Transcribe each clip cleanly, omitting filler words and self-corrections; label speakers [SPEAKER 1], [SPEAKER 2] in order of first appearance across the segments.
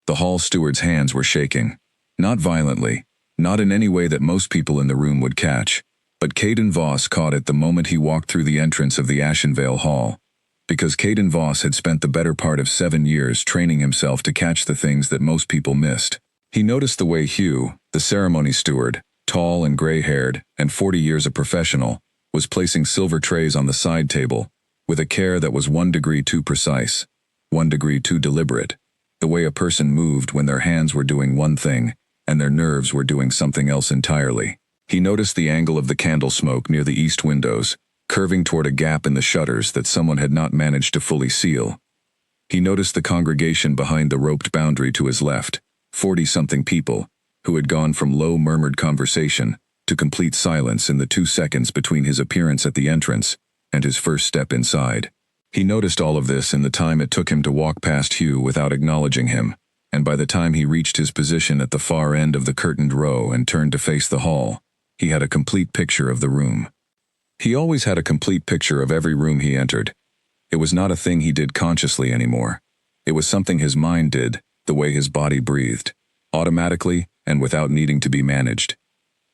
[SPEAKER 1] The hall steward's hands were shaking. Not violently, not in any way that most people in the room would catch, but Caden Voss caught it the moment he walked through the entrance of the Unveil hall. Because Caden Voss had spent the better part of 7 years training himself to catch the things that most people missed. He noticed the way Hugh, the ceremony steward, tall and gray-haired, and 40 years a professional, was placing silver trays on the side table, with a care that was 1 degree too precise, 1 degree too deliberate, the way a person moved when their hands were doing one thing, and their nerves were doing something else entirely. He noticed the angle of the candle smoke near the east windows, curving toward a gap in the shutters that someone had not managed to fully seal. He noticed the congregation behind the roped boundary to his left, 40-something people, who had gone from low murmured conversation to complete silence in the 2 seconds between his appearance at the entrance and his first step inside. He noticed all of this in the time it took him to walk past Hugh without acknowledging him, and by the time he reached his position at the far end of the curtained row and turned to face the hall, he had a complete picture of the room. He always had a complete picture of every room he entered. It was not a thing he did consciously anymore. It was something his mind did, the way his body breathed, automatically and without needing to be managed.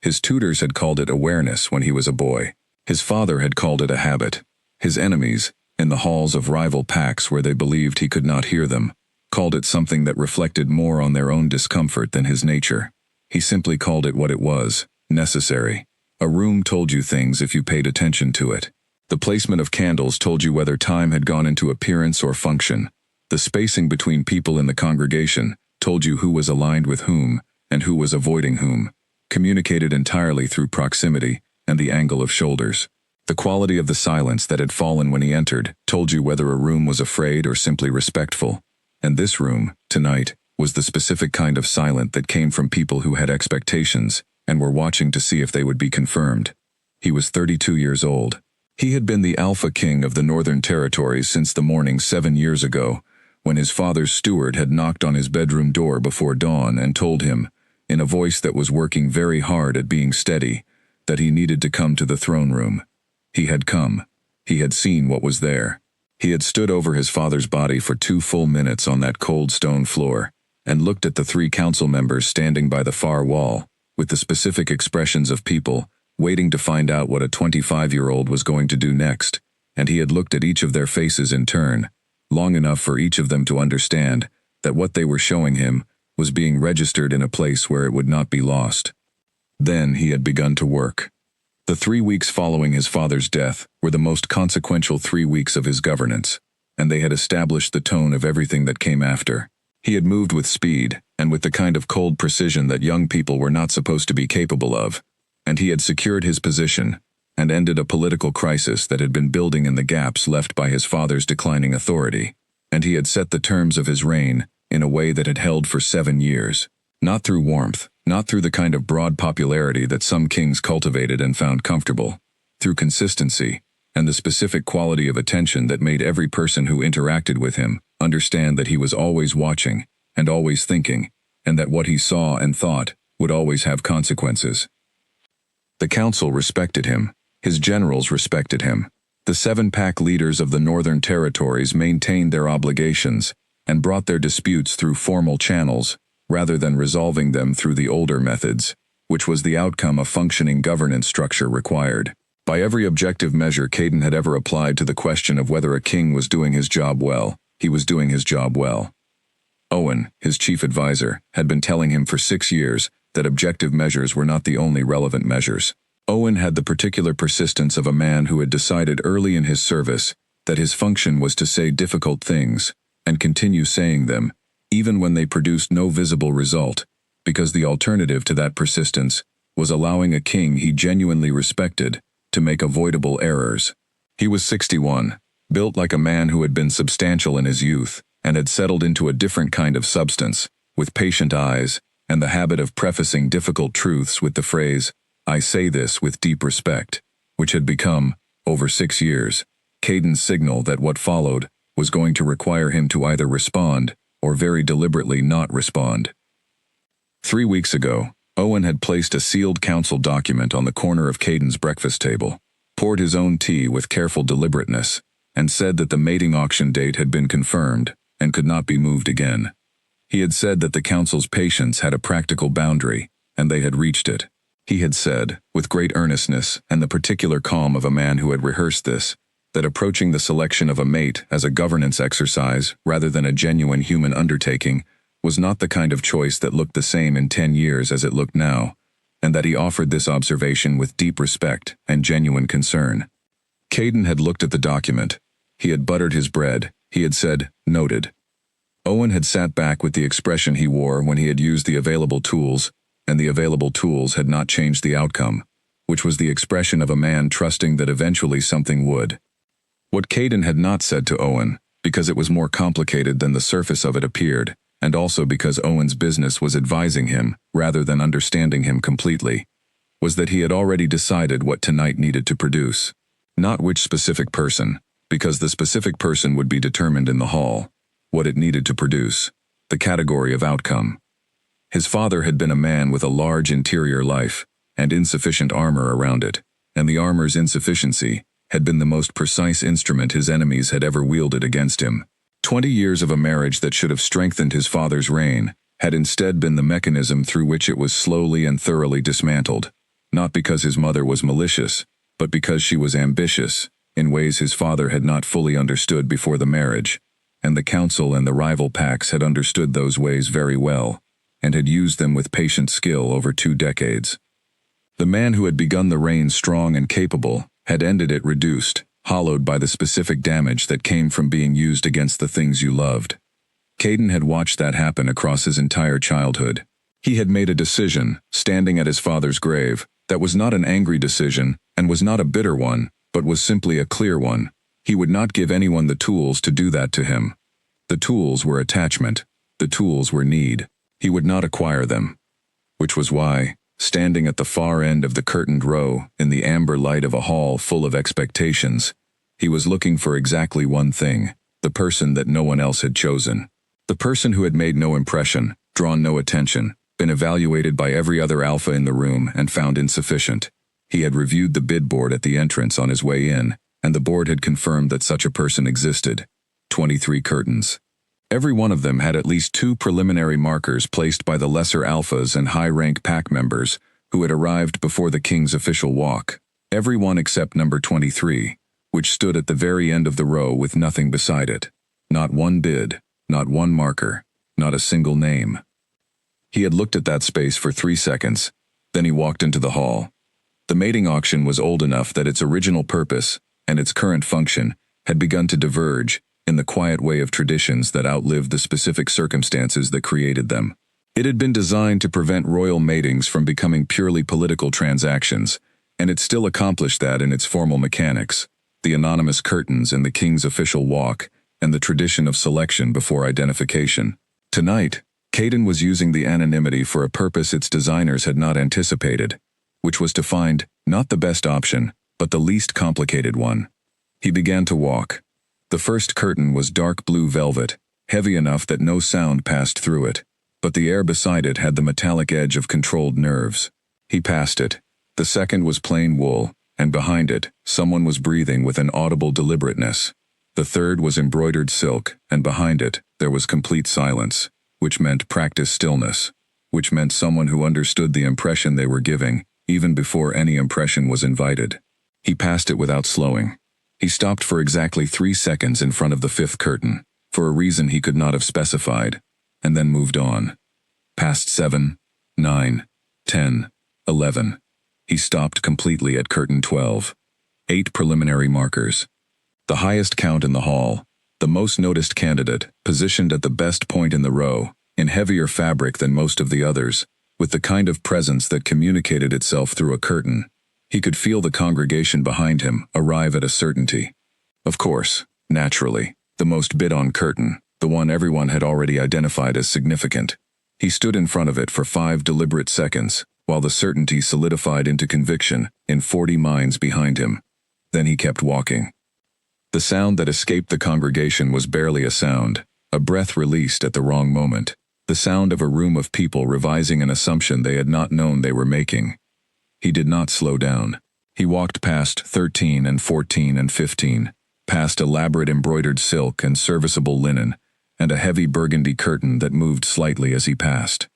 [SPEAKER 1] His tutors had called it awareness when he was a boy. His father had called it a habit. His enemies, in the halls of rival packs where they believed he could not hear them, called it something that reflected more on their own discomfort than his nature. He simply called it what it was, necessary. A room told you things if you paid attention to it. The placement of candles told you whether time had gone into appearance or function. The spacing between people in the congregation told you who was aligned with whom and who was avoiding whom, communicated entirely through proximity and the angle of shoulders. The quality of the silence that had fallen when he entered told you whether a room was afraid or simply respectful. And this room, tonight, was the specific kind of silence that came from people who had expectations and were watching to see if they would be confirmed. He was 32 years old. He had been the Alpha King of the Northern Territories since the morning 7 years ago, when his father's steward had knocked on his bedroom door before dawn and told him, in a voice that was working very hard at being steady, that he needed to come to the throne room. He had come. He had seen what was there. He had stood over his father's body for 2 full minutes on that cold stone floor, and looked at the 3 council members standing by the far wall, with the specific expressions of people, waiting to find out what a 25-year-old was going to do next, and he had looked at each of their faces in turn, long enough for each of them to understand that what they were showing him was being registered in a place where it would not be lost. Then he had begun to work. The 3 weeks following his father's death were the most consequential 3 weeks of his governance, and they had established the tone of everything that came after. He had moved with speed, and with the kind of cold precision that young people were not supposed to be capable of, and he had secured his position, and ended a political crisis that had been building in the gaps left by his father's declining authority, and he had set the terms of his reign in a way that had held for 7 years, not through warmth, not through the kind of broad popularity that some kings cultivated and found comfortable, through consistency, and the specific quality of attention that made every person who interacted with him understand that he was always watching, and always thinking, and that what he saw and thought would always have consequences. The council respected him. His generals respected him. The 7-pack leaders of the Northern Territories maintained their obligations and brought their disputes through formal channels rather than resolving them through the older methods, which was the outcome a functioning governance structure required. By every objective measure Caden had ever applied to the question of whether a king was doing his job well, he was doing his job well. Owen, his chief advisor, had been telling him for 6 years that objective measures were not the only relevant measures. Owen had the particular persistence of a man who had decided early in his service that his function was to say difficult things and continue saying them, even when they produced no visible result, because the alternative to that persistence was allowing a king he genuinely respected to make avoidable errors. He was 61, built like a man who had been substantial in his youth and had settled into a different kind of substance, with patient eyes and the habit of prefacing difficult truths with the phrase, "I say this with deep respect," which had become, over 6 years, Caden's signal that what followed was going to require him to either respond or very deliberately not respond. 3 weeks ago, Owen had placed a sealed council document on the corner of Caden's breakfast table, poured his own tea with careful deliberateness, and said that the mating auction date had been confirmed and could not be moved again. He had said that the council's patience had a practical boundary, and they had reached it. He had said, with great earnestness and the particular calm of a man who had rehearsed this, that approaching the selection of a mate as a governance exercise rather than a genuine human undertaking was not the kind of choice that looked the same in 10 years as it looked now, and that he offered this observation with deep respect and genuine concern. Caden had looked at the document. He had buttered his bread. He had said, "Noted." Owen had sat back with the expression he wore when he had used the available tools, and the available tools had not changed the outcome, which was the expression of a man trusting that eventually something would. What Caden had not said to Owen, because it was more complicated than the surface of it appeared, and also because Owen's business was advising him rather than understanding him completely, was that he had already decided what tonight needed to produce. Not which specific person, because the specific person would be determined in the hall. What it needed to produce, the category of outcome. His father had been a man with a large interior life, and insufficient armor around it, and the armor's insufficiency had been the most precise instrument his enemies had ever wielded against him. 20 years of a marriage that should have strengthened his father's reign had instead been the mechanism through which it was slowly and thoroughly dismantled, not because his mother was malicious, but because she was ambitious, in ways his father had not fully understood before the marriage, and the council and the rival packs had understood those ways very well, and had used them with patient skill over 2 decades. The man who had begun the reign strong and capable had ended it reduced, hollowed by the specific damage that came from being used against the things you loved. Caden had watched that happen across his entire childhood. He had made a decision, standing at his father's grave, that was not an angry decision, and was not a bitter one, but was simply a clear one. He would not give anyone the tools to do that to him. The tools were attachment. The tools were need. He would not acquire them. Which was why, standing at the far end of the curtained row, in the amber light of a hall full of expectations, he was looking for exactly one thing, the person that no one else had chosen. The person who had made no impression, drawn no attention, been evaluated by every other alpha in the room and found insufficient. He had reviewed the bid board at the entrance on his way in, and the board had confirmed that such a person existed. 23 curtains. Every one of them had at least 2 preliminary markers placed by the lesser alphas and high-rank pack members who had arrived before the king's official walk. Every one except number 23, which stood at the very end of the row with nothing beside it. Not one bid, not one marker, not a single name. He had looked at that space for 3 seconds, then he walked into the hall. The mating auction was old enough that its original purpose, and its current function, had begun to diverge, in the quiet way of traditions that outlived the specific circumstances that created them. It had been designed to prevent royal matings from becoming purely political transactions, and it still accomplished that in its formal mechanics, the anonymous curtains and the king's official walk, and the tradition of selection before identification. Tonight, Caden was using the anonymity for a purpose its designers had not anticipated, which was to find, not the best option, but the least complicated one. He began to walk. The first curtain was dark blue velvet, heavy enough that no sound passed through it, but the air beside it had the metallic edge of controlled nerves. He passed it. The second was plain wool, and behind it, someone was breathing with an audible deliberateness. The third was embroidered silk, and behind it, there was complete silence, which meant practiced stillness, which meant someone who understood the impression they were giving, even before any impression was invited. He passed it without slowing. He stopped for exactly 3 seconds in front of the 5th curtain, for a reason he could not have specified, and then moved on. Past 7, 9, 10, 11. He stopped completely at curtain 12. 8 preliminary markers. The highest count in the hall, the most noticed candidate, positioned at the best point in the row, in heavier fabric than most of the others, with the kind of presence that communicated itself through a curtain. He could feel the congregation behind him arrive at a certainty. Of course, naturally, the most bid-on curtain, the one everyone had already identified as significant. He stood in front of it for 5 deliberate seconds, while the certainty solidified into conviction in 40 minds behind him. Then he kept walking. The sound that escaped the congregation was barely a sound, a breath released at the wrong moment, the sound of a room of people revising an assumption they had not known they were making. He did not slow down. He walked past 13 and 14 and 15, past elaborate embroidered silk and serviceable linen, and a heavy burgundy curtain that moved slightly as he passed.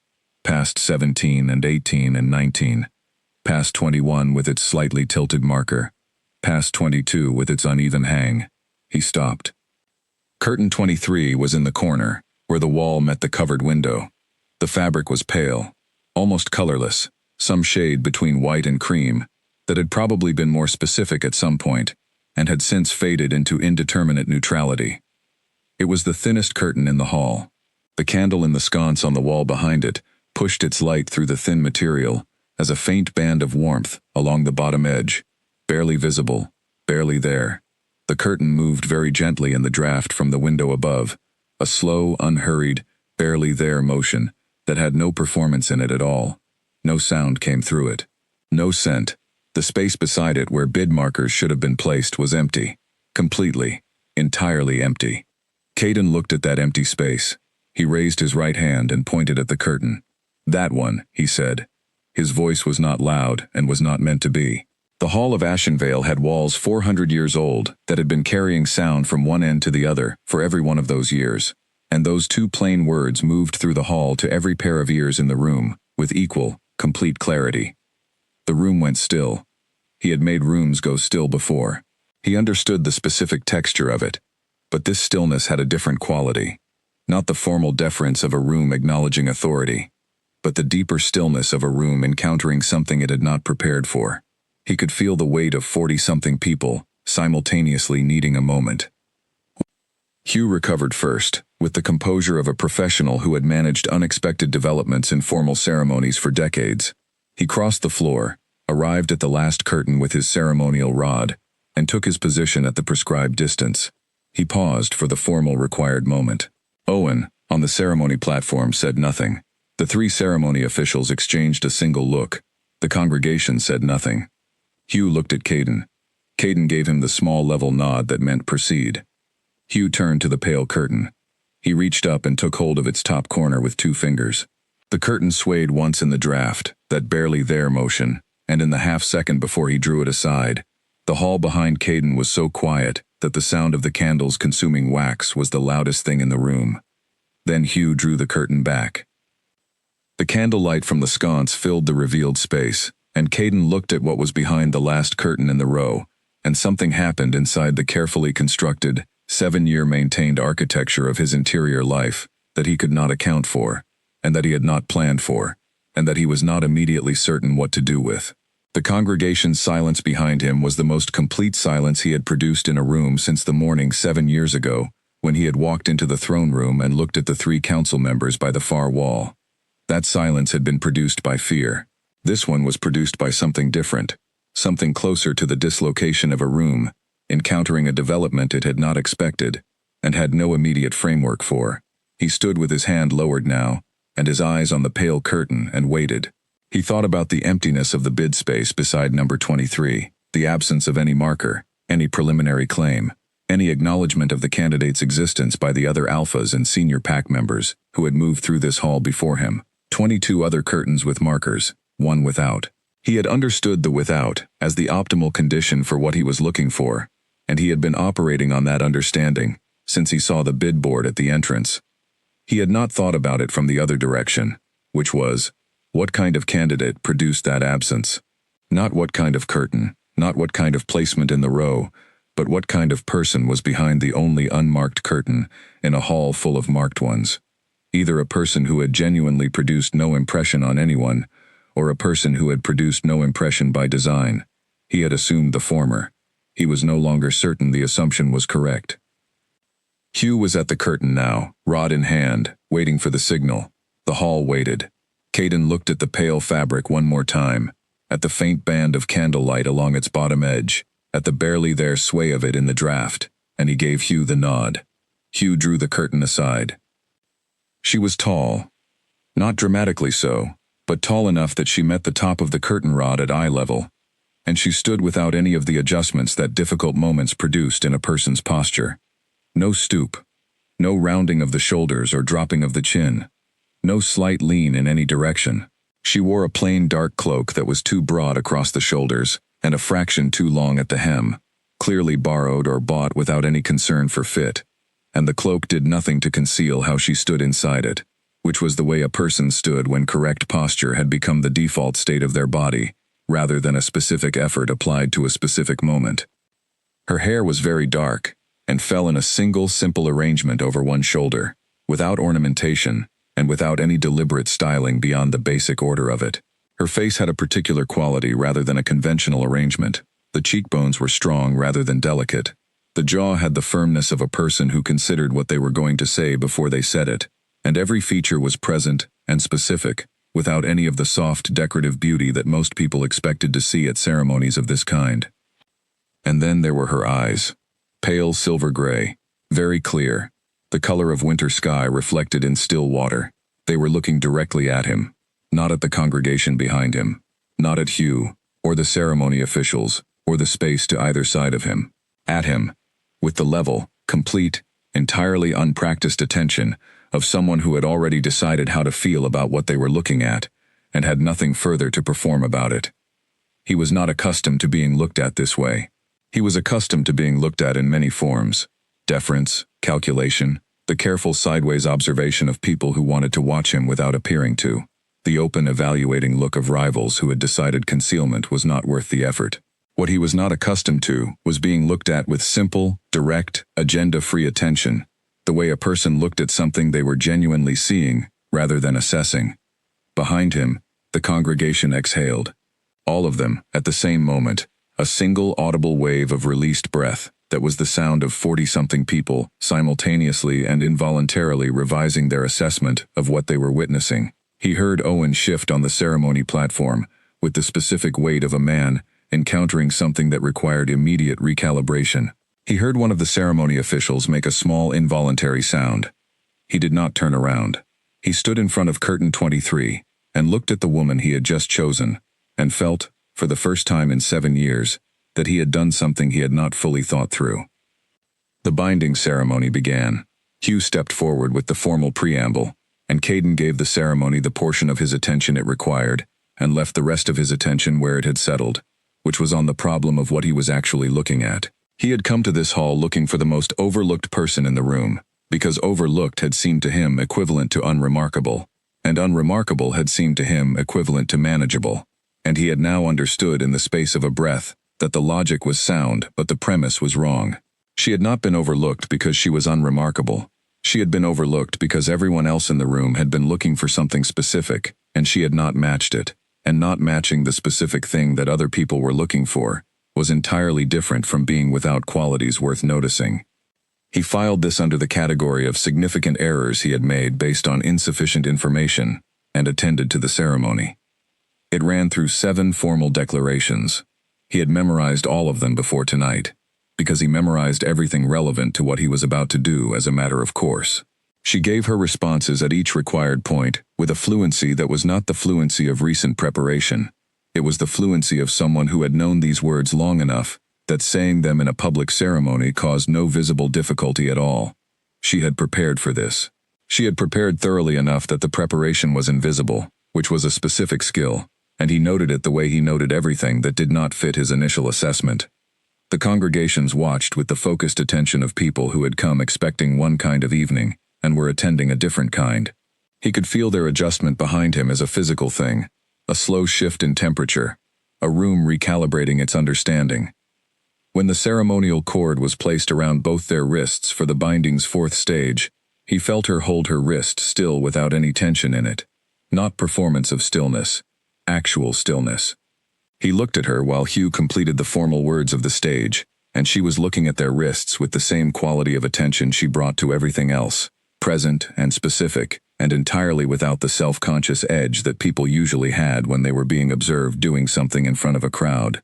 [SPEAKER 1] Past 17 and 18 and 19. Past 21 with its slightly tilted marker. Past 22 with its uneven hang. He stopped. Curtain 23 was in the corner, where the wall met the covered window. The fabric was pale, almost colorless, some shade between white and cream, that had probably been more specific at some point, and had since faded into indeterminate neutrality. It was the thinnest curtain in the hall. The candle in the sconce on the wall behind it pushed its light through the thin material as a faint band of warmth along the bottom edge, barely visible, barely there. The curtain moved very gently in the draft from the window above, a slow, unhurried, barely there motion that had no performance in it at all. No sound came through it. No scent. The space beside it where bid markers should have been placed was empty. Completely, entirely empty. Caden looked at that empty space. He raised his right hand and pointed at the curtain. "That one," he said. His voice was not loud and was not meant to be. The Hall of Unveil had walls 400 years old that had been carrying sound from one end to the other for every one of those years, and those two plain words moved through the hall to every pair of ears in the room with equal, complete clarity. The room went still. He had made rooms go still before. He understood the specific texture of it, but this stillness had a different quality. Not the formal deference of a room acknowledging authority, but the deeper stillness of a room encountering something it had not prepared for. He could feel the weight of 40-something people simultaneously needing a moment. Hugh recovered first, with the composure of a professional who had managed unexpected developments in formal ceremonies for decades. He crossed the floor, arrived at the last curtain with his ceremonial rod, and took his position at the prescribed distance. He paused for the formal required moment. Owen, on the ceremony platform, said nothing. The three ceremony officials exchanged a single look. The congregation said nothing. Hugh looked at Caden. Caden gave him the small level nod that meant proceed. Hugh turned to the pale curtain. He reached up and took hold of its top corner with 2 fingers. The curtain swayed once in the draft, that barely there motion, and in the half-second before he drew it aside, the hall behind Caden was so quiet that the sound of the candles consuming wax was the loudest thing in the room. Then Hugh drew the curtain back. The candlelight from the sconce filled the revealed space, and Caden looked at what was behind the last curtain in the row, and something happened inside the carefully constructed, 7-year maintained architecture of his interior life that he could not account for, and that he had not planned for, and that he was not immediately certain what to do with. The congregation's silence behind him was the most complete silence he had produced in a room since the morning 7 years ago, when he had walked into the throne room and looked at the 3 council members by the far wall. That silence had been produced by fear. This one was produced by something different, something closer to the dislocation of a room, encountering a development it had not expected, and had no immediate framework for. He stood with his hand lowered now, and his eyes on the pale curtain, and waited. He thought about the emptiness of the bid space beside number 23, the absence of any marker, any preliminary claim, any acknowledgement of the candidate's existence by the other alphas and senior pack members who had moved through this hall before him. 22 other curtains with markers, one without. He had understood the without as the optimal condition for what he was looking for, and he had been operating on that understanding since he saw the bid board at the entrance. He had not thought about it from the other direction, which was, what kind of candidate produced that absence? Not what kind of curtain, not what kind of placement in the row, but what kind of person was behind the only unmarked curtain in a hall full of marked ones. Either a person who had genuinely produced no impression on anyone, or a person who had produced no impression by design. He had assumed the former. He was no longer certain the assumption was correct. Hugh was at the curtain now, rod in hand, waiting for the signal. The hall waited. Caden looked at the pale fabric one more time, at the faint band of candlelight along its bottom edge, at the barely there sway of it in the draft, and he gave Hugh the nod. Hugh drew the curtain aside. She was tall. Not dramatically so, but tall enough that she met the top of the curtain rod at eye level, and she stood without any of the adjustments that difficult moments produced in a person's posture. No stoop, no rounding of the shoulders or dropping of the chin, no slight lean in any direction. She wore a plain dark cloak that was too broad across the shoulders and a fraction too long at the hem, clearly borrowed or bought without any concern for fit. and the cloak did nothing to conceal how she stood inside it, which was the way a person stood when correct posture had become the default state of their body, rather than a specific effort applied to a specific moment. Her hair was very dark, and fell in a single simple arrangement over one shoulder, without ornamentation, and without any deliberate styling beyond the basic order of it. Her face had a particular quality rather than a conventional arrangement. The cheekbones were strong rather than delicate. The jaw had the firmness of a person who considered what they were going to say before they said it, and every feature was present and specific, without any of the soft decorative beauty that most people expected to see at ceremonies of this kind. And then there were her eyes. Pale silver gray, very clear, the color of winter sky reflected in still water. They were looking directly at him, not at the congregation behind him, not at Hugh, or the ceremony officials, or the space to either side of him. At him, with the level, complete, entirely unpracticed attention of someone who had already decided how to feel about what they were looking at, and had nothing further to perform about it. He was not accustomed to being looked at this way. He was accustomed to being looked at in many forms: deference, calculation, the careful sideways observation of people who wanted to watch him without appearing to, the open evaluating look of rivals who had decided concealment was not worth the effort. What he was not accustomed to was being looked at with simple, direct, agenda-free attention, the way a person looked at something they were genuinely seeing, rather than assessing. Behind him, the congregation exhaled. All of them, at the same moment, a single audible wave of released breath that was the sound of 40-something people simultaneously and involuntarily revising their assessment of what they were witnessing. He heard Owen shift on the ceremony platform, with the specific weight of a man encountering something that required immediate recalibration. He heard one of the ceremony officials make a small involuntary sound. He did not turn around. He stood in front of curtain 23 and looked at the woman he had just chosen, and felt, for the first time in 7 years, that he had done something he had not fully thought through. The binding ceremony began. Hugh stepped forward with the formal preamble, and Caden gave the ceremony the portion of his attention it required, and left the rest of his attention where it had settled, which was on the problem of what he was actually looking at. He had come to this hall looking for the most overlooked person in the room, because overlooked had seemed to him equivalent to unremarkable, and unremarkable had seemed to him equivalent to manageable. And he had now understood in the space of a breath that the logic was sound but the premise was wrong. She had not been overlooked because she was unremarkable. She had been overlooked because everyone else in the room had been looking for something specific, and she had not matched it, and not matching the specific thing that other people were looking for was entirely different from being without qualities worth noticing. He filed this under the category of significant errors he had made based on insufficient information, and attended to the ceremony. It ran through 7 formal declarations. He had memorized all of them before tonight, because he memorized everything relevant to what he was about to do as a matter of course. She gave her responses at each required point with a fluency that was not the fluency of recent preparation. It was the fluency of someone who had known these words long enough that saying them in a public ceremony caused no visible difficulty at all. She had prepared for this. She had prepared thoroughly enough that the preparation was invisible, which was a specific skill, and he noted it the way he noted everything that did not fit his initial assessment. The congregations watched with the focused attention of people who had come expecting one kind of evening and were attending a different kind. He could feel their adjustment behind him as a physical thing, a slow shift in temperature, a room recalibrating its understanding. When the ceremonial cord was placed around both their wrists for the binding's 4th stage, he felt her hold her wrist still without any tension in it. Not performance of stillness, actual stillness. He looked at her while Hugh completed the formal words of the stage, and she was looking at their wrists with the same quality of attention she brought to everything else, present and specific, and entirely without the self-conscious edge that people usually had when they were being observed doing something in front of a crowd.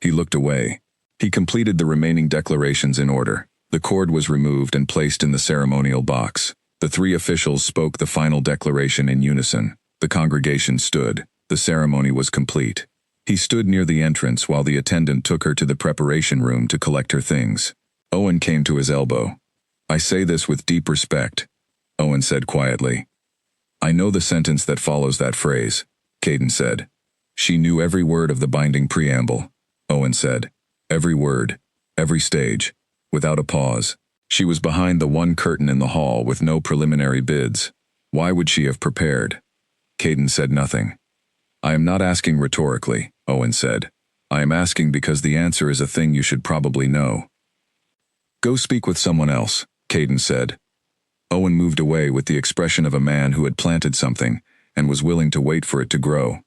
[SPEAKER 1] He looked away. He completed the remaining declarations in order. The cord was removed and placed in the ceremonial box. The 3 officials spoke the final declaration in unison. The congregation stood. The ceremony was complete. He stood near the entrance while the attendant took her to the preparation room to collect her things. Owen came to his elbow. "I say this with deep respect," Owen said quietly. "I know the sentence that follows that phrase," Caden said. "She knew every word of the binding preamble," Owen said. "Every word, every stage, without a pause. She was behind the one curtain in the hall with no preliminary bids. Why would she have prepared? Caden said nothing. I am not asking rhetorically, Owen said. I am asking because the answer is a thing you should probably know. Go speak with someone else, Caden said. Owen moved away with the expression of a man who had planted something and was willing to wait for it to grow.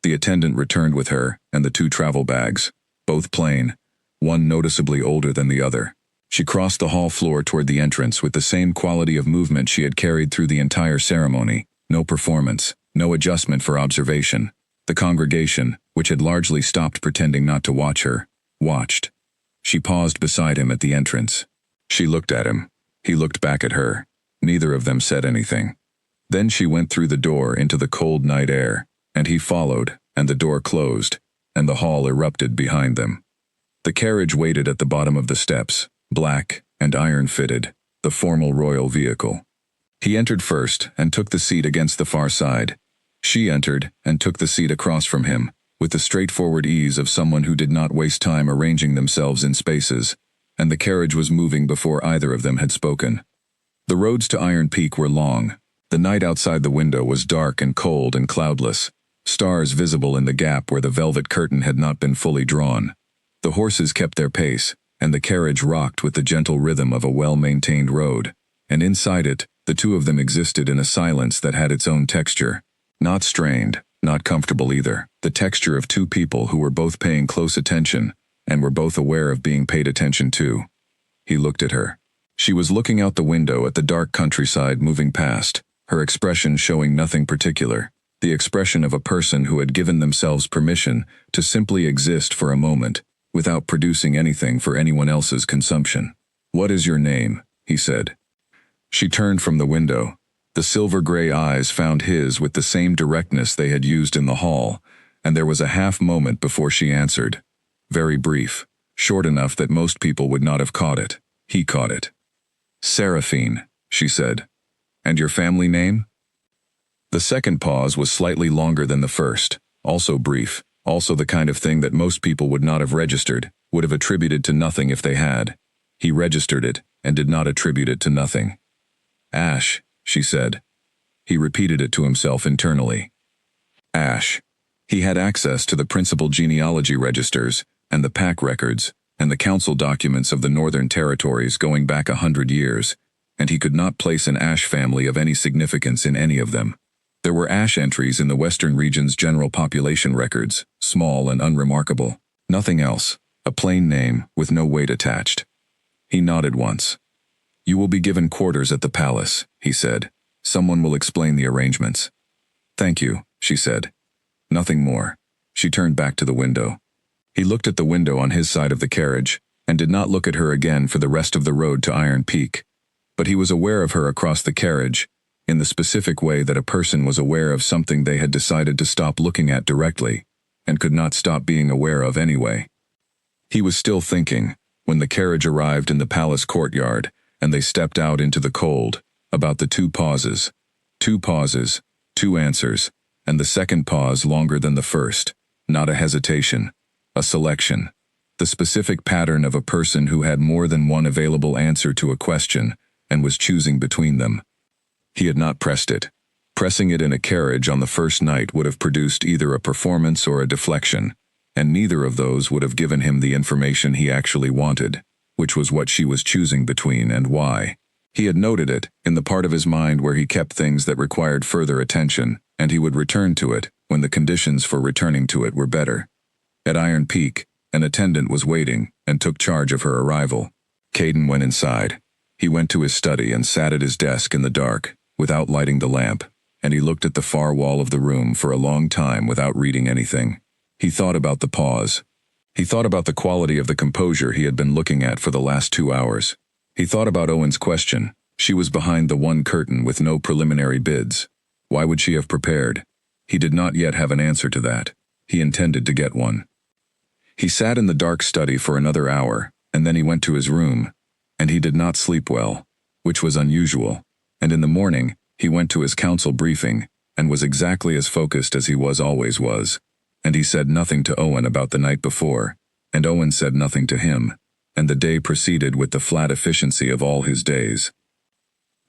[SPEAKER 1] The attendant returned with her and the 2 travel bags, both plain, one noticeably older than the other. She crossed the hall floor toward the entrance with the same quality of movement she had carried through the entire ceremony. No performance, no adjustment for observation. The congregation, which had largely stopped pretending not to watch her, watched. She paused beside him at the entrance. She looked at him. He looked back at her. Neither of them said anything. Then she went through the door into the cold night air, and he followed, and the door closed, and the hall erupted behind them. The carriage waited at the bottom of the steps, black and iron-fitted, the formal royal vehicle. He entered first and took the seat against the far side. She entered and took the seat across from him, with the straightforward ease of someone who did not waste time arranging themselves in spaces, and the carriage was moving before either of them had spoken. The roads to Iron Peak were long. The night outside the window was dark and cold and cloudless, stars visible in the gap where the velvet curtain had not been fully drawn. The horses kept their pace, and the carriage rocked with the gentle rhythm of a well-maintained road, and inside it, the 2 of them existed in a silence that had its own texture. Not strained, not comfortable either, the texture of 2 people who were both paying close attention, and were both aware of being paid attention to. He looked at her. She was looking out the window at the dark countryside moving past, her expression showing nothing particular, the expression of a person who had given themselves permission to simply exist for a moment, without producing anything for anyone else's consumption. What is your name? He said. She turned from the window. The silver-gray eyes found his with the same directness they had used in the hall, and there was a half moment before she answered. Very brief, short enough that most people would not have caught it. He caught it. Seraphine, she said. And your family name? The second pause was slightly longer than the first, also brief, also the kind of thing that most people would not have registered, would have attributed to nothing if they had. He registered it, and did not attribute it to nothing. Ash, she said. He repeated it to himself internally. Ash. He had access to the principal genealogy registers, and the pack records, and the council documents of the Northern Territories going back 100 years, and he could not place an Ash family of any significance in any of them. There were Ash entries in the Western region's general population records, small and unremarkable. Nothing else, a plain name with no weight attached. He nodded once. You will be given quarters at the palace, he said. Someone will explain the arrangements. Thank you, she said. Nothing more. She turned back to the window. He looked at the window on his side of the carriage, and did not look at her again for the rest of the road to Iron Peak. But he was aware of her across the carriage, in the specific way that a person was aware of something they had decided to stop looking at directly, and could not stop being aware of anyway. He was still thinking, when the carriage arrived in the palace courtyard, and they stepped out into the cold, about the 2 pauses. 2 pauses, 2 answers, and the second pause longer than the first, not a hesitation, a selection. The specific pattern of a person who had more than one available answer to a question, and was choosing between them. He had not pressed it. Pressing it in a carriage on the first night would have produced either a performance or a deflection, and neither of those would have given him the information he actually wanted, which was what she was choosing between and why. He had noted it, in the part of his mind where he kept things that required further attention, and he would return to it when the conditions for returning to it were better. At Iron Peak, an attendant was waiting and took charge of her arrival. Caden went inside. He went to his study and sat at his desk in the dark, without lighting the lamp, and he looked at the far wall of the room for a long time without reading anything. He thought about the pause. He thought about the quality of the composure he had been looking at for the last 2 hours. He thought about Owen's question. She was behind the one curtain with no preliminary bids. Why would she have prepared? He did not yet have an answer to that. He intended to get one. He sat in the dark study for another hour, and then he went to his room, and he did not sleep well, which was unusual, and in the morning, he went to his council briefing, and was exactly as focused as he always was, and he said nothing to Owen about the night before, and Owen said nothing to him, and the day proceeded with the flat efficiency of all his days.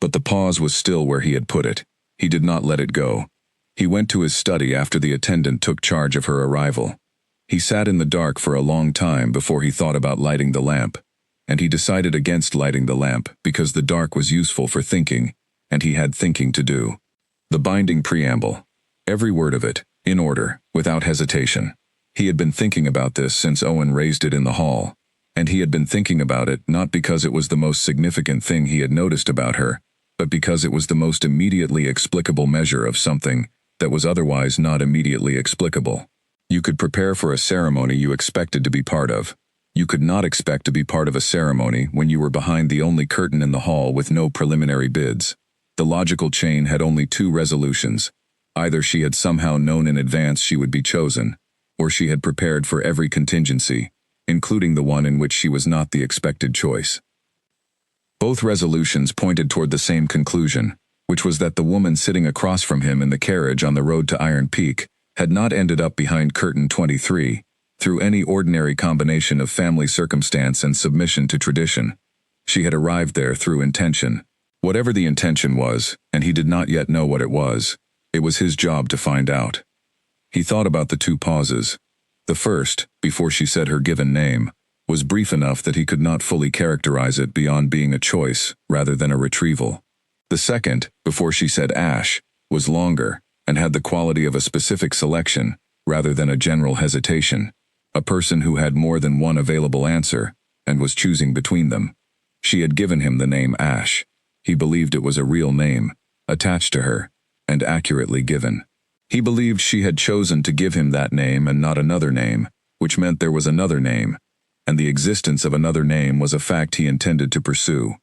[SPEAKER 1] But the pause was still where he had put it. He did not let it go. He went to his study after the attendant took charge of her arrival. He sat in the dark for a long time before he thought about lighting the lamp, and he decided against lighting the lamp because the dark was useful for thinking, and he had thinking to do. The binding preamble. Every word of it, in order, without hesitation. He had been thinking about this since Owen raised it in the hall, and he had been thinking about it not because it was the most significant thing he had noticed about her, but because it was the most immediately explicable measure of something that was otherwise not immediately explicable. You could prepare for a ceremony you expected to be part of. You could not expect to be part of a ceremony when you were behind the only curtain in the hall with no preliminary bids. The logical chain had only two resolutions. Either she had somehow known in advance she would be chosen, or she had prepared for every contingency, including the one in which she was not the expected choice. Both resolutions pointed toward the same conclusion, which was that the woman sitting across from him in the carriage on the road to Iron Peak had not ended up behind curtain 23 through any ordinary combination of family circumstance and submission to tradition. She had arrived there through intention. Whatever the intention was, and he did not yet know what it was his job to find out. He thought about the two pauses. The first, before she said her given name, was brief enough that he could not fully characterize it beyond being a choice rather than a retrieval. The second, before she said Ash, was longer and had the quality of a specific selection rather than a general hesitation, a person who had more than one available answer and was choosing between them. She had given him the name Ash. He believed it was a real name, attached to her, and accurately given. He believed she had chosen to give him that name and not another name, which meant there was another name, and the existence of another name was a fact he intended to pursue.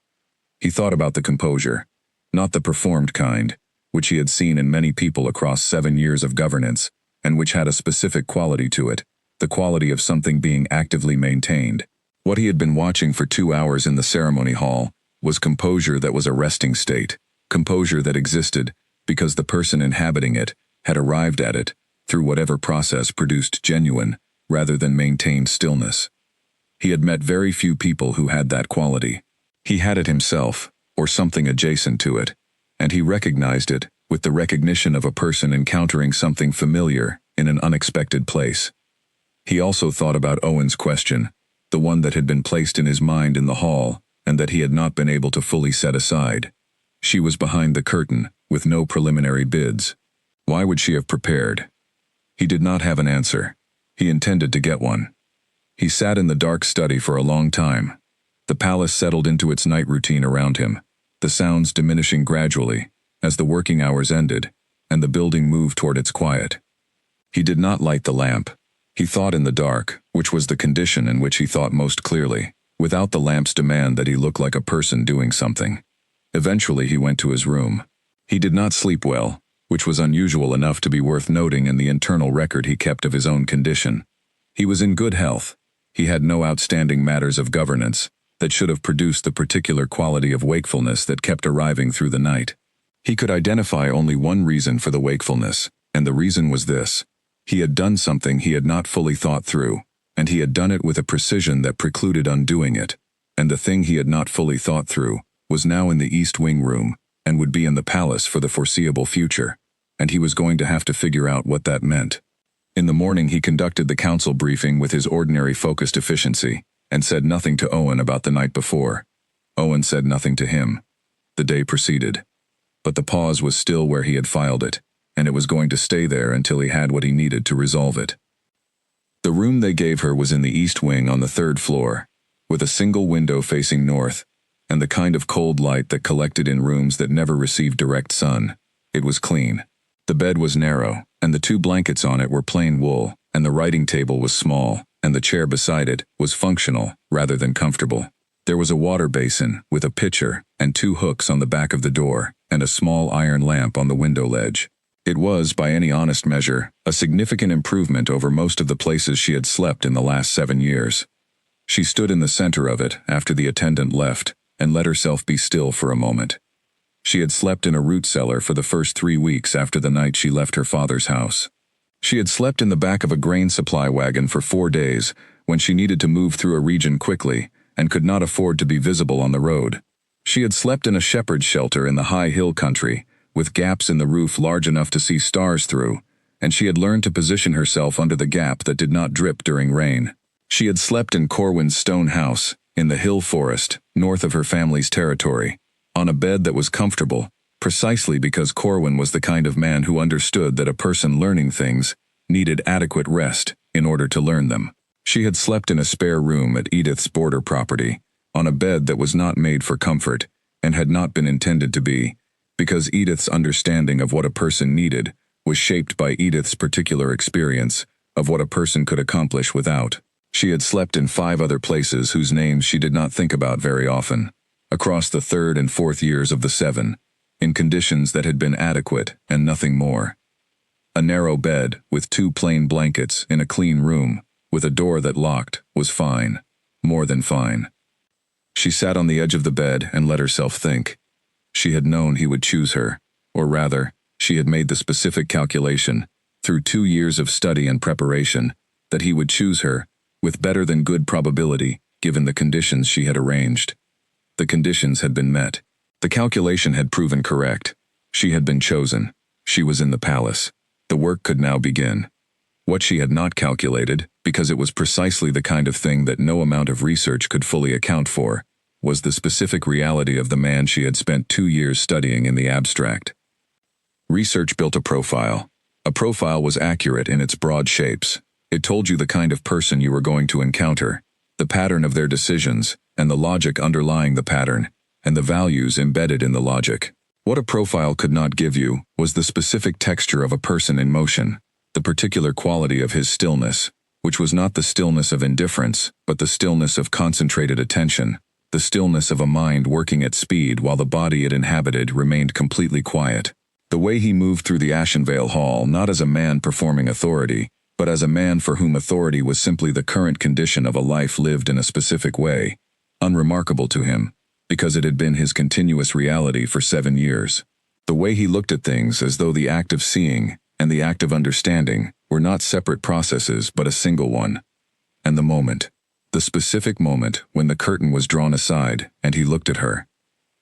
[SPEAKER 1] He thought about the composure, not the performed kind, which he had seen in many people across 7 years of governance, and which had a specific quality to it, the quality of something being actively maintained. What he had been watching for 2 hours in the ceremony hall was composure that was a resting state, composure that existed because the person inhabiting it had arrived at it through whatever process produced genuine, rather than maintained stillness. He had met very few people who had that quality. He had it himself, or something adjacent to it, and he recognized it with the recognition of a person encountering something familiar in an unexpected place. He also thought about Owen's question, the one that had been placed in his mind in the hall and that he had not been able to fully set aside. She was behind the curtain, with no preliminary bids. Why would she have prepared? He did not have an answer. He intended to get one. He sat in the dark study for a long time. The palace settled into its night routine around him, the sounds diminishing gradually as the working hours ended and the building moved toward its quiet. He did not light the lamp. He thought in the dark, which was the condition in which he thought most clearly, without the lamp's demand that he look like a person doing something. Eventually he went to his room. He did not sleep well, which was unusual enough to be worth noting in the internal record he kept of his own condition. He was in good health. He had no outstanding matters of governance that should have produced the particular quality of wakefulness that kept arriving through the night. He could identify only one reason for the wakefulness, and the reason was this. He had done something he had not fully thought through, and he had done it with a precision that precluded undoing it, and the thing he had not fully thought through was now in the East Wing room and would be in the palace for the foreseeable future, and he was going to have to figure out what that meant. In the morning he conducted the council briefing with his ordinary focused efficiency, and said nothing to Owen about the night before. Owen said nothing to him. The day proceeded. But the pause was still where he had filed it, and it was going to stay there until he had what he needed to resolve it. The room they gave her was in the East Wing on the 3rd floor, with a single window facing north, and the kind of cold light that collected in rooms that never received direct sun. It was clean. The bed was narrow, and the 2 blankets on it were plain wool, and the writing table was small, and the chair beside it was functional rather than comfortable. There was a water basin with a pitcher and 2 hooks on the back of the door, and a small iron lamp on the window ledge. It was, by any honest measure, a significant improvement over most of the places she had slept in the last 7 years. She stood in the center of it after the attendant left, and let herself be still for a moment. She had slept in a root cellar for the first 3 weeks after the night she left her father's house. She had slept in the back of a grain supply wagon for 4 days when she needed to move through a region quickly and could not afford to be visible on the road. She had slept in a shepherd's shelter in the high hill country, with gaps in the roof large enough to see stars through, and she had learned to position herself under the gap that did not drip during rain. She had slept in Corwin's stone house, in the hill forest, north of her family's territory, on a bed that was comfortable, precisely because Corwin was the kind of man who understood that a person learning things needed adequate rest in order to learn them. She had slept in a spare room at Edith's border property, on a bed that was not made for comfort, and had not been intended to be, because Edith's understanding of what a person needed was shaped by Edith's particular experience of what a person could accomplish without. She had slept in 5 other places whose names she did not think about very often, across the 3rd and 4th years of the 7, in conditions that had been adequate and nothing more. A narrow bed, with 2 plain blankets in a clean room, with a door that locked, was fine, more than fine. She sat on the edge of the bed and let herself think. She had known he would choose her, or rather, she had made the specific calculation, through 2 years of study and preparation, that he would choose her, with better than good probability, given the conditions she had arranged. The conditions had been met. The calculation had proven correct. She had been chosen. She was in the palace. The work could now begin. What she had not calculated, because it was precisely the kind of thing that no amount of research could fully account for, was the specific reality of the man she had spent 2 years studying in the abstract. Research built a profile. A profile was accurate in its broad shapes. It told you the kind of person you were going to encounter, the pattern of their decisions, and the logic underlying the pattern, and the values embedded in the logic. What a profile could not give you was the specific texture of a person in motion, the particular quality of his stillness, which was not the stillness of indifference, but the stillness of concentrated attention, the stillness of a mind working at speed while the body it inhabited remained completely quiet. The way he moved through the Unveil hall not as a man performing authority, but as a man for whom authority was simply the current condition of a life lived in a specific way, unremarkable to him, because it had been his continuous reality for 7 years. The way he looked at things as though the act of seeing and the act of understanding were not separate processes but a single one. And the moment, the specific moment when the curtain was drawn aside and he looked at her.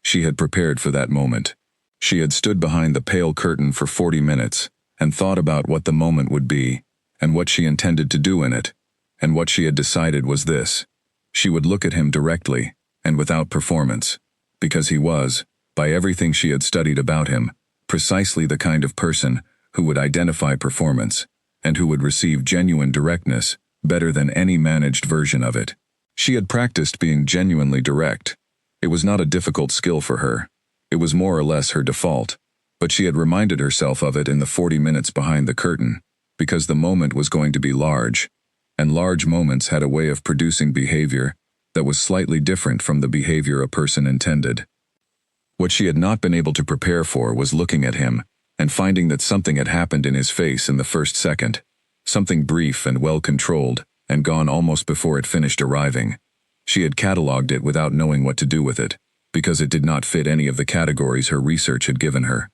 [SPEAKER 1] She had prepared for that moment. She had stood behind the pale curtain for 40 minutes and thought about what the moment would be, and what she intended to do in it, and what she had decided was this. She would look at him directly, and without performance, because he was, by everything she had studied about him, precisely the kind of person who would identify performance, and who would receive genuine directness better than any managed version of it. She had practiced being genuinely direct. It was not a difficult skill for her. It was more or less her default, but she had reminded herself of it in the 40 minutes behind the curtain, because the moment was going to be large, and large moments had a way of producing behavior that was slightly different from the behavior a person intended. What she had not been able to prepare for was looking at him and finding that something had happened in his face in the first second, something brief and well-controlled, and gone almost before it finished arriving. She had catalogued it without knowing what to do with it, because it did not fit any of the categories her research had given her.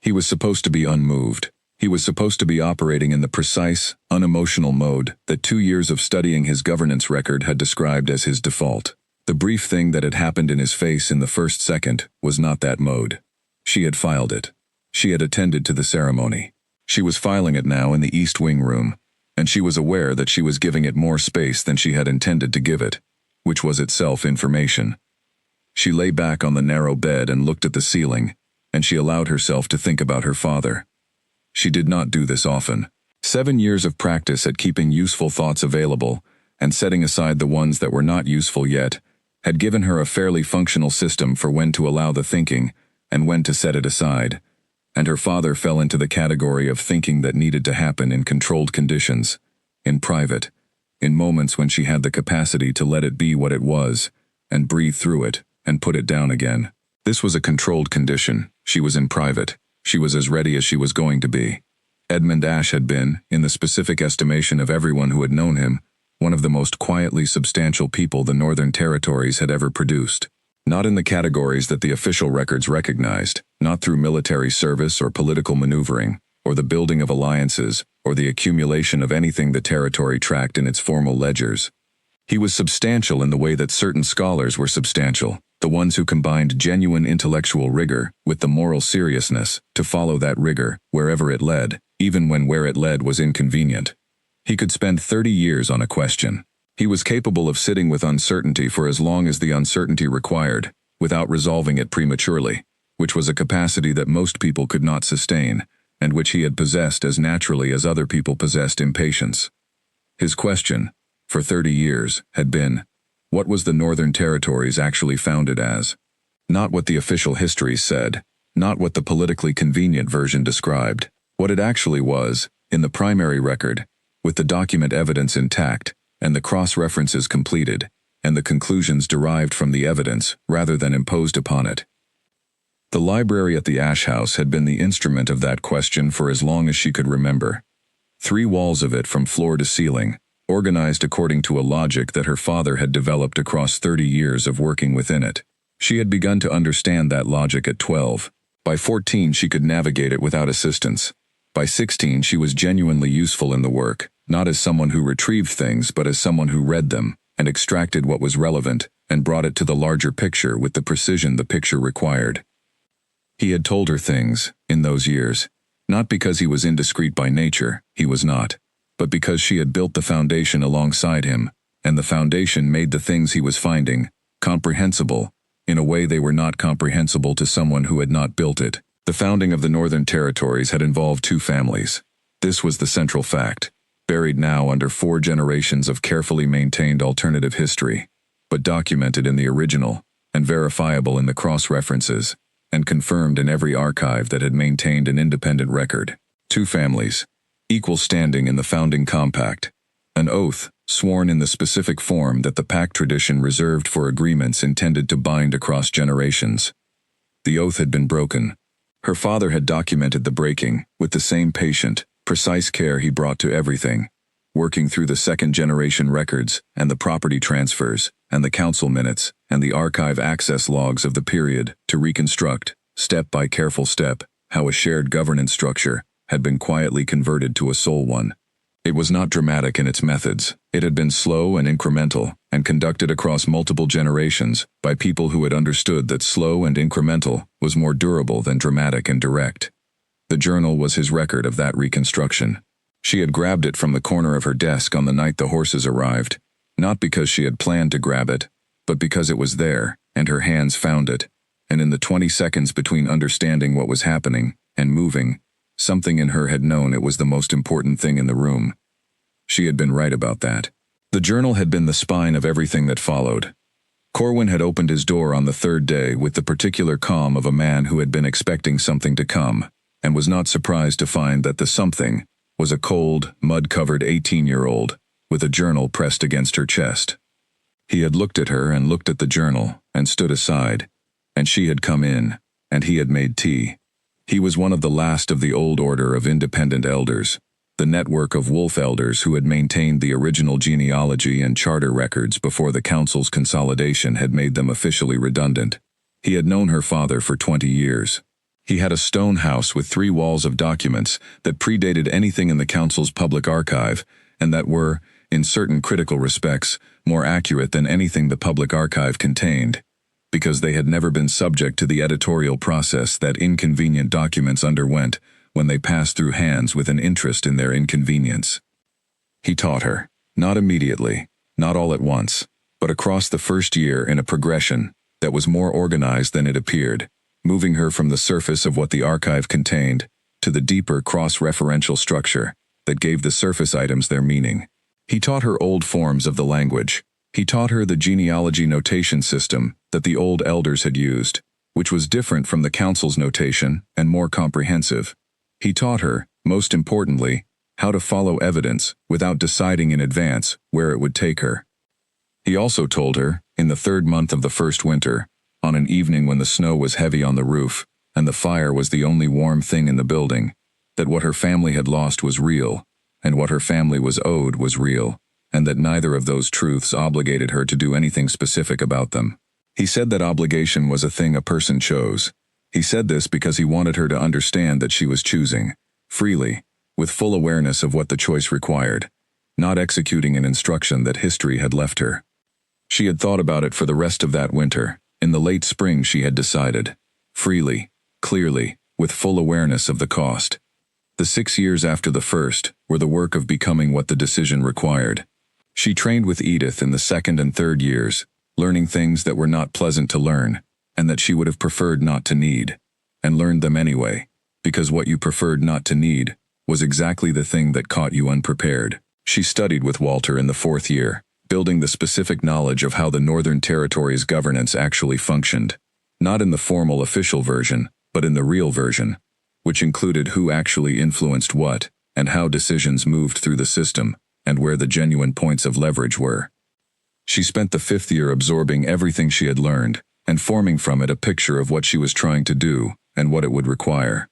[SPEAKER 1] He was supposed to be unmoved. He was supposed to be operating in the precise, unemotional mode that 2 years of studying his governance record had described as his default. The brief thing that had happened in his face in the first second was not that mode. She had filed it. She had attended to the ceremony. She was filing it now in the East Wing room, and she was aware that she was giving it more space than she had intended to give it, which was itself information. She lay back on the narrow bed and looked at the ceiling, and she allowed herself to think about her father. She did not do this often. 7 years of practice at keeping useful thoughts available and setting aside the ones that were not useful yet had given her a fairly functional system for when to allow the thinking and when to set it aside, and her father fell into the category of thinking that needed to happen in controlled conditions, in private, in moments when she had the capacity to let it be what it was and breathe through it and put it down again. This was a controlled condition. She was in private. She was as ready as she was going to be. Edmund Ashe had been, in the specific estimation of everyone who had known him, one of the most quietly substantial people the Northern Territories had ever produced. Not in the categories that the official records recognized, not through military service or political maneuvering, or the building of alliances, or the accumulation of anything the territory tracked in its formal ledgers. He was substantial in the way that certain scholars were substantial, the ones who combined genuine intellectual rigor with the moral seriousness to follow that rigor wherever it led, even when where it led was inconvenient. He could spend 30 years on a question. He was capable of sitting with uncertainty for as long as the uncertainty required, without resolving it prematurely, which was a capacity that most people could not sustain, and which he had possessed as naturally as other people possessed impatience. His question, for 30 years, had been, what was the Northern Territories actually founded as? Not what the official histories said, not what the politically convenient version described. What it actually was, in the primary record, with the document evidence intact, and the cross-references completed, and the conclusions derived from the evidence rather than imposed upon it. The library at the Ash House had been the instrument of that question for as long as she could remember. 3 walls of it from floor to ceiling, organized according to a logic that her father had developed across 30 years of working within it. She had begun to understand that logic at 12. By 14 she could navigate it without assistance. By 16 she was genuinely useful in the work, not as someone who retrieved things but as someone who read them, and extracted what was relevant, and brought it to the larger picture with the precision the picture required. He had told her things, in those years, not because he was indiscreet by nature, he was not, but because she had built the foundation alongside him, and the foundation made the things he was finding comprehensible, in a way they were not comprehensible to someone who had not built it. The founding of the Northern Territories had involved 2 families. This was the central fact, buried now under 4 generations of carefully maintained alternative history, but documented in the original, and verifiable in the cross-references, and confirmed in every archive that had maintained an independent record. 2 families, equal standing in the founding compact, an oath, sworn in the specific form that the pact tradition reserved for agreements intended to bind across generations. The oath had been broken. Her father had documented the breaking, with the same patient, precise care he brought to everything, working through the 2nd-generation records, and the property transfers, and the council minutes, and the archive access logs of the period, to reconstruct, step by careful step, how a shared governance structure had been quietly converted to a sole one. It was not dramatic in its methods. It had been slow and incremental, and conducted across multiple generations by people who had understood that slow and incremental was more durable than dramatic and direct. The journal was his record of that reconstruction. She had grabbed it from the corner of her desk on the night the horses arrived, not because she had planned to grab it, but because it was there, and her hands found it, and in the 20 seconds between understanding what was happening and moving, something in her had known it was the most important thing in the room. She had been right about that. The journal had been the spine of everything that followed. Corwin had opened his door on the 3rd day with the particular calm of a man who had been expecting something to come, and was not surprised to find that the something was a cold, mud-covered 18-year-old with a journal pressed against her chest. He had looked at her and looked at the journal and stood aside, and she had come in, and he had made tea. He was one of the last of the old order of independent elders, the network of wolf elders who had maintained the original genealogy and charter records before the council's consolidation had made them officially redundant. He had known her father for 20 years. He had a stone house with 3 walls of documents that predated anything in the council's public archive, and that were, in certain critical respects, more accurate than anything the public archive contained, because they had never been subject to the editorial process that inconvenient documents underwent when they passed through hands with an interest in their inconvenience. He taught her, not immediately, not all at once, but across the first year in a progression that was more organized than it appeared, moving her from the surface of what the archive contained to the deeper cross-referential structure that gave the surface items their meaning. He taught her old forms of the language. He taught her the genealogy notation system that the old elders had used, which was different from the council's notation and more comprehensive. He taught her, most importantly, how to follow evidence without deciding in advance where it would take her. He also told her, in the 3rd month of the first winter, on an evening when the snow was heavy on the roof and the fire was the only warm thing in the building, that what her family had lost was real, and what her family was owed was real, and that neither of those truths obligated her to do anything specific about them. He said that obligation was a thing a person chose. He said this because he wanted her to understand that she was choosing, freely, with full awareness of what the choice required. not executing an instruction that history had left her. She had thought about it for the rest of that winter. In the late spring she had decided. Freely, clearly, with full awareness of the cost. The 6 years after the first were the work of becoming what the decision required. She trained with Edith in the second and third years, learning things that were not pleasant to learn, and that she would have preferred not to need, and learned them anyway, because what you preferred not to need was exactly the thing that caught you unprepared. She studied with Walter in the 4th year, building the specific knowledge of how the Northern Territory's governance actually functioned, not in the formal official version, but in the real version, which included who actually influenced what, and how decisions moved through the system, and where the genuine points of leverage were. She spent the 5th year absorbing everything she had learned, and forming from it a picture of what she was trying to do, and what it would require.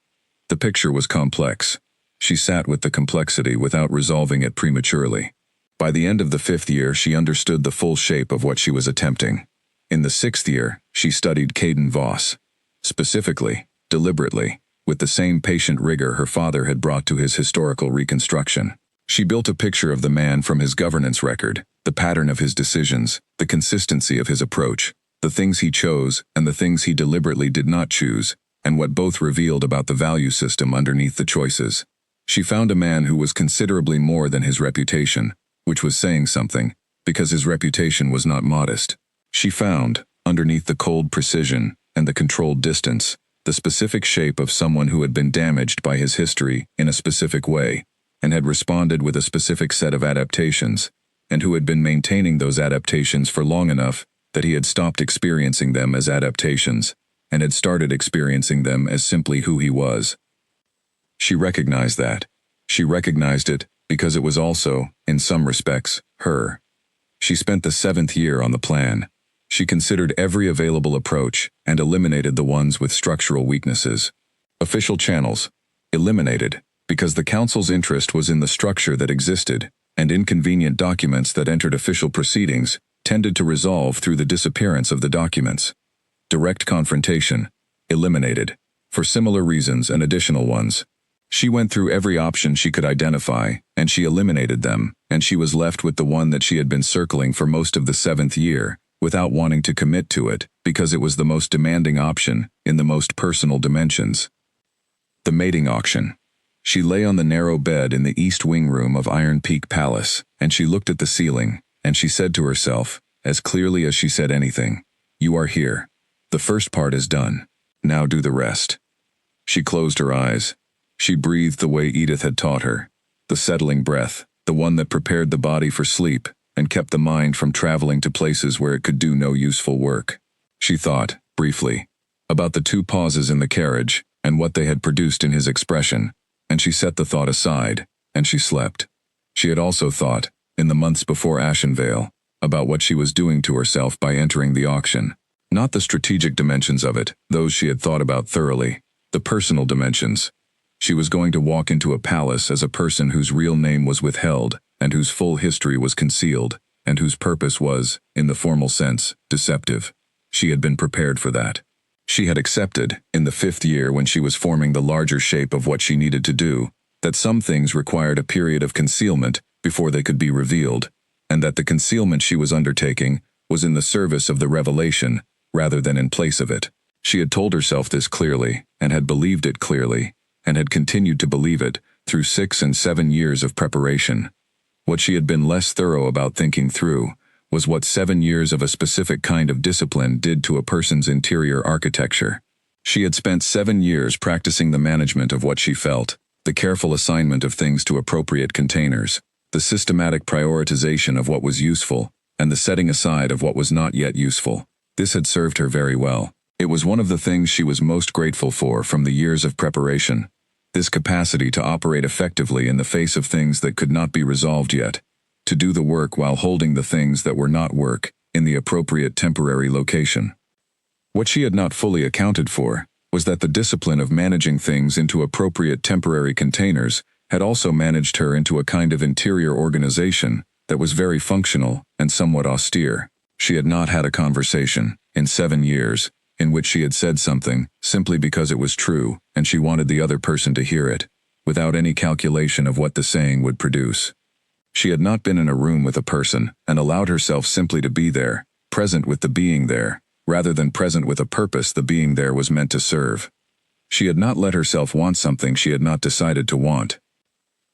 [SPEAKER 1] The picture was complex. She sat with the complexity without resolving it prematurely. By the end of the 5th year she understood the full shape of what she was attempting. In the 6th year, she studied Caden Voss. Specifically, deliberately, with the same patient rigor her father had brought to his historical reconstruction. She built a picture of the man from his governance record, the pattern of his decisions, the consistency of his approach, the things he chose and the things he deliberately did not choose, and what both revealed about the value system underneath the choices. She found a man who was considerably more than his reputation, which was saying something, because his reputation was not modest. She found, underneath the cold precision and the controlled distance, the specific shape of someone who had been damaged by his history in a specific way, and had responded with a specific set of adaptations, and who had been maintaining those adaptations for long enough that he had stopped experiencing them as adaptations, and had started experiencing them as simply who he was. She recognized that. She recognized it because it was also, in some respects, her. She spent the 7th year on the plan. She considered every available approach and eliminated the ones with structural weaknesses. Official channels. Eliminated, because the council's interest was in the structure that existed, and inconvenient documents that entered official proceedings tended to resolve through the disappearance of the documents. Direct confrontation. Eliminated, for similar reasons and additional ones. She went through every option she could identify, and she eliminated them, and she was left with the one that she had been circling for most of the 7th year, without wanting to commit to it, because it was the most demanding option, in the most personal dimensions. The mating auction. She lay on the narrow bed in the East Wing room of Iron Peak Palace, and she looked at the ceiling, and she said to herself, as clearly as she said anything, "You are here. The first part is done. Now do the rest." She closed her eyes. She breathed the way Edith had taught her, the settling breath, the one that prepared the body for sleep and kept the mind from traveling to places where it could do no useful work. She thought, briefly, about the 2 pauses in the carriage and what they had produced in his expression, and she set the thought aside, and she slept. She had also thought, in the months before Unveil, about what she was doing to herself by entering the auction. Not the strategic dimensions of it, those she had thought about thoroughly, the personal dimensions. She was going to walk into a palace as a person whose real name was withheld, and whose full history was concealed, and whose purpose was, in the formal sense, deceptive. She had been prepared for that. She had accepted, in the 5th year when she was forming the larger shape of what she needed to do, that some things required a period of concealment before they could be revealed, and that the concealment she was undertaking was in the service of the revelation rather than in place of it. She had told herself this clearly, and had believed it clearly, and had continued to believe it through 6 and 7 years of preparation. What she had been less thorough about thinking through was what 7 years of a specific kind of discipline did to a person's interior architecture. She had spent 7 years practicing the management of what she felt, the careful assignment of things to appropriate containers, the systematic prioritization of what was useful, and the setting aside of what was not yet useful. This had served her very well. It was one of the things she was most grateful for from the years of preparation. This capacity to operate effectively in the face of things that could not be resolved yet, to do the work while holding the things that were not work in the appropriate temporary location. What she had not fully accounted for was that the discipline of managing things into appropriate temporary containers had also managed her into a kind of interior organization that was very functional and somewhat austere. She had not had a conversation, in 7 years, in which she had said something simply because it was true and she wanted the other person to hear it, without any calculation of what the saying would produce. She had not been in a room with a person and allowed herself simply to be there, present with the being there, rather than present with a purpose the being there was meant to serve. She had not let herself want something she had not decided to want.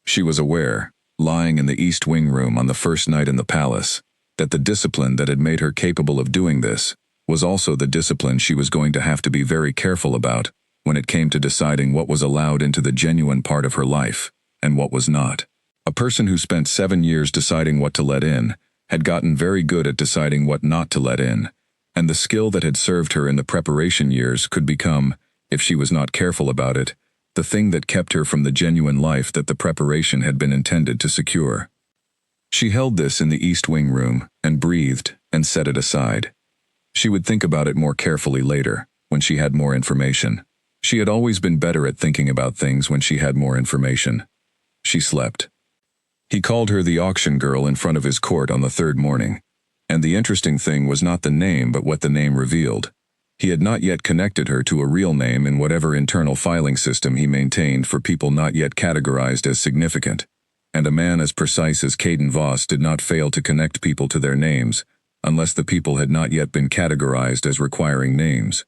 [SPEAKER 1] She was aware, lying in the East Wing room on the first night in the palace, that the discipline that had made her capable of doing this was also the discipline she was going to have to be very careful about when it came to deciding what was allowed into the genuine part of her life and what was not. A person who spent 7 years deciding what to let in had gotten very good at deciding what not to let in, and the skill that had served her in the preparation years could become, if she was not careful about it, the thing that kept her from the genuine life that the preparation had been intended to secure. She held this in the East Wing room and breathed and set it aside. She would think about it more carefully later, when she had more information. She had always been better at thinking about things when she had more information. She slept. He called her the auction girl in front of his court on the third morning, and the interesting thing was not the name but what the name revealed. He had not yet connected her to a real name in whatever internal filing system he maintained for people not yet categorized as significant, and a man as precise as Caden Voss did not fail to connect people to their names, unless the people had not yet been categorized as requiring names.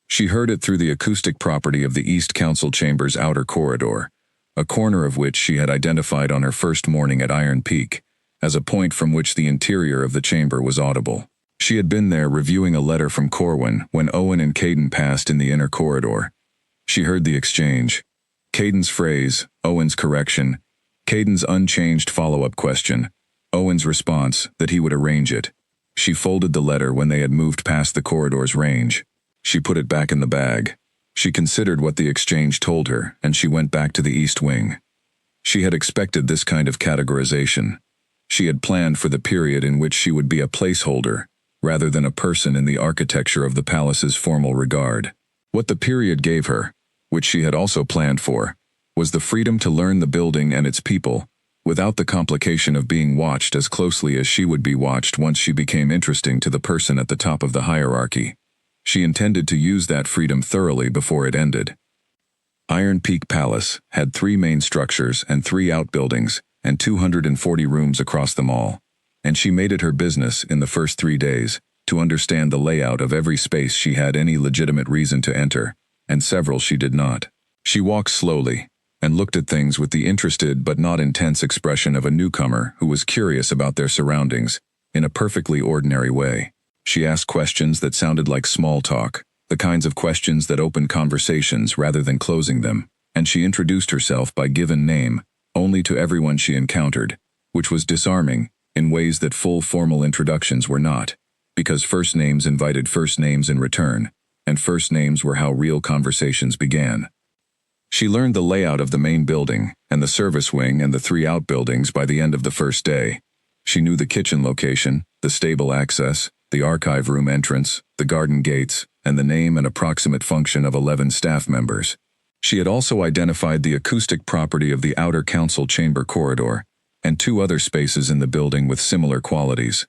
[SPEAKER 1] She heard it through the acoustic property of the East Council Chamber's outer corridor, a corner of which she had identified on her first morning at Iron Peak, as a point from which the interior of the chamber was audible. She had been there reviewing a letter from Corwin when Owen and Caden passed in the inner corridor. She heard the exchange. Caden's phrase, Owen's correction, Caden's unchanged follow-up question, Owen's response that he would arrange it. She folded the letter when they had moved past the corridor's range. She put it back in the bag. She considered what the exchange told her, and she went back to the East Wing. She had expected this kind of categorization. She had planned for the period in which she would be a placeholder, rather than a person in the architecture of the palace's formal regard. What the period gave her, which she had also planned for, was the freedom to learn the building and its people, without the complication of being watched as closely as she would be watched once she became interesting to the person at the top of the hierarchy. She intended to use that freedom thoroughly before it ended. Iron Peak Palace had 3 main structures and 3 outbuildings and 240 rooms across them all, and she made it her business in the first 3 days to understand the layout of every space she had any legitimate reason to enter, and several she did not. She walked slowly and looked at things with the interested but not intense expression of a newcomer who was curious about their surroundings in a perfectly ordinary way. She asked questions that sounded like small talk, the kinds of questions that opened conversations rather than closing them, and she introduced herself by given name only to everyone she encountered, which was disarming in ways that full formal introductions were not, because first names invited first names in return, and first names were how real conversations began. She learned the layout of the main building and the service wing and the 3 outbuildings by the end of the first day. She knew the kitchen location, the stable access, the archive room entrance, the garden gates, and the name and approximate function of 11 staff members. She had also identified the acoustic property of the outer council chamber corridor, and 2 other spaces in the building with similar qualities.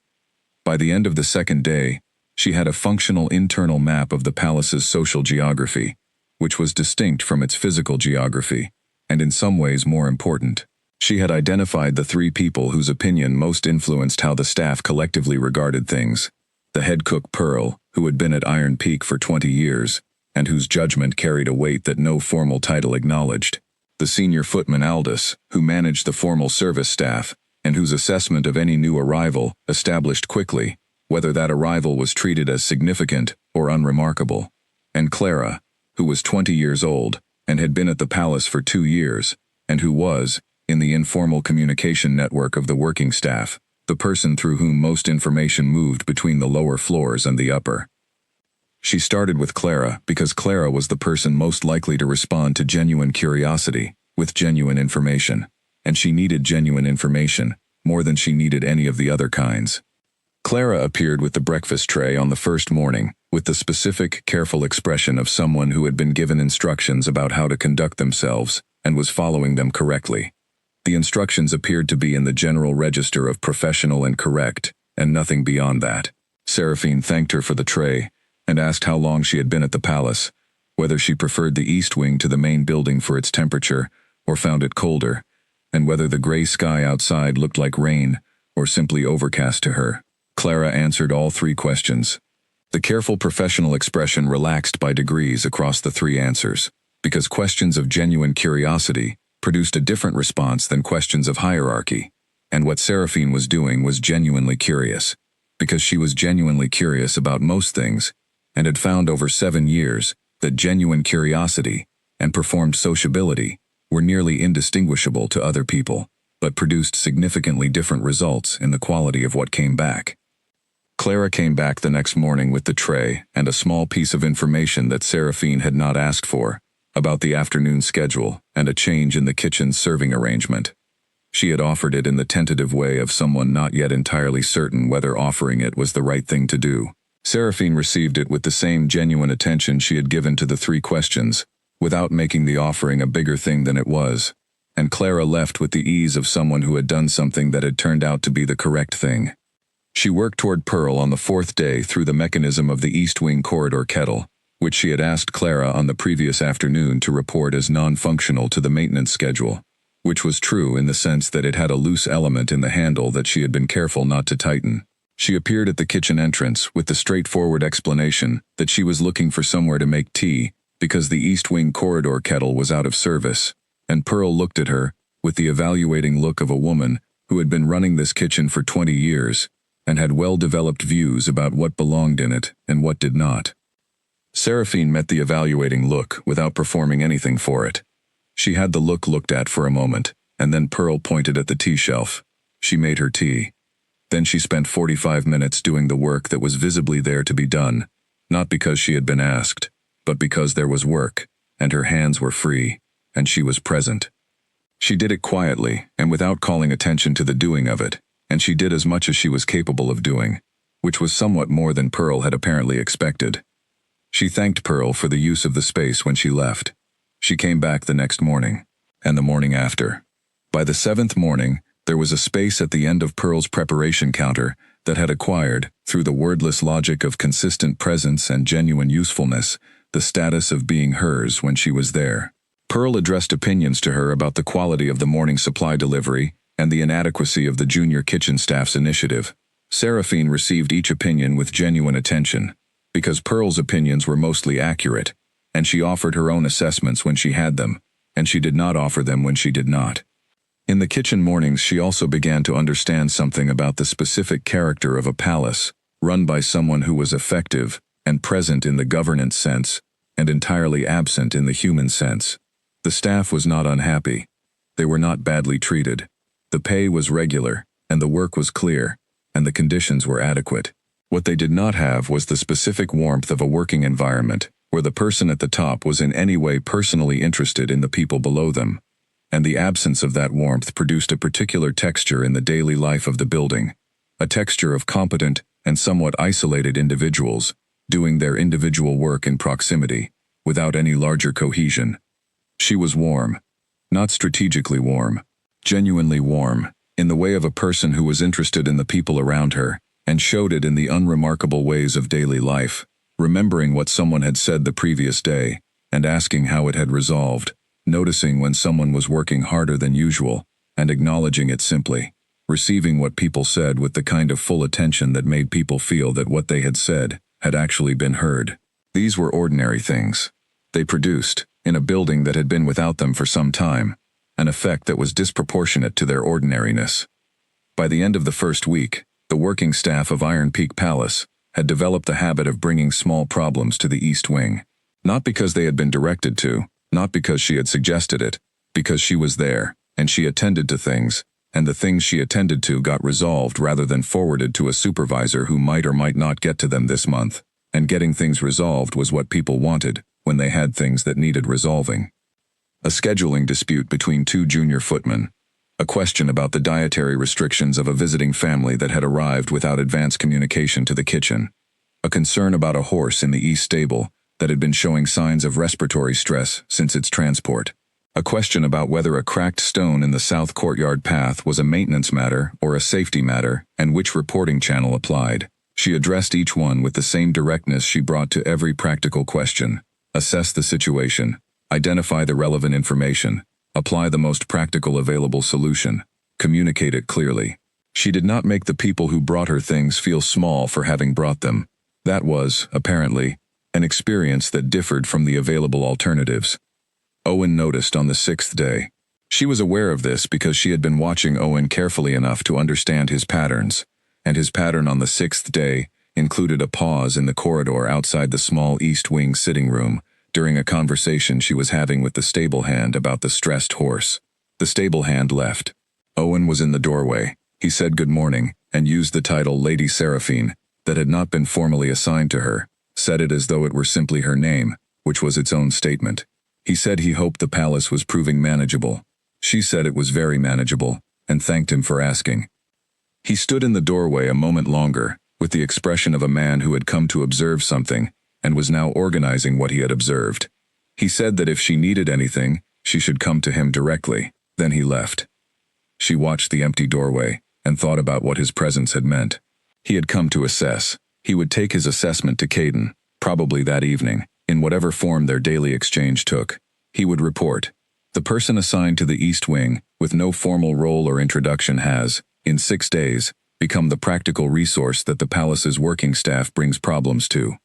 [SPEAKER 1] By the end of the second day, she had a functional internal map of the palace's social geography, which was distinct from its physical geography, and in some ways more important. She had identified the 3 people whose opinion most influenced how the staff collectively regarded things: the head cook Pearl, who had been at Iron Peak for 20 years, and whose judgment carried a weight that no formal title acknowledged; the senior footman Aldous, who managed the formal service staff, and whose assessment of any new arrival established quickly whether that arrival was treated as significant or unremarkable; and Clara, who was 20 years old and had been at the palace for 2 years, and who was, in the informal communication network of the working staff, the person through whom most information moved between the lower floors and the upper. She started with Clara because Clara was the person most likely to respond to genuine curiosity with genuine information, and she needed genuine information more than she needed any of the other kinds. Clara appeared with the breakfast tray on the first morning, with the specific, careful expression of someone who had been given instructions about how to conduct themselves and was following them correctly. The instructions appeared to be in the general register of professional and correct, and nothing beyond that. Seraphine thanked her for the tray and asked how long she had been at the palace, whether she preferred the East Wing to the main building for its temperature, or found it colder, and whether the gray sky outside looked like rain or simply overcast to her. Clara answered all 3 questions. The careful professional expression relaxed by degrees across the 3 answers, because questions of genuine curiosity produced a different response than questions of hierarchy, and what Seraphine was doing was genuinely curious, because she was genuinely curious about most things, and had found over 7 years that genuine curiosity and performed sociability were nearly indistinguishable to other people, but produced significantly different results in the quality of what came back. Clara came back the next morning with the tray and a small piece of information that Seraphine had not asked for, about the afternoon schedule and a change in the kitchen's serving arrangement. She had offered it in the tentative way of someone not yet entirely certain whether offering it was the right thing to do. Seraphine received it with the same genuine attention she had given to the 3 questions, without making the offering a bigger thing than it was, and Clara left with the ease of someone who had done something that had turned out to be the correct thing. She worked toward Pearl on the 4th day through the mechanism of the East Wing corridor kettle, which she had asked Clara on the previous afternoon to report as non-functional to the maintenance schedule, which was true in the sense that it had a loose element in the handle that she had been careful not to tighten. She appeared at the kitchen entrance with the straightforward explanation that she was looking for somewhere to make tea because the East Wing corridor kettle was out of service, and Pearl looked at her with the evaluating look of a woman who had been running this kitchen for 20 years and had well-developed views about what belonged in it and what did not. Seraphine met the evaluating look without performing anything for it. She had the look looked at for a moment, and then Pearl pointed at the tea shelf. She made her tea. Then she spent 45 minutes doing the work that was visibly there to be done, not because she had been asked, but because there was work, and her hands were free, and she was present. She did it quietly and without calling attention to the doing of it, and she did as much as she was capable of doing, which was somewhat more than Pearl had apparently expected. She thanked Pearl for the use of the space when she left. She came back the next morning, and the morning after. By the 7th morning, there was a space at the end of Pearl's preparation counter that had acquired, through the wordless logic of consistent presence and genuine usefulness, the status of being hers when she was there. Pearl addressed opinions to her about the quality of the morning supply delivery and the inadequacy of the junior kitchen staff's initiative. Seraphine received each opinion with genuine attention, because Pearl's opinions were mostly accurate, and she offered her own assessments when she had them, and she did not offer them when she did not. In the kitchen mornings she also began to understand something about the specific character of a palace, run by someone who was effective and present in the governance sense, and entirely absent in the human sense. The staff was not unhappy. They were not badly treated. The pay was regular, and the work was clear, and the conditions were adequate. What they did not have was the specific warmth of a working environment, where the person at the top was in any way personally interested in the people below them, and the absence of that warmth produced a particular texture in the daily life of the building, a texture of competent and somewhat isolated individuals, doing their individual work in proximity, without any larger cohesion. She was warm. Not strategically warm. Genuinely warm, in the way of a person who was interested in the people around her, and showed it in the unremarkable ways of daily life, remembering what someone had said the previous day, and asking how it had resolved, noticing when someone was working harder than usual, and acknowledging it simply, receiving what people said with the kind of full attention that made people feel that what they had said had actually been heard. These were ordinary things. They produced, in a building that had been without them for some time, an effect that was disproportionate to their ordinariness. By the end of the first week, the working staff of Iron Peak Palace had developed the habit of bringing small problems to the East Wing. Not because they had been directed to, not because she had suggested it, because she was there, and she attended to things, and the things she attended to got resolved rather than forwarded to a supervisor who might or might not get to them this month, and getting things resolved was what people wanted when they had things that needed resolving. A scheduling dispute between 2 junior footmen, a question about the dietary restrictions of a visiting family that had arrived without advance communication to the kitchen, a concern about a horse in the east stable that had been showing signs of respiratory stress since its transport, a question about whether a cracked stone in the south courtyard path was a maintenance matter or a safety matter and which reporting channel applied. She addressed each one with the same directness she brought to every practical question. Assess the situation. Identify the relevant information. Apply the most practical available solution. Communicate it clearly. She did not make the people who brought her things feel small for having brought them. That was, apparently, an experience that differed from the available alternatives. Owen noticed on the 6th day. She was aware of this because she had been watching Owen carefully enough to understand his patterns, and his pattern on the 6th day included a pause in the corridor outside the small East Wing sitting room during a conversation she was having with the stable hand about the stressed horse. The stable hand left. Owen was in the doorway. He said good morning and used the title Lady Seraphine that had not been formally assigned to her, said it as though it were simply her name, which was its own statement. He said he hoped the palace was proving manageable. She said it was very manageable, and thanked him for asking. He stood in the doorway a moment longer, with the expression of a man who had come to observe something, and was now organizing what he had observed. He said that if she needed anything, she should come to him directly. Then he left. She watched the empty doorway, and thought about what his presence had meant. He had come to assess. He would take his assessment to Caden, probably that evening, in whatever form their daily exchange took. He would report. The person assigned to the East Wing, with no formal role or introduction has, in 6 days, become the practical resource that the palace's working staff brings problems to.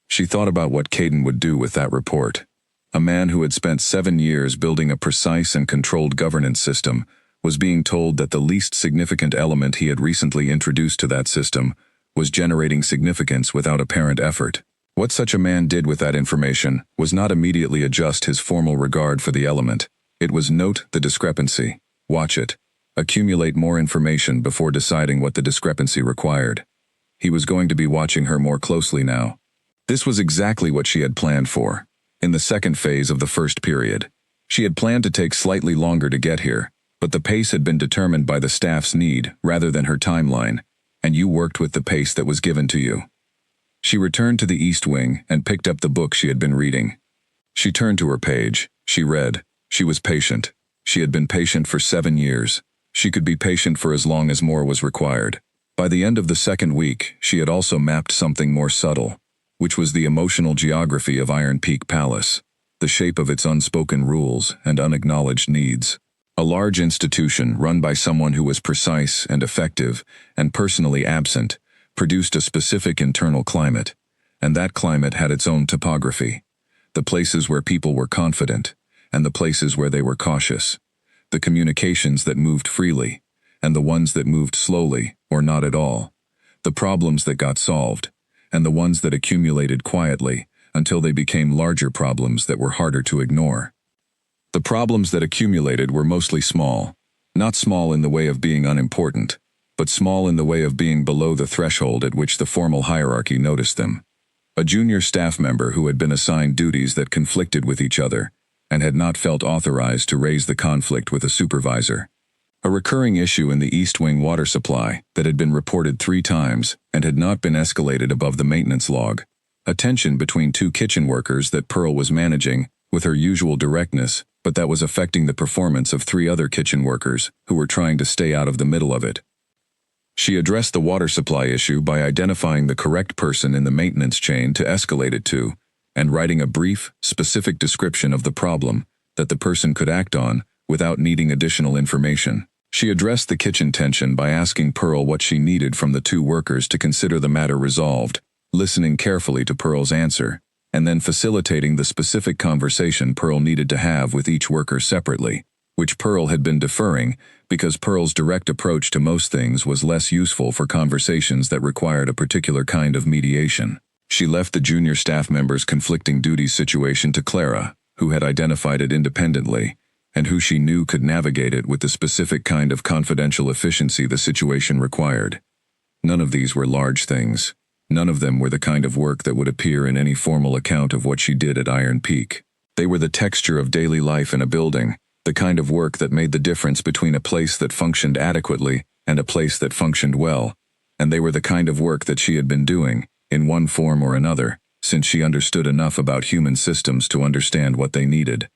[SPEAKER 1] She thought about what Caden would do with that report. A man who had spent 7 years building a precise and controlled governance system was being told that the least significant element he had recently introduced to that system was generating significance without apparent effort. What such a man did with that information was not immediately adjust his formal regard for the element. It was note the discrepancy, watch it, accumulate more information before deciding what the discrepancy required. He was going to be watching her more closely now. This was exactly what she had planned for. In the second phase of the first period, she had planned to take slightly longer to get here, but the pace had been determined by the staff's need rather than her timeline, and you worked with the pace that was given to you. She returned to the East Wing and picked up the book she had been reading. She turned to her page. She read. She was patient. She had been patient for 7 years. She could be patient for as long as more was required. By the end of the second week, she had also mapped something more subtle, which was the emotional geography of Iron Peak Palace, the shape of its unspoken rules and unacknowledged needs. A large institution run by someone who was precise and effective and personally absent produced a specific internal climate, and that climate had its own topography. The places where people were confident, and the places where they were cautious. The communications that moved freely, and the ones that moved slowly, or not at all. The problems that got solved, and the ones that accumulated quietly until they became larger problems that were harder to ignore. The problems that accumulated were mostly small, not small in the way of being unimportant, but small in the way of being below the threshold at which the formal hierarchy noticed them. A junior staff member who had been assigned duties that conflicted with each other, and had not felt authorized to raise the conflict with a supervisor. A recurring issue in the East Wing water supply that had been reported 3 times and had not been escalated above the maintenance log. A tension between 2 kitchen workers that Pearl was managing with her usual directness, but that was affecting the performance of 3 other kitchen workers who were trying to stay out of the middle of it. She addressed the water supply issue by identifying the correct person in the maintenance chain to escalate it to, and writing a brief, specific description of the problem that the person could act on without needing additional information. She addressed the kitchen tension by asking Pearl what she needed from the 2 workers to consider the matter resolved, listening carefully to Pearl's answer, and then facilitating the specific conversation Pearl needed to have with each worker separately, which Pearl had been deferring because Pearl's direct approach to most things was less useful for conversations that required a particular kind of mediation. She left the junior staff member's conflicting duties situation to Clara, who had identified it independently, and who she knew could navigate it with the specific kind of confidential efficiency the situation required. None of these were large things. None of them were the kind of work that would appear in any formal account of what she did at Iron Peak. They were the texture of daily life in a building, the kind of work that made the difference between a place that functioned adequately and a place that functioned well, and they were the kind of work that she had been doing, in one form or another, since she understood enough about human systems to understand what they needed.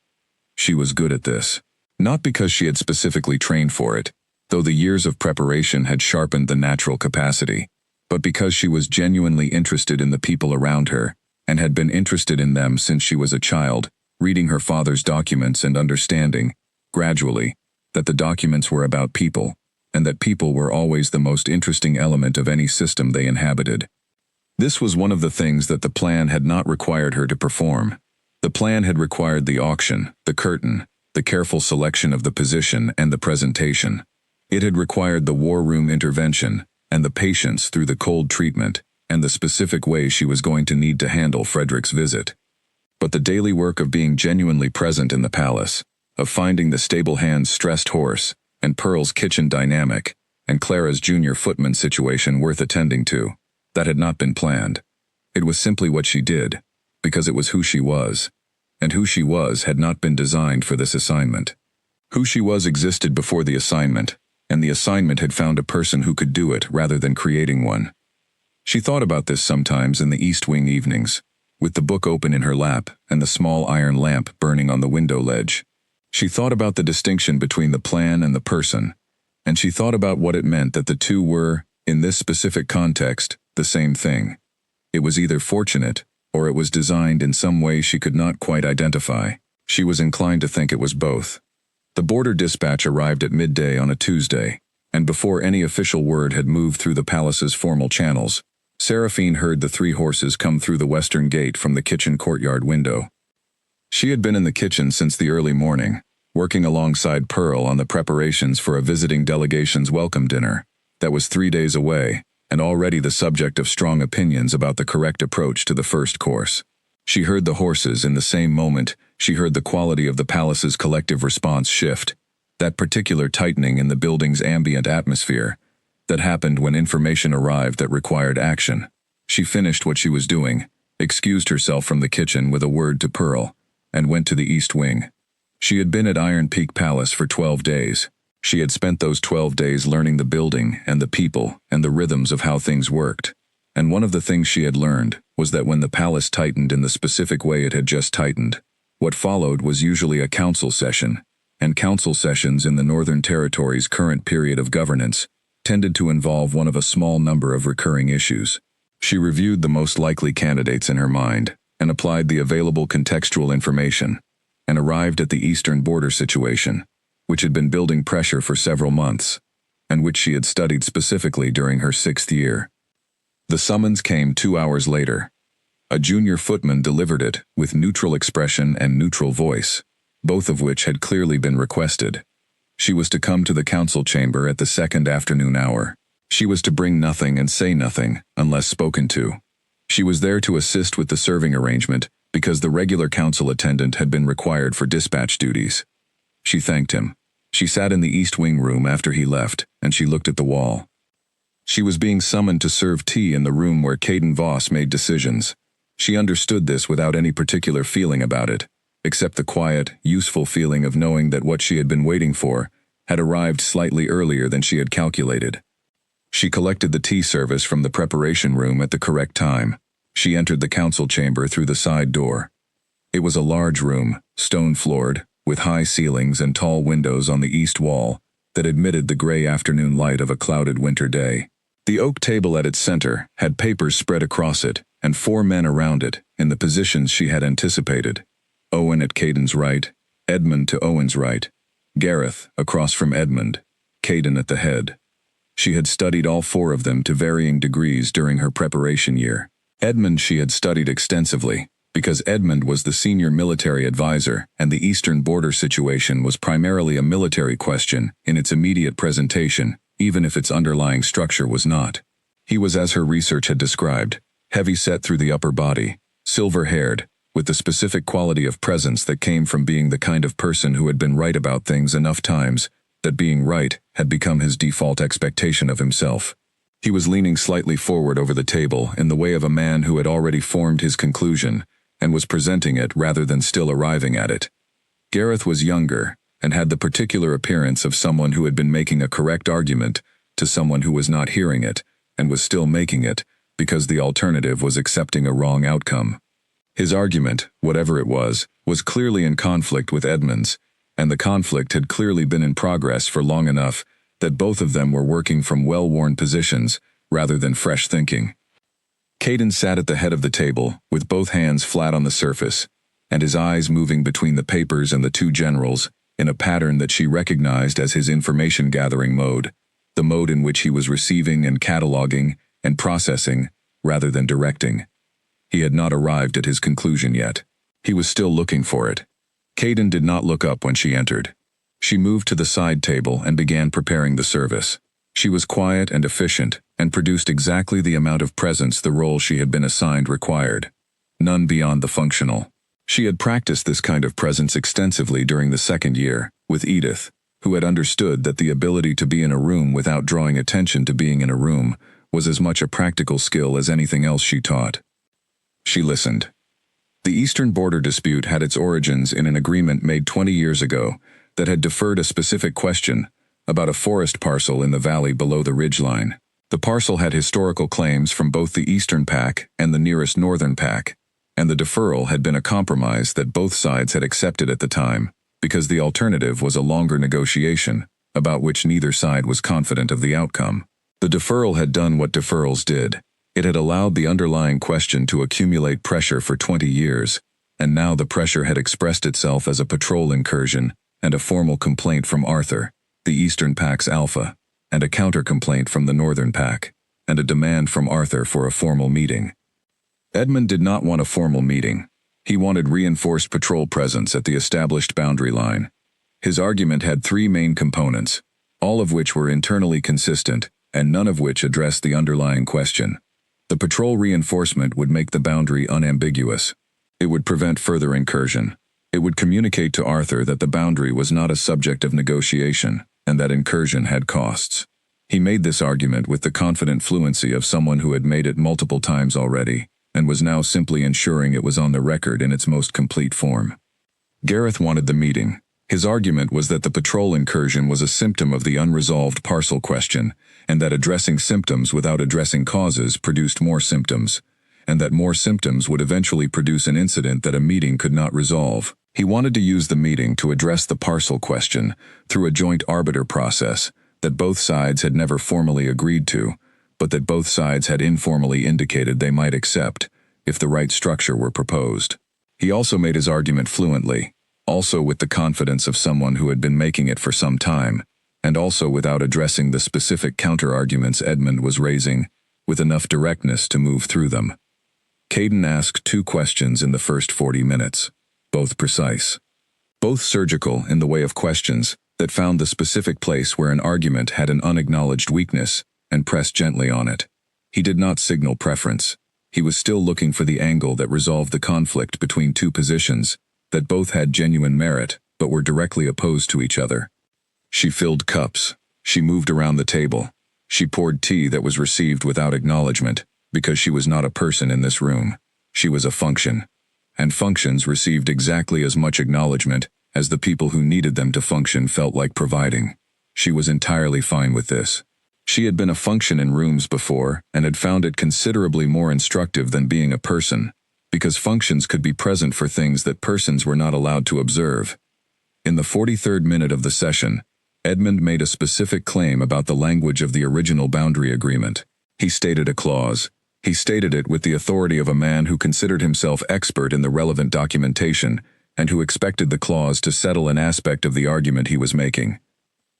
[SPEAKER 1] She was good at this. Not because she had specifically trained for it, though the years of preparation had sharpened the natural capacity, but because she was genuinely interested in the people around her, and had been interested in them since she was a child, reading her father's documents and understanding, gradually, that the documents were about people, and that people were always the most interesting element of any system they inhabited. This was one of the things that the plan had not required her to perform. The plan had required the auction, the curtain, the careful selection of the position and the presentation. It had required the war room intervention, and the patience through the cold treatment, and the specific way she was going to need to handle Frederick's visit. But the daily work of being genuinely present in the palace, of finding the stable hand's stressed horse, and Pearl's kitchen dynamic, and Clara's junior footman situation worth attending to, that had not been planned. It was simply what she did, because it was who she was, and who she was had not been designed for this assignment. Who she was existed before the assignment, and the assignment had found a person who could do it rather than creating one. She thought about this sometimes in the East Wing evenings, with the book open in her lap and the small iron lamp burning on the window ledge. She thought about the distinction between the plan and the person, and she thought about what it meant that the two were, in this specific context, the same thing. It was either fortunate, or it was designed in some way she could not quite identify. She was inclined to think it was both. The border dispatch arrived at midday on a Tuesday, and before any official word had moved through the palace's formal channels, Seraphine heard the 3 horses come through the western gate from the kitchen courtyard window. She had been in the kitchen since the early morning, working alongside Pearl on the preparations for a visiting delegation's welcome dinner that was 3 days away, and already the subject of strong opinions about the correct approach to the first course. She heard the horses in the same moment she heard the quality of the palace's collective response shift, that particular tightening in the building's ambient atmosphere that happened when information arrived that required action. She finished what she was doing, excused herself from the kitchen with a word to Pearl, and went to the East Wing. She had been at Iron Peak Palace for 12 days. She had spent those 12 days learning the building and the people and the rhythms of how things worked. And one of the things she had learned was that when the palace tightened in the specific way it had just tightened, what followed was usually a council session, and council sessions in the Northern Territory's current period of governance tended to involve one of a small number of recurring issues. She reviewed the most likely candidates in her mind and applied the available contextual information, and arrived at the eastern border situation, which had been building pressure for several months, and which she had studied specifically during her 6th year. The summons came 2 hours later. A junior footman delivered it with neutral expression and neutral voice, both of which had clearly been requested. She was to come to the council chamber at the 2nd afternoon hour. She was to bring nothing and say nothing unless spoken to. She was there to assist with the serving arrangement because the regular council attendant had been required for dispatch duties. She thanked him. She sat in the East Wing room after he left, and she looked at the wall. She was being summoned to serve tea in the room where Caden Voss made decisions. She understood this without any particular feeling about it, except the quiet, useful feeling of knowing that what she had been waiting for had arrived slightly earlier than she had calculated. She collected the tea service from the preparation room at the correct time. She entered the council chamber through the side door. It was a large room, stone-floored, with high ceilings and tall windows on the east wall that admitted the gray afternoon light of a clouded winter day. The oak table at its center had papers spread across it, and 4 men around it, in the positions she had anticipated. Owen at Caden's right, Edmund to Owen's right, Gareth across from Edmund, Caden at the head. She had studied all 4 of them to varying degrees during her preparation year. Edmund she had studied extensively, because Edmund was the senior military advisor and the eastern border situation was primarily a military question in its immediate presentation, even if its underlying structure was not. He was as her research had described, heavy-set through the upper body, silver-haired, with the specific quality of presence that came from being the kind of person who had been right about things enough times that being right had become his default expectation of himself. He was leaning slightly forward over the table in the way of a man who had already formed his conclusion and was presenting it rather than still arriving at it. Gareth was younger and had the particular appearance of someone who had been making a correct argument to someone who was not hearing it and was still making it because the alternative was accepting a wrong outcome. His argument, whatever it was clearly in conflict with Edmund's, and the conflict had clearly been in progress for long enough that both of them were working from well-worn positions rather than fresh thinking. Caden sat at the head of the table, with both hands flat on the surface, and his eyes moving between the papers and the 2 generals, in a pattern that she recognized as his information-gathering mode, the mode in which he was receiving and cataloging and processing rather than directing. He had not arrived at his conclusion yet. He was still looking for it. Caden did not look up when she entered. She moved to the side table and began preparing the service. She was quiet and efficient and produced exactly the amount of presence the role she had been assigned required. None beyond the functional. She had practiced this kind of presence extensively during the second year, with Edith, who had understood that the ability to be in a room without drawing attention to being in a room was as much a practical skill as anything else she taught. She listened. The eastern border dispute had its origins in an agreement made 20 years ago that had deferred a specific question about a forest parcel in the valley below the ridgeline. The parcel had historical claims from both the eastern pack and the nearest northern pack, and the deferral had been a compromise that both sides had accepted at the time, because the alternative was a longer negotiation, about which neither side was confident of the outcome. The deferral had done what deferrals did. It had allowed the underlying question to accumulate pressure for 20 years, and now the pressure had expressed itself as a patrol incursion and a formal complaint from Arthur, the Eastern Pack's alpha, and a counter-complaint from the Northern Pack, and a demand from Arthur for a formal meeting. Edmund did not want a formal meeting. He wanted reinforced patrol presence at the established boundary line. His argument had three main components, all of which were internally consistent, and none of which addressed the underlying question. The patrol reinforcement would make the boundary unambiguous. It would prevent further incursion. It would communicate to Arthur that the boundary was not a subject of negotiation, and that incursion had costs. He made this argument with the confident fluency of someone who had made it multiple times already, and was now simply ensuring it was on the record in its most complete form. Gareth wanted the meeting. His argument was that the patrol incursion was a symptom of the unresolved parcel question, and that addressing symptoms without addressing causes produced more symptoms, and that more symptoms would eventually produce an incident that a meeting could not resolve. He wanted to use the meeting to address the parcel question through a joint arbiter process that both sides had never formally agreed to, but that both sides had informally indicated they might accept if the right structure were proposed. He also made his argument fluently, also with the confidence of someone who had been making it for some time, and also without addressing the specific counter-arguments Edmund was raising, with enough directness to move through them. Caden asked 2 questions in the first 40 minutes, both precise, both surgical in the way of questions that found the specific place where an argument had an unacknowledged weakness and pressed gently on it. He did not signal preference. He was still looking for the angle that resolved the conflict between 2 positions that both had genuine merit but were directly opposed to each other. She filled cups. She moved around the table. She poured tea that was received without acknowledgement, because she was not a person in this room. She was a function. And functions received exactly as much acknowledgement as the people who needed them to function felt like providing. She was entirely fine with this. She had been a function in rooms before and had found it considerably more instructive than being a person, because functions could be present for things that persons were not allowed to observe. In the 43rd minute of the session, Edmund made a specific claim about the language of the original boundary agreement. He stated a clause. He stated it with the authority of a man who considered himself expert in the relevant documentation and who expected the clause to settle an aspect of the argument he was making.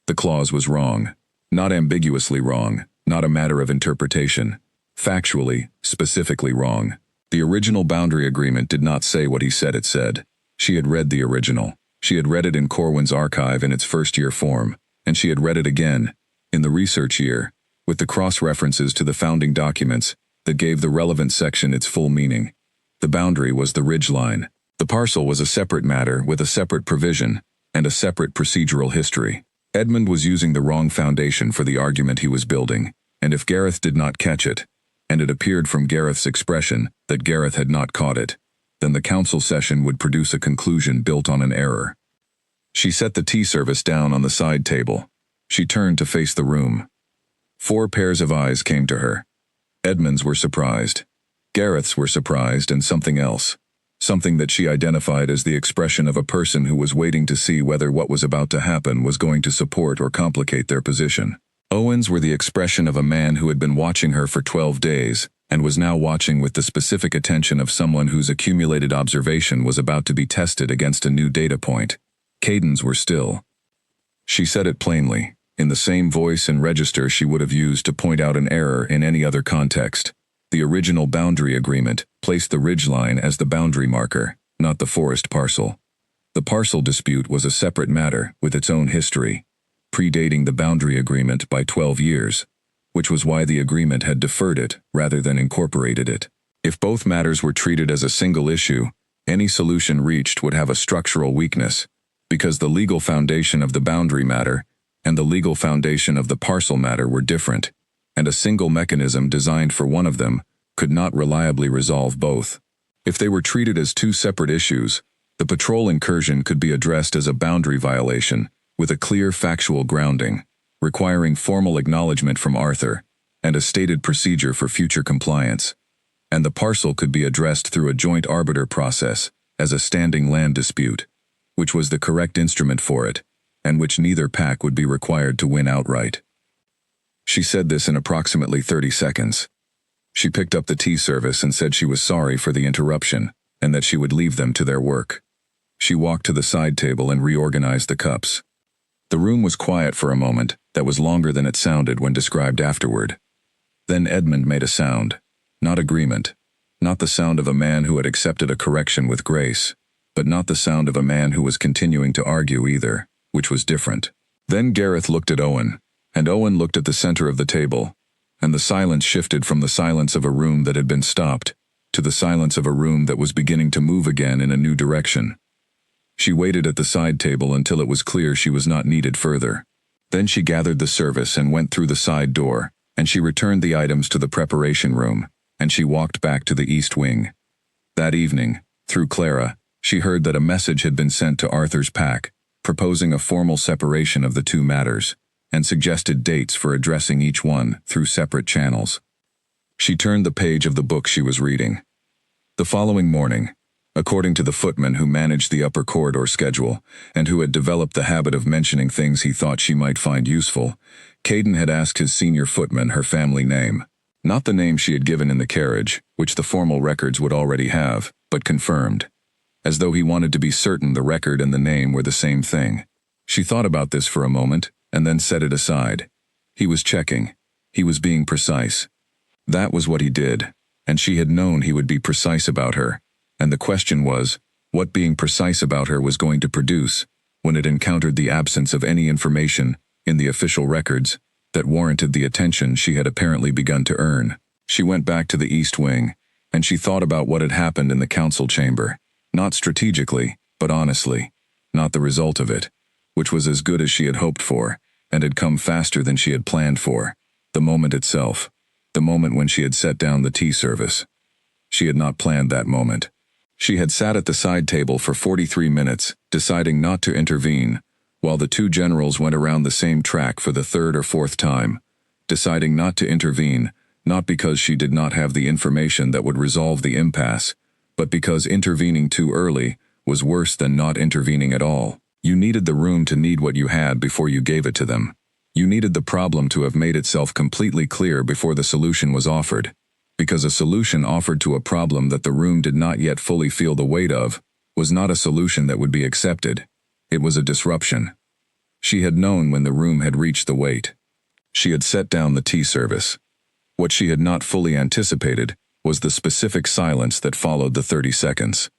[SPEAKER 1] The clause was wrong. Not ambiguously wrong, not a matter of interpretation. Factually, specifically wrong. The original boundary agreement did not say what he said it said. She had read the original. She had read it in Corwin's archive in its first-year form, and she had read it again, in the research year, with the cross-references to the founding documents that gave the relevant section its full meaning. The boundary was the ridge line. The parcel was a separate matter with a separate provision and a separate procedural history. Edmund was using the wrong foundation for the argument he was building, and if Gareth did not catch it, and it appeared from Gareth's expression that Gareth had not caught it, then the council session would produce a conclusion built on an error. She set the tea service down on the side table. She turned to face the room. 4 pairs of eyes came to her. Edmund's were surprised. Gareth's were surprised and something else. Something that she identified as the expression of a person who was waiting to see whether what was about to happen was going to support or complicate their position. Owen's were the expression of a man who had been watching her for 12 days, and was now watching with the specific attention of someone whose accumulated observation was about to be tested against a new data point. Caden's were still. She said it plainly, in the same voice and register she would have used to point out an error in any other context. The original boundary agreement placed the ridgeline as the boundary marker, not the forest parcel. The parcel dispute was a separate matter with its own history, predating the boundary agreement by 12 years, which was why the agreement had deferred it rather than incorporated it. If both matters were treated as a single issue, any solution reached would have a structural weakness, because the legal foundation of the boundary matter and the legal foundation of the parcel matter were different, and a single mechanism designed for one of them could not reliably resolve both. If they were treated as two separate issues, the patrol incursion could be addressed as a boundary violation with a clear factual grounding, requiring formal acknowledgement from Arthur and a stated procedure for future compliance. And the parcel could be addressed through a joint arbiter process as a standing land dispute, which was the correct instrument for it, and which neither pack would be required to win outright. She said this in approximately 30 seconds. She picked up the tea service and said she was sorry for the interruption and that she would leave them to their work. She walked to the side table and reorganized the cups. The room was quiet for a moment that was longer than it sounded when described afterward. Then Edmund made a sound. Not agreement. Not the sound of a man who had accepted a correction with grace, but not the sound of a man who was continuing to argue either, which was different. Then Gareth looked at Owen, and Owen looked at the center of the table, and the silence shifted from the silence of a room that had been stopped to the silence of a room that was beginning to move again in a new direction. She waited at the side table until it was clear she was not needed further. Then she gathered the service and went through the side door, and she returned the items to the preparation room, and she walked back to the east wing. That evening, through Clara, she heard that a message had been sent to Arthur's pack, proposing a formal separation of the two matters, and suggested dates for addressing each one through separate channels. She turned the page of the book she was reading. The following morning, according to the footman who managed the upper corridor schedule, and who had developed the habit of mentioning things he thought she might find useful, Caden had asked his senior footman her family name. Not the name she had given in the carriage, which the formal records would already have, but confirmed, as though he wanted to be certain the record and the name were the same thing. She thought about this for a moment, and then set it aside. He was checking. He was being precise. That was what he did, and she had known he would be precise about her, and the question was, what being precise about her was going to produce when it encountered the absence of any information in the official records that warranted the attention she had apparently begun to earn. She went back to the east wing, and she thought about what had happened in the council chamber, not strategically, but honestly, not the result of it, which was as good as she had hoped for, and had come faster than she had planned for. The moment itself, the moment when she had set down the tea service. She had not planned that moment. She had sat at the side table for 43 minutes, deciding not to intervene, while the two generals went around the same track for the third or fourth time, deciding not to intervene, not because she did not have the information that would resolve the impasse, but because intervening too early was worse than not intervening at all. You needed the room to need what you had before you gave it to them. You needed the problem to have made itself completely clear before the solution was offered, because a solution offered to a problem that the room did not yet fully feel the weight of was not a solution that would be accepted. It was a disruption. She had known when the room had reached the weight. She had set down the tea service. What she had not fully anticipated was the specific silence that followed the 30 seconds.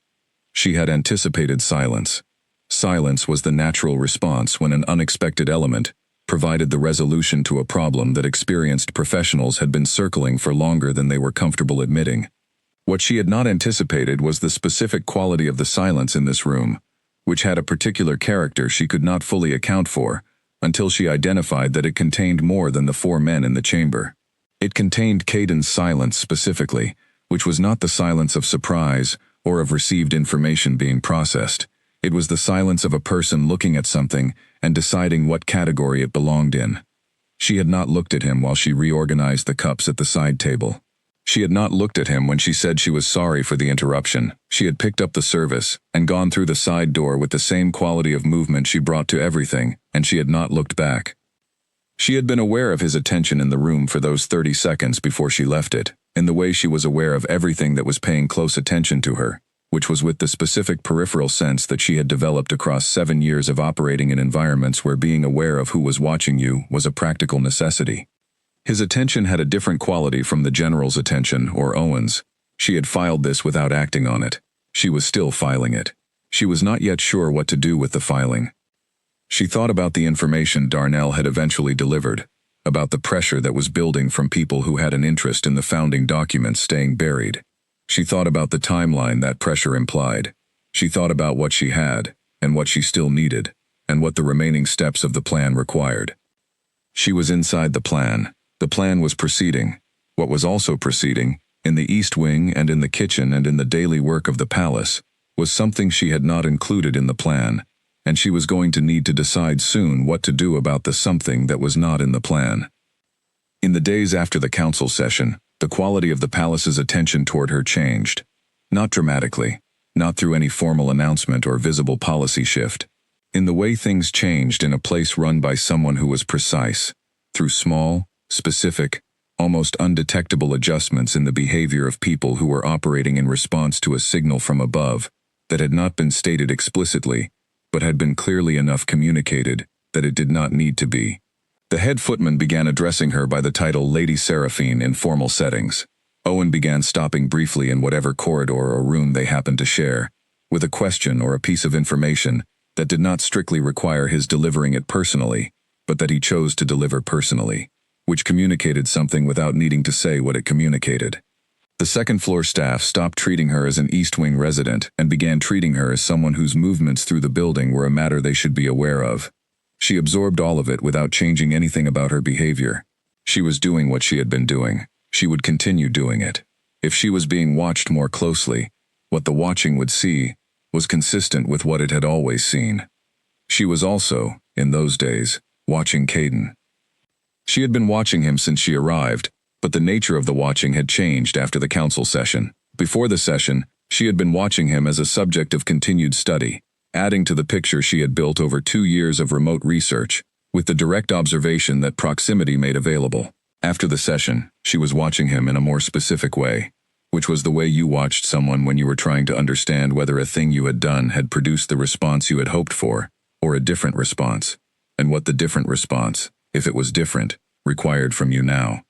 [SPEAKER 1] She had anticipated silence. Silence was the natural response when an unexpected element provided the resolution to a problem that experienced professionals had been circling for longer than they were comfortable admitting. What she had not anticipated was the specific quality of the silence in this room, which had a particular character she could not fully account for until she identified that it contained more than the four men in the chamber. It contained Caden's silence specifically, which was not the silence of surprise or of received information being processed. It was the silence of a person looking at something and deciding what category it belonged in. She had not looked at him while she reorganized the cups at the side table. She had not looked at him when she said she was sorry for the interruption. She had picked up the service and gone through the side door with the same quality of movement she brought to everything, and she had not looked back. She had been aware of his attention in the room for those 30 seconds before she left it, in the way she was aware of everything that was paying close attention to her, which was with the specific peripheral sense that she had developed across 7 years of operating in environments where being aware of who was watching you was a practical necessity. His attention had a different quality from the general's attention, or Owen's. She had filed this without acting on it. She was still filing it. She was not yet sure what to do with the filing. She thought about the information Darnell had eventually delivered, about the pressure that was building from people who had an interest in the founding documents staying buried. She thought about the timeline that pressure implied. She thought about what she had, and what she still needed, and what the remaining steps of the plan required. She was inside the plan. The plan was proceeding. What was also proceeding, in the East Wing and in the kitchen and in the daily work of the palace, was something she had not included in the plan, and she was going to need to decide soon what to do about the something that was not in the plan. In the days after the council session, the quality of the palace's attention toward her changed. Not dramatically, not through any formal announcement or visible policy shift. In the way things changed in a place run by someone who was precise, through small, specific, almost undetectable adjustments in the behavior of people who were operating in response to a signal from above that had not been stated explicitly, but had been clearly enough communicated that it did not need to be. The head footman began addressing her by the title Lady Seraphine in formal settings. Owen began stopping briefly in whatever corridor or room they happened to share, with a question or a piece of information that did not strictly require his delivering it personally, but that he chose to deliver personally, which communicated something without needing to say what it communicated. The second-floor staff stopped treating her as an East Wing resident and began treating her as someone whose movements through the building were a matter they should be aware of. She absorbed all of it without changing anything about her behavior. She was doing what she had been doing. She would continue doing it. If she was being watched more closely, what the watching would see was consistent with what it had always seen. She was also, in those days, watching Caden. She had been watching him since she arrived, but the nature of the watching had changed after the council session. Before the session, she had been watching him as a subject of continued study, adding to the picture she had built over 2 years of remote research, with the direct observation that proximity made available. After the session, she was watching him in a more specific way, which was the way you watched someone when you were trying to understand whether a thing you had done had produced the response you had hoped for, or a different response, and what the different response, if it was different, required from you now.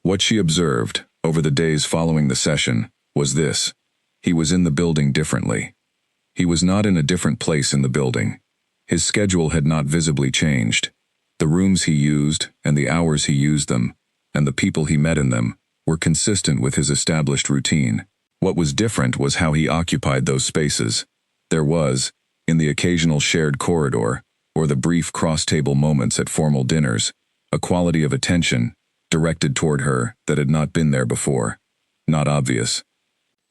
[SPEAKER 1] What she observed, over the days following the session, was this: he was in the building differently. He was not in a different place in the building. His schedule had not visibly changed. The rooms he used, and the hours he used them, and the people he met in them, were consistent with his established routine. What was different was how he occupied those spaces. There was, in the occasional shared corridor, or the brief cross-table moments at formal dinners, a quality of attention directed toward her that had not been there before. Not obvious.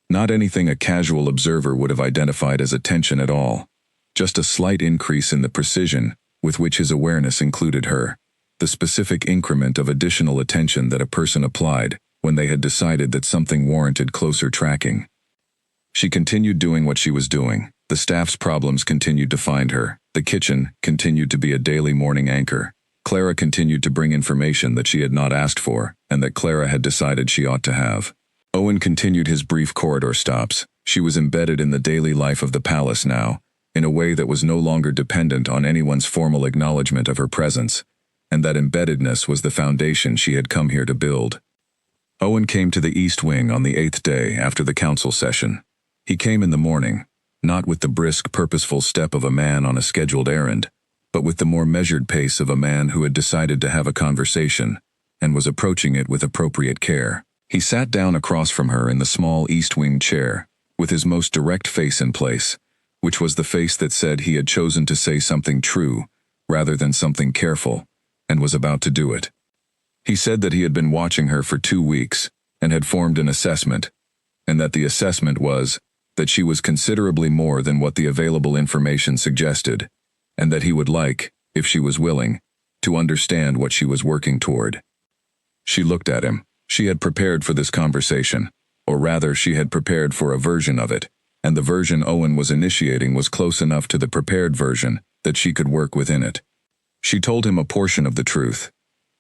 [SPEAKER 1] Not anything a casual observer would have identified as attention at all. Just a slight increase in the precision with which his awareness included her. The specific increment of additional attention that a person applied when they had decided that something warranted closer tracking. She continued doing what she was doing. The staff's problems continued to find her. The kitchen continued to be a daily morning anchor. Clara continued to bring information that she had not asked for, and that Clara had decided she ought to have. Owen continued his brief corridor stops. She was embedded in the daily life of the palace now, in a way that was no longer dependent on anyone's formal acknowledgement of her presence, and that embeddedness was the foundation she had come here to build. Owen came to the East Wing on the 8th day after the council session. He came in the morning, not with the brisk, purposeful step of a man on a scheduled errand, but with the more measured pace of a man who had decided to have a conversation, and was approaching it with appropriate care. He sat down across from her in the small East Wing chair, with his most direct face in place, which was the face that said he had chosen to say something true, rather than something careful, and was about to do it. He said that he had been watching her for 2 weeks, and had formed an assessment, and that the assessment was that she was considerably more than what the available information suggested, and that he would like, if she was willing, to understand what she was working toward. She looked at him. She had prepared for this conversation, or rather she had prepared for a version of it, and the version Owen was initiating was close enough to the prepared version that she could work within it. She told him a portion of the truth.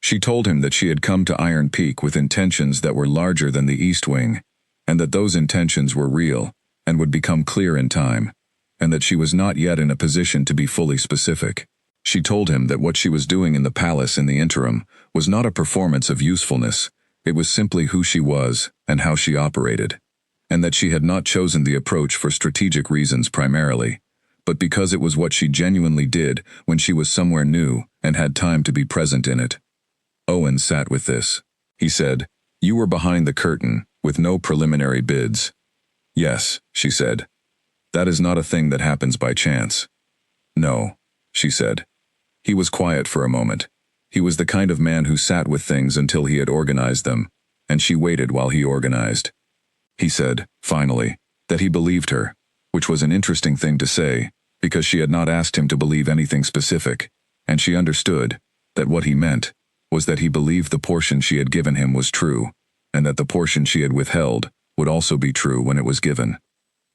[SPEAKER 1] She told him that she had come to Iron Peak with intentions that were larger than the East Wing, and that those intentions were real, and would become clear in time, and that she was not yet in a position to be fully specific. She told him that what she was doing in the palace in the interim was not a performance of usefulness, it was simply who she was and how she operated, and that she had not chosen the approach for strategic reasons primarily, but because it was what she genuinely did when she was somewhere new and had time to be present in it. Owen sat with this. He said, "You were behind the curtain, with no preliminary bids." "Yes," she said. "That is not a thing that happens by chance." "No," she said. He was quiet for a moment. He was the kind of man who sat with things until he had organized them, and she waited while he organized. He said, finally, that he believed her, which was an interesting thing to say, because she had not asked him to believe anything specific, and she understood that what he meant was that he believed the portion she had given him was true, and that the portion she had withheld would also be true when it was given.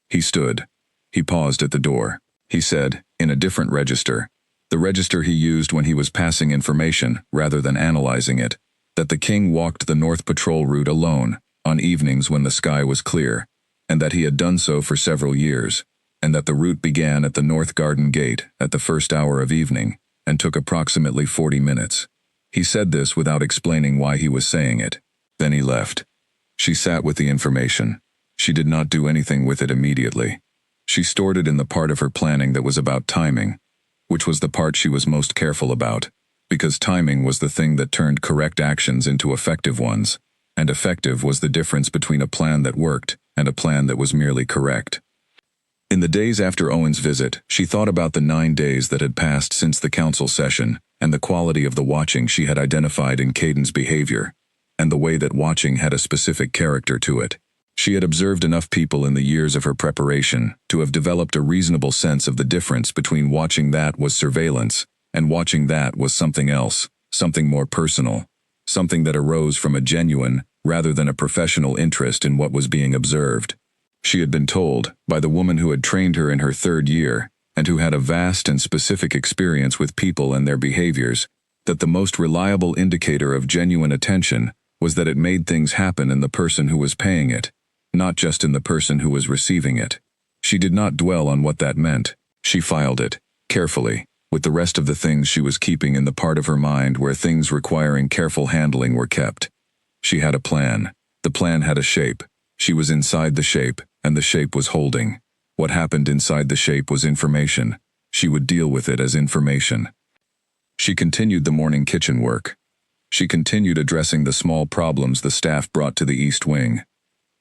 [SPEAKER 1] He stood. He paused at the door. He said, in a different register, the register he used when he was passing information rather than analyzing it, that the king walked the North Patrol route alone, on evenings when the sky was clear, and that he had done so for several years, and that the route began at the North Garden Gate at the first hour of evening, and took approximately 40 minutes. He said this without explaining why he was saying it. Then he left. She sat with the information. She did not do anything with it immediately. She stored it in the part of her planning that was about timing, which was the part she was most careful about, because timing was the thing that turned correct actions into effective ones, and effective was the difference between a plan that worked and a plan that was merely correct. In the days after Owen's visit, she thought about the 9 days that had passed since the council session, and the quality of the watching she had identified in Caden's behavior, and the way that watching had a specific character to it. She had observed enough people in the years of her preparation to have developed a reasonable sense of the difference between watching that was surveillance and watching that was something else, something more personal, something that arose from a genuine, rather than a professional interest in what was being observed. She had been told, by the woman who had trained her in her 3rd year, and who had a vast and specific experience with people and their behaviors, that the most reliable indicator of genuine attention was that it made things happen in the person who was paying it, not just in the person who was receiving it. She did not dwell on what that meant. She filed it, carefully, with the rest of the things she was keeping in the part of her mind where things requiring careful handling were kept. She had a plan. The plan had a shape. She was inside the shape, and the shape was holding. What happened inside the shape was information. She would deal with it as information. She continued the morning kitchen work. She continued addressing the small problems the staff brought to the East Wing.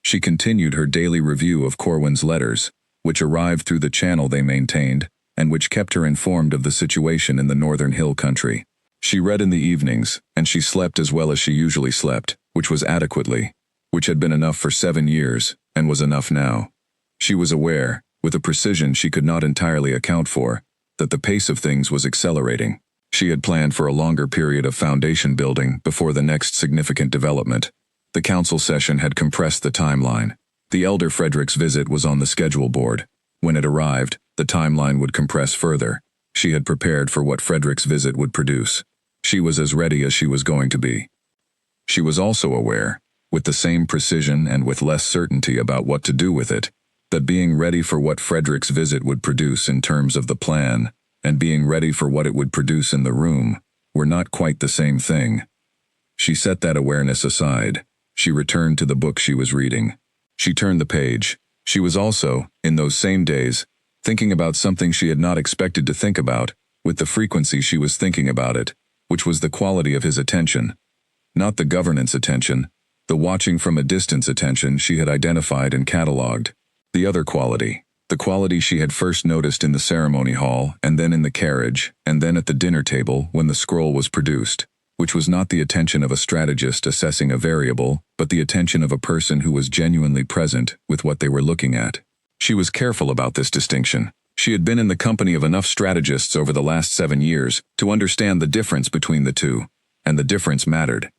[SPEAKER 1] She continued her daily review of Corwin's letters, which arrived through the channel they maintained, and which kept her informed of the situation in the Northern Hill Country. She read in the evenings, and she slept as well as she usually slept, which was adequately, which had been enough for 7 years, and was enough now. She was aware, with a precision she could not entirely account for, that the pace of things was accelerating. She had planned for a longer period of foundation building before the next significant development. The council session had compressed the timeline. The elder Frederick's visit was on the schedule board. When it arrived, the timeline would compress further. She had prepared for what Frederick's visit would produce. She was as ready as she was going to be. She was also aware, with the same precision and with less certainty about what to do with it, that being ready for what Frederick's visit would produce in terms of the plan, and being ready for what it would produce in the room, were not quite the same thing. She set that awareness aside. She returned to the book she was reading. She turned the page. She was also, in those same days, thinking about something she had not expected to think about, with the frequency she was thinking about it, which was the quality of his attention. Not the governance attention, the watching from a distance attention she had identified and catalogued. The other quality, the quality she had first noticed in the ceremony hall, and then in the carriage, and then at the dinner table when the scroll was produced, which was not the attention of a strategist assessing a variable, but the attention of a person who was genuinely present with what they were looking at. She was careful about this distinction. She had been in the company of enough strategists over the last 7 years to understand the difference between the two, and the difference mattered.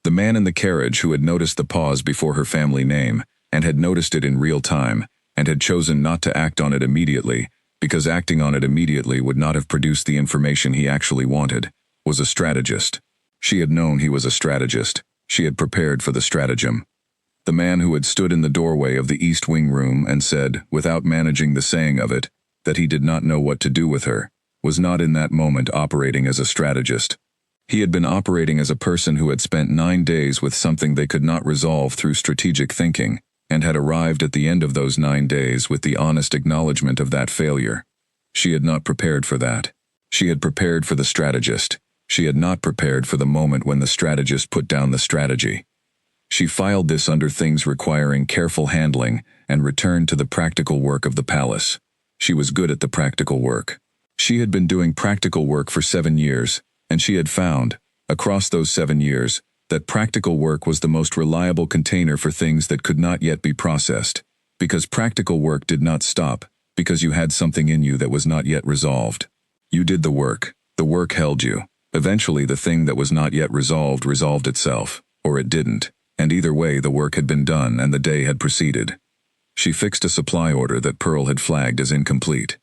[SPEAKER 1] The man in the carriage who had noticed the pause before her family name, and had noticed it in real time, and had chosen not to act on it immediately, because acting on it immediately would not have produced the information he actually wanted, was a strategist. She had known he was a strategist. She had prepared for the stratagem. The man who had stood in the doorway of the East Wing room and said, without managing the saying of it, that he did not know what to do with her, was not in that moment operating as a strategist. He had been operating as a person who had spent 9 days with something they could not resolve through strategic thinking, and had arrived at the end of those 9 days with the honest acknowledgement of that failure. She had not prepared for that. She had prepared for the strategist. She had not prepared for the moment when the strategist put down the strategy. She filed this under things requiring careful handling and returned to the practical work of the palace. She was good at the practical work. She had been doing practical work for 7 years, and she had found, across those 7 years, that practical work was the most reliable container for things that could not yet be processed, because practical work did not stop, because you had something in you that was not yet resolved. You did the work held you. Eventually the thing that was not yet resolved itself, or it didn't, and either way the work had been done and the day had proceeded. She fixed a supply order that Pearl had flagged as incomplete.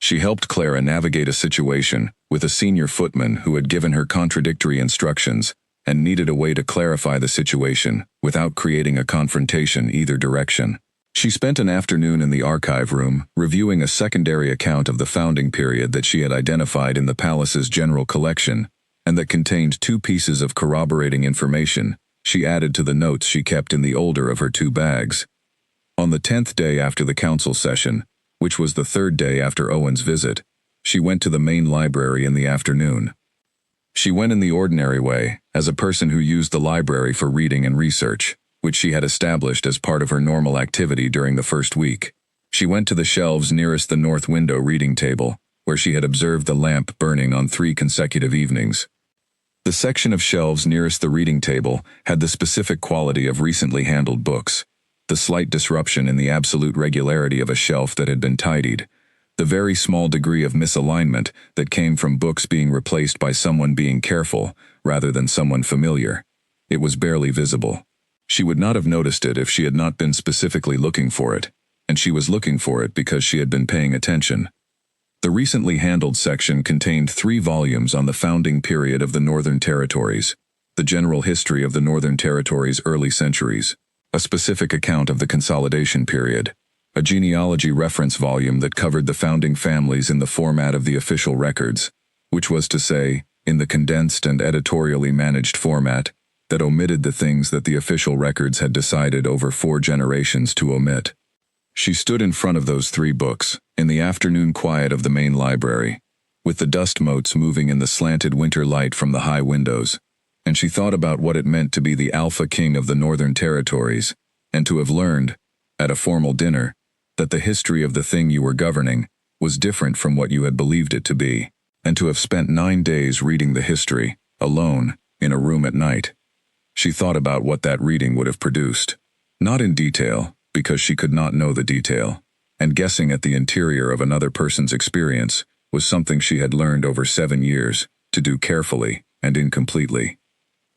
[SPEAKER 1] She helped Clara navigate a situation with a senior footman who had given her contradictory instructions and needed a way to clarify the situation without creating a confrontation either direction. She spent an afternoon in the archive room reviewing a secondary account of the founding period that she had identified in the palace's general collection and that contained 2 pieces of corroborating information she added to the notes she kept in the older of her 2 bags. On the 10th day after the council session, which was the 3rd day after Owen's visit, she went to the main library in the afternoon. She went in the ordinary way, as a person who used the library for reading and research, which she had established as part of her normal activity during the first week. She went to the shelves nearest the north window reading table, where she had observed the lamp burning on 3 consecutive evenings. The section of shelves nearest the reading table had the specific quality of recently handled books, the slight disruption in the absolute regularity of a shelf that had been tidied, the very small degree of misalignment that came from books being replaced by someone being careful rather than someone familiar. It was barely visible. She would not have noticed it if she had not been specifically looking for it, and she was looking for it because she had been paying attention. The recently handled section contained 3 volumes on the founding period of the Northern Territories, the general history of the Northern Territories' early centuries, a specific account of the consolidation period, a genealogy reference volume that covered the founding families in the format of the official records, which was to say, in the condensed and editorially managed format that omitted the things that the official records had decided over 4 generations to omit. She stood in front of those 3 books, in the afternoon quiet of the main library, with the dust motes moving in the slanted winter light from the high windows, and she thought about what it meant to be the Alpha King of the Northern Territories, and to have learned, at a formal dinner, that the history of the thing you were governing was different from what you had believed it to be, and to have spent 9 days reading the history, alone, in a room at night. She thought about what that reading would have produced. Not in detail, because she could not know the detail, and guessing at the interior of another person's experience was something she had learned over 7 years to do carefully and incompletely.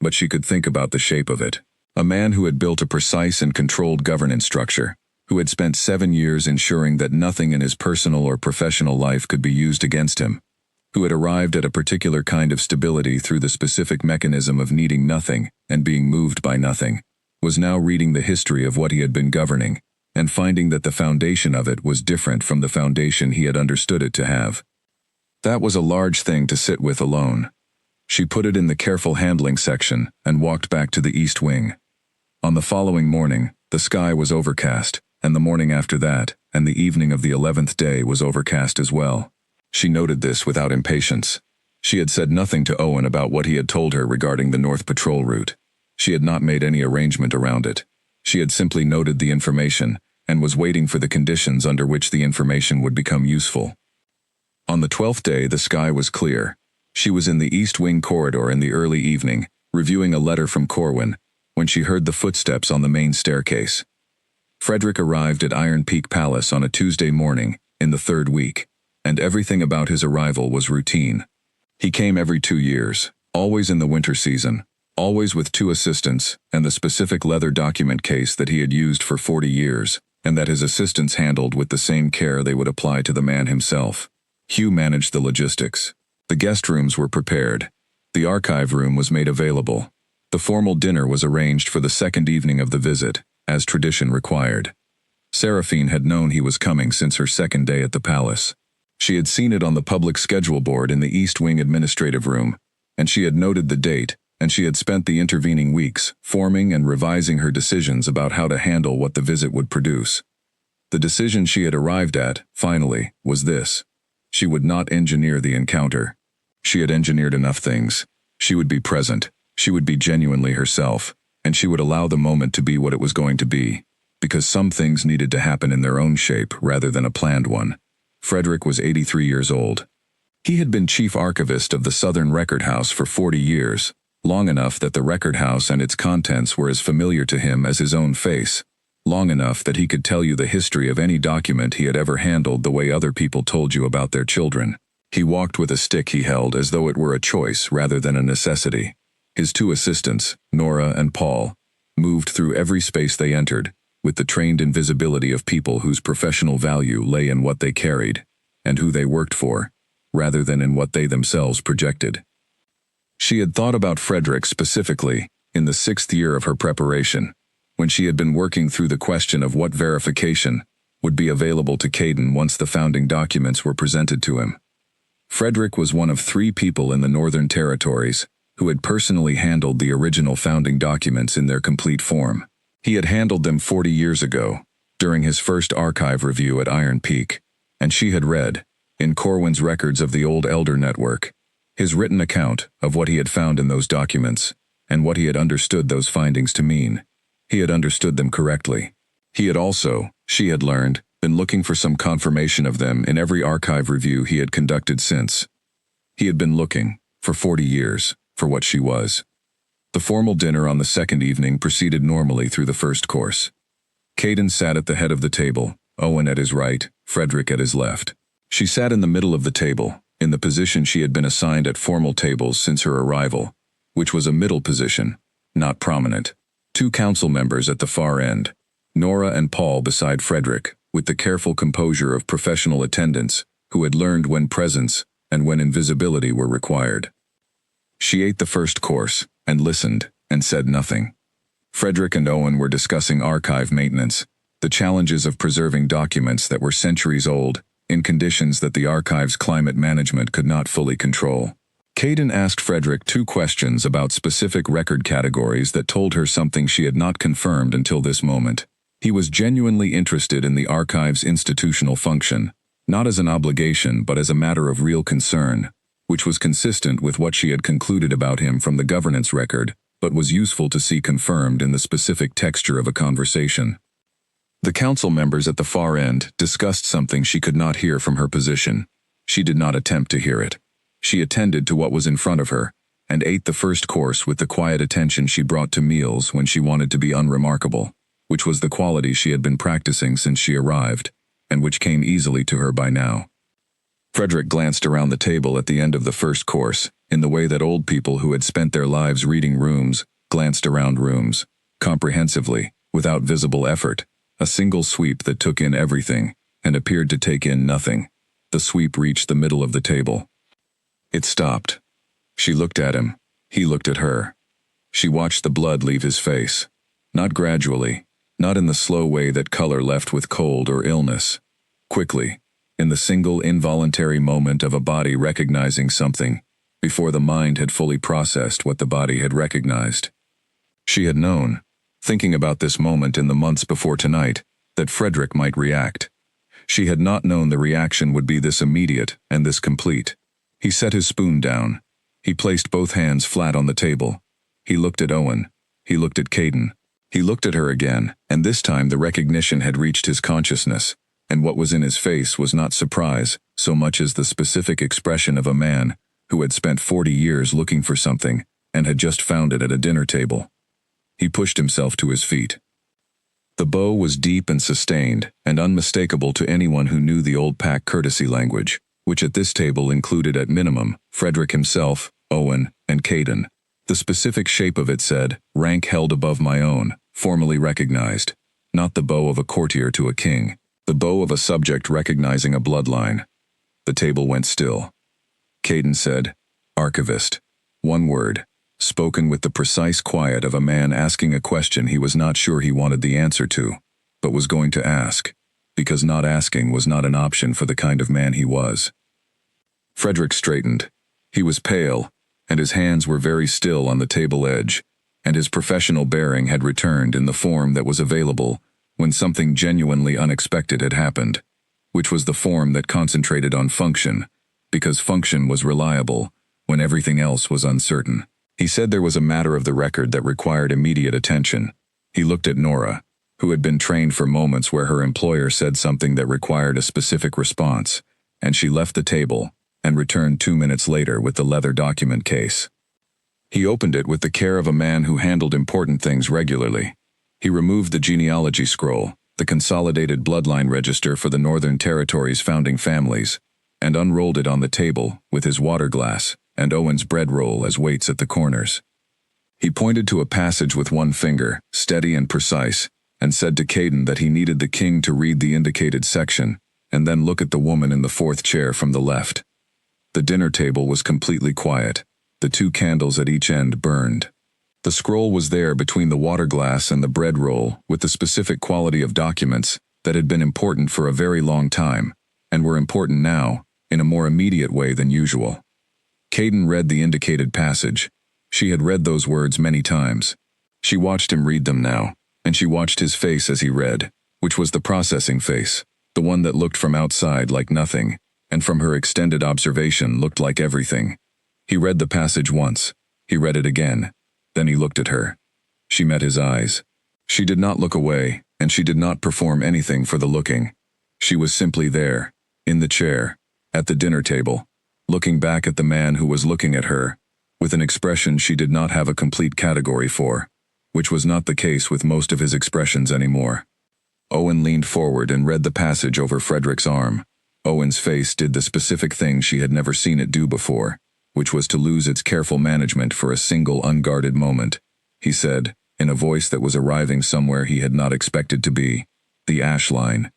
[SPEAKER 1] But she could think about the shape of it. A man who had built a precise and controlled governance structure, who had spent 7 years ensuring that nothing in his personal or professional life could be used against him, who had arrived at a particular kind of stability through the specific mechanism of needing nothing and being moved by nothing, was now reading the history of what he had been governing, and finding that the foundation of it was different from the foundation he had understood it to have. That was a large thing to sit with alone. She put it in the careful handling section and walked back to the East Wing. On the following morning, the sky was overcast, and the morning after that, and the evening of the 11th day was overcast as well. She noted this without impatience. She had said nothing to Owen about what he had told her regarding the North Patrol route. She had not made any arrangement around it. She had simply noted the information and was waiting for the conditions under which the information would become useful. On the 12th day, the sky was clear. She was in the East Wing corridor in the early evening, reviewing a letter from Corwin, when she heard the footsteps on the main staircase. Frederick arrived at Iron Peak Palace on a Tuesday morning, in the 3rd week, and everything about his arrival was routine. He came every 2 years, always in the winter season, always with 2 assistants and the specific leather document case that he had used for 40 years, and that his assistants handled with the same care they would apply to the man himself. Hugh managed the logistics. The guest rooms were prepared. The archive room was made available. The formal dinner was arranged for the 2nd evening of the visit, as tradition required. Seraphine had known he was coming since her second day at the palace. She had seen it on the public schedule board in the East Wing administrative room, and she had noted the date, and she had spent the intervening weeks forming and revising her decisions about how to handle what the visit would produce. The decision she had arrived at, finally, was this. She would not engineer the encounter. She had engineered enough things. She would be present, she would be genuinely herself, and she would allow the moment to be what it was going to be, because some things needed to happen in their own shape rather than a planned one. Frederick was 83 years old. He had been chief archivist of the Southern Record House for 40 years, long enough that the record house and its contents were as familiar to him as his own face, long enough that he could tell you the history of any document he had ever handled the way other people told you about their children. He walked with a stick he held as though it were a choice rather than a necessity. His two assistants, Nora and Paul, moved through every space they entered, with the trained invisibility of people whose professional value lay in what they carried, and who they worked for, rather than in what they themselves projected. She had thought about Frederick specifically, in the 6th year of her preparation, when she had been working through the question of what verification would be available to Caden once the founding documents were presented to him. Frederick was one of 3 people in the Northern Territories who had personally handled the original founding documents in their complete form. He had handled them 40 years ago, during his first archive review at Iron Peak, and she had read, in Corwin's records of the old Elder Network, his written account of what he had found in those documents, and what he had understood those findings to mean. He had understood them correctly. He had also, she had learned, been looking for some confirmation of them in every archive review he had conducted since. He had been looking, for 40 years, for what she was. The formal dinner on the second evening proceeded normally through the first course. Caden sat at the head of the table, Owen at his right, Frederick at his left. She sat in the middle of the table, in the position she had been assigned at formal tables since her arrival, which was a middle position, not prominent. 2 council members at the far end, Nora and Paul beside Frederick, with the careful composure of professional attendants who had learned when presence and when invisibility were required. She ate the first course, and listened, and said nothing. Frederick and Owen were discussing archive maintenance, the challenges of preserving documents that were centuries old, in conditions that the archive's climate management could not fully control. Caden asked Frederick 2 questions about specific record categories that told her something she had not confirmed until this moment. He was genuinely interested in the archive's institutional function, not as an obligation but as a matter of real concern, which was consistent with what she had concluded about him from the governance record, but was useful to see confirmed in the specific texture of a conversation. The council members at the far end discussed something she could not hear from her position. She did not attempt to hear it. She attended to what was in front of her, and ate the first course with the quiet attention she brought to meals when she wanted to be unremarkable, which was the quality she had been practicing since she arrived, and which came easily to her by now. Frederick glanced around the table at the end of the first course, in the way that old people who had spent their lives reading rooms glanced around rooms, comprehensively, without visible effort, a single sweep that took in everything, and appeared to take in nothing. The sweep reached the middle of the table. It stopped. She looked at him. He looked at her. She watched the blood leave his face. Not gradually, not in the slow way that color left with cold or illness. Quickly, in the single involuntary moment of a body recognizing something, before the mind had fully processed what the body had recognized. She had known, thinking about this moment in the months before tonight, that Frederick might react. She had not known the reaction would be this immediate and this complete. He set his spoon down. He placed both hands flat on the table. He looked at Owen. He looked at Caden. He looked at her again, and this time the recognition had reached his consciousness, and what was in his face was not surprise so much as the specific expression of a man who had spent 40 years looking for something and had just found it at a dinner table. He pushed himself to his feet. The bow was deep and sustained, and unmistakable to anyone who knew the old pack courtesy language, which at this table included at minimum Frederick himself, Owen, and Caden. The specific shape of it said, rank held above my own, formally recognized. Not the bow of a courtier to a king, the bow of a subject recognizing a bloodline. The table went still. Caden said, archivist. One word. spoken with the precise quiet of a man asking a question he was not sure he wanted the answer to, but was going to ask, because not asking was not an option for the kind of man he was. Frederick straightened. He was pale, and his hands were very still on the table edge, and his professional bearing had returned in the form that was available when something genuinely unexpected had happened, which was the form that concentrated on function, because function was reliable when everything else was uncertain. He said there was a matter of the record that required immediate attention. He looked at Nora, who had been trained for moments where her employer said something that required a specific response, and she left the table and returned 2 minutes later with the leather document case. He opened it with the care of a man who handled important things regularly. He removed the genealogy scroll, the consolidated bloodline register for the Northern Territory's founding families, and unrolled it on the table with his water glass and Owen's bread roll as weights at the corners. He pointed to a passage with one finger, steady and precise, and said to Caden that he needed the king to read the indicated section, and then look at the woman in the fourth chair from the left. The dinner table was completely quiet. The 2 candles at each end burned. The scroll was there between the water glass and the bread roll with the specific quality of documents that had been important for a very long time, and were important now, in a more immediate way than usual. Caden read the indicated passage. She had read those words many times. She watched him read them now, and she watched his face as he read, which was the processing face, the one that looked from outside like nothing, and from her extended observation looked like everything. He read the passage once. He read it again. Then he looked at her. She met his eyes. She did not look away, and she did not perform anything for the looking. She was simply there, in the chair, at the dinner table, looking back at the man who was looking at her, with an expression she did not have a complete category for, which was not the case with most of his expressions anymore. Owen leaned forward and read the passage over Frederick's arm. Owen's face did the specific thing she had never seen it do before, which was to lose its careful management for a single unguarded moment. He said, in a voice that was arriving somewhere he had not expected to be, the ash line.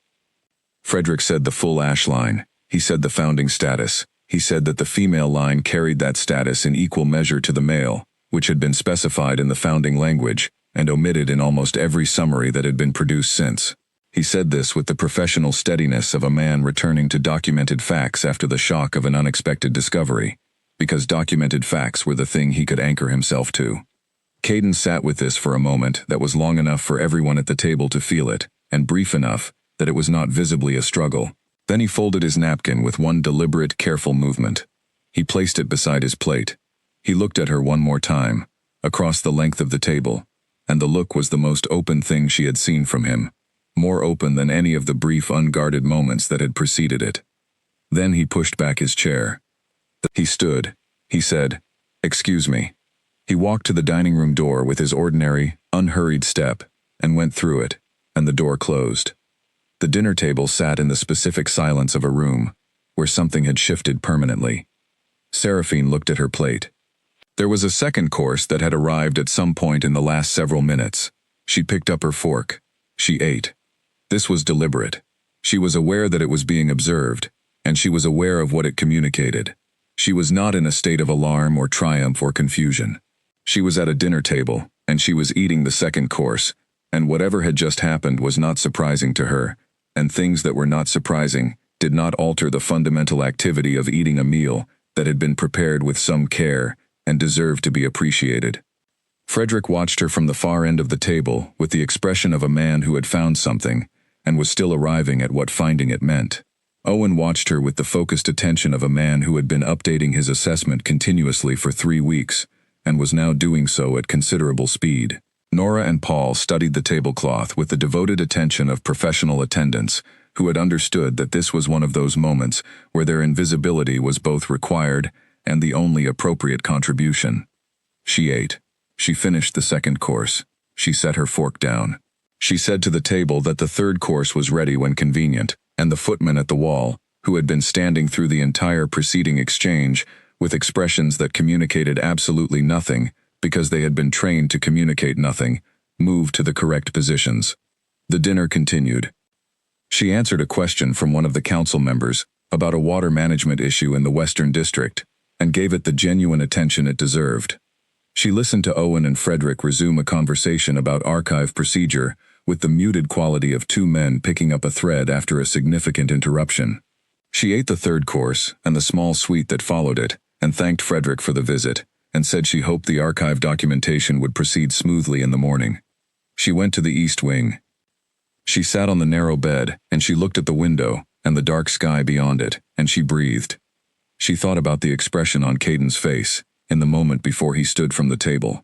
[SPEAKER 1] Frederick said the full ash line. He said the founding status. He said that the female line carried that status in equal measure to the male, which had been specified in the founding language, and omitted in almost every summary that had been produced since. He said this with the professional steadiness of a man returning to documented facts after the shock of an unexpected discovery, because documented facts were the thing he could anchor himself to. Caden sat with this for a moment that was long enough for everyone at the table to feel it, and brief enough that it was not visibly a struggle. Then he folded his napkin with one deliberate, careful movement. He placed it beside his plate. He looked at her one more time, across the length of the table, and the look was the most open thing she had seen from him, more open than any of the brief, unguarded moments that had preceded it. Then he pushed back his chair. He stood. He said, "Excuse me." He walked to the dining room door with his ordinary, unhurried step, and went through it, and the door closed. The dinner table sat in the specific silence of a room, where something had shifted permanently. Seraphine looked at her plate. There was a second course that had arrived at some point in the last several minutes. She picked up her fork. She ate. This was deliberate. She was aware that it was being observed, and she was aware of what it communicated. She was not in a state of alarm or triumph or confusion. She was at a dinner table, and she was eating the second course, and whatever had just happened was not surprising to her, and things that were not surprising did not alter the fundamental activity of eating a meal that had been prepared with some care and deserved to be appreciated. Frederick watched her from the far end of the table with the expression of a man who had found something and was still arriving at what finding it meant. Owen watched her with the focused attention of a man who had been updating his assessment continuously for 3 weeks and was now doing so at considerable speed. Nora and Paul studied the tablecloth with the devoted attention of professional attendants who had understood that this was one of those moments where their invisibility was both required and the only appropriate contribution. She ate. She finished the second course. She set her fork down. She said to the table that the third course was ready when convenient, and the footman at the wall, who had been standing through the entire preceding exchange with expressions that communicated absolutely nothing because they had been trained to communicate nothing, moved to the correct positions. The dinner continued. She answered a question from one of the council members about a water management issue in the Western District and gave it the genuine attention it deserved. She listened to Owen and Frederick resume a conversation about archive procedure, with the muted quality of two men picking up a thread after a significant interruption. She ate the third course, and the small sweet that followed it, and thanked Frederick for the visit, and said she hoped the archive documentation would proceed smoothly in the morning. She went to the East Wing. She sat on the narrow bed, and she looked at the window, and the dark sky beyond it, and she breathed. She thought about the expression on Caden's face, in the moment before he stood from the table.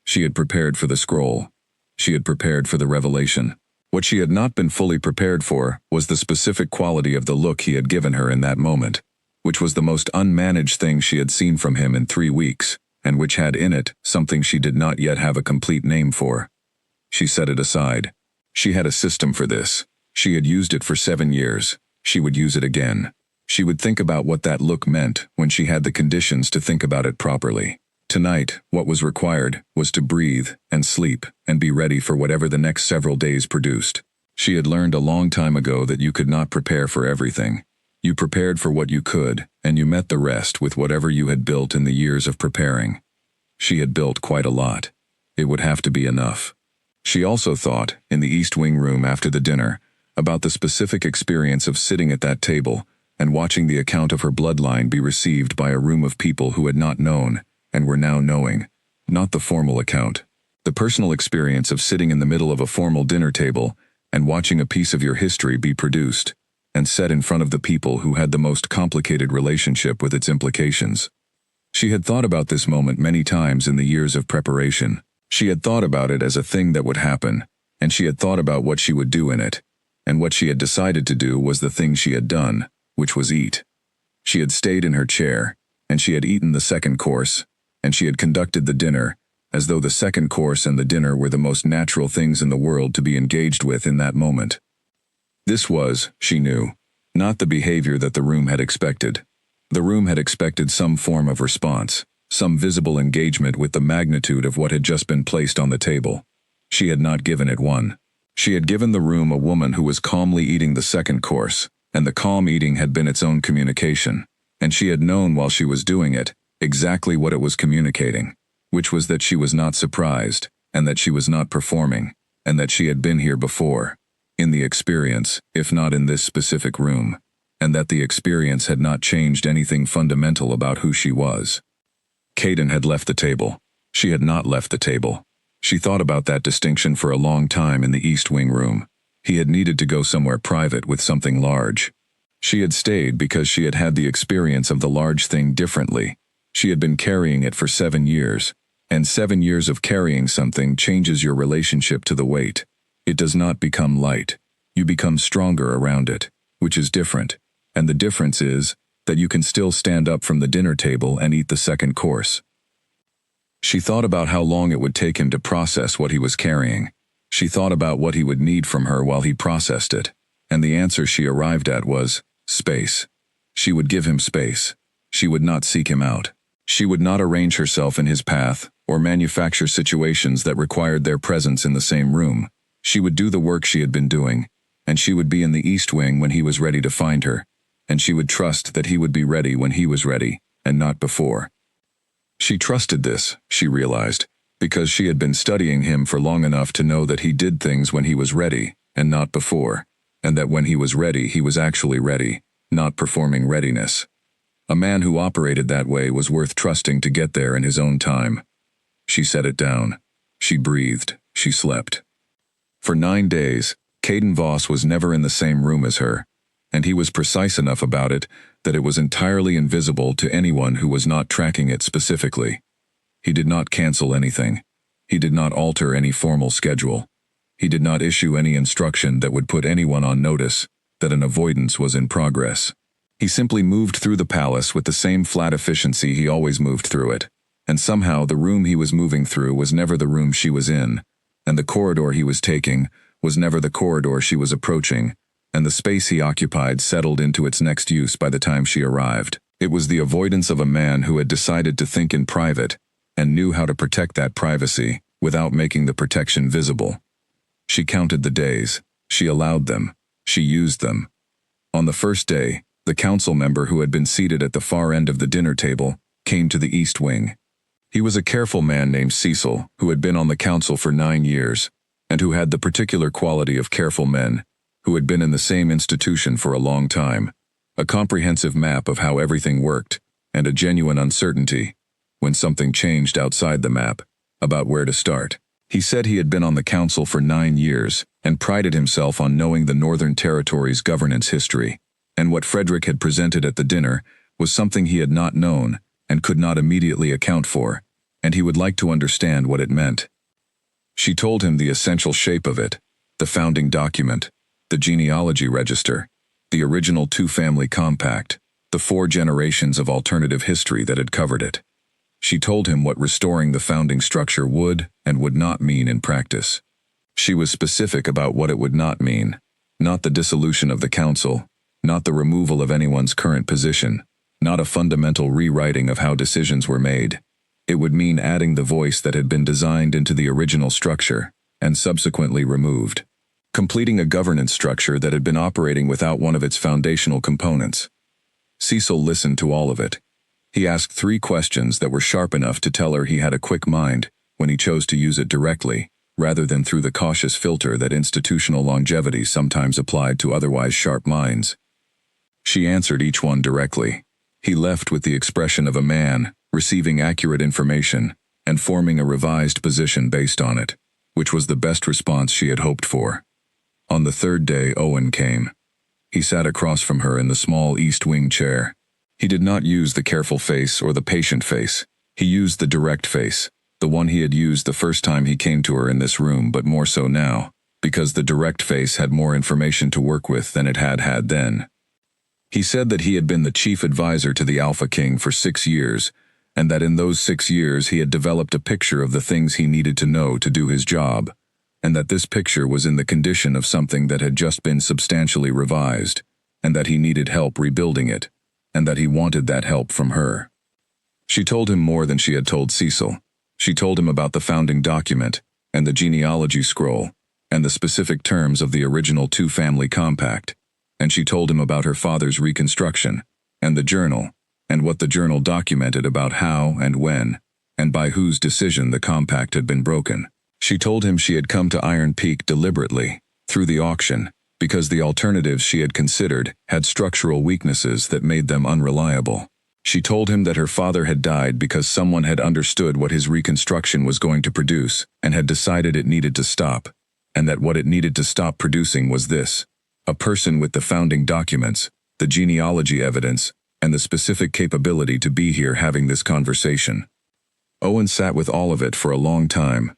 [SPEAKER 1] She had prepared for the scroll. She had prepared for the revelation. What she had not been fully prepared for was the specific quality of the look he had given her in that moment, which was the most unmanaged thing she had seen from him in 3 weeks, and which had in it something she did not yet have a complete name for. She set it aside. She had a system for this. She had used it for 7 years. She would use it again. She would think about what that look meant when she had the conditions to think about it properly. Tonight, what was required was to breathe and sleep and be ready for whatever the next several days produced. She had learned a long time ago that you could not prepare for everything. You prepared for what you could, and you met the rest with whatever you had built in the years of preparing. She had built quite a lot. It would have to be enough. She also thought, in the East Wing room after the dinner, about the specific experience of sitting at that table and watching the account of her bloodline be received by a room of people who had not known and were now knowing, not the formal account. The personal experience of sitting in the middle of a formal dinner table and watching a piece of your history be produced and set in front of the people who had the most complicated relationship with its implications. She had thought about this moment many times in the years of preparation. She had thought about it as a thing that would happen, and she had thought about what she would do in it, and what she had decided to do was the thing she had done, which was eat. She had stayed in her chair, and she had eaten the second course, and she had conducted the dinner, as though the second course and the dinner were the most natural things in the world to be engaged with in that moment. This was, she knew, not the behavior that the room had expected. The room had expected some form of response, some visible engagement with the magnitude of what had just been placed on the table. She had not given it one. She had given the room a woman who was calmly eating the second course, and the calm eating had been its own communication, and she had known while she was doing it exactly what it was communicating, which was that she was not surprised, and that she was not performing, and that she had been here before, in the experience, if not in this specific room, and that the experience had not changed anything fundamental about who she was. Caden had left the table. She had not left the table. She thought about that distinction for a long time in the East Wing room. He had needed to go somewhere private with something large. She had stayed because she had had the experience of the large thing differently. She had been carrying it for 7 years, and 7 years of carrying something changes your relationship to the weight. It does not become light. You become stronger around it, which is different, and the difference is that you can still stand up from the dinner table and eat the second course. She thought about how long it would take him to process what he was carrying. She thought about what he would need from her while he processed it, and the answer she arrived at was space. She would give him space. She would not seek him out. She would not arrange herself in his path or manufacture situations that required their presence in the same room. She would do the work she had been doing, and she would be in the East Wing when he was ready to find her, and she would trust that he would be ready when he was ready, and not before. She trusted this, she realized, because she had been studying him for long enough to know that he did things when he was ready, and not before, and that when he was ready he was actually ready, not performing readiness. A man who operated that way was worth trusting to get there in his own time. She set it down. She breathed. She slept. For 9 days, Caden Voss was never in the same room as her, and he was precise enough about it that it was entirely invisible to anyone who was not tracking it specifically. He did not cancel anything. He did not alter any formal schedule. He did not issue any instruction that would put anyone on notice that an avoidance was in progress. He simply moved through the palace with the same flat efficiency he always moved through it, and somehow the room he was moving through was never the room she was in, and the corridor he was taking was never the corridor she was approaching, and the space he occupied settled into its next use by the time she arrived. It was the avoidance of a man who had decided to think in private and knew how to protect that privacy without making the protection visible. She counted the days. She allowed them. She used them. On the first day, the council member who had been seated at the far end of the dinner table came to the East Wing. He was a careful man named Cecil, who had been on the council for 9 years, and who had the particular quality of careful men, who had been in the same institution for a long time, a comprehensive map of how everything worked, and a genuine uncertainty, when something changed outside the map, about where to start. He said he had been on the council for 9 years, and prided himself on knowing the Northern Territory's governance history, and what Frederick had presented at the dinner was something he had not known, and could not immediately account for, and he would like to understand what it meant. She told him the essential shape of it, the founding document, the genealogy register, the original two-family compact, the 4 generations of alternative history that had covered it. She told him what restoring the founding structure would and would not mean in practice. She was specific about what it would not mean, not the dissolution of the council, not the removal of anyone's current position, not a fundamental rewriting of how decisions were made. It would mean adding the voice that had been designed into the original structure, and subsequently removed. Completing a governance structure that had been operating without one of its foundational components. Cecil listened to all of it. He asked 3 questions that were sharp enough to tell her he had a quick mind when he chose to use it directly, rather than through the cautious filter that institutional longevity sometimes applied to otherwise sharp minds. She answered each one directly. He left with the expression of a man receiving accurate information and forming a revised position based on it, which was the best response she had hoped for. On the 3rd day, Owen came. He sat across from her in the small east wing chair. He did not use the careful face or the patient face. He used the direct face, the one he had used the first time he came to her in this room, but more so now, because the direct face had more information to work with than it had then. He said that he had been the chief advisor to the Alpha King for 6 years, and that in those 6 years he had developed a picture of the things he needed to know to do his job, and that this picture was in the condition of something that had just been substantially revised, and that he needed help rebuilding it, and that he wanted that help from her. She told him more than she had told Cecil. She told him about the founding document, and the genealogy scroll, and the specific terms of the original two-family compact, and she told him about her father's reconstruction, and the journal, and what the journal documented about how and when, and by whose decision the compact had been broken. She told him she had come to Iron Peak deliberately, through the auction, because the alternatives she had considered had structural weaknesses that made them unreliable. She told him that her father had died because someone had understood what his reconstruction was going to produce and had decided it needed to stop, and that what it needed to stop producing was this: a person with the founding documents, the genealogy evidence, and the specific capability to be here having this conversation. Owen sat with all of it for a long time.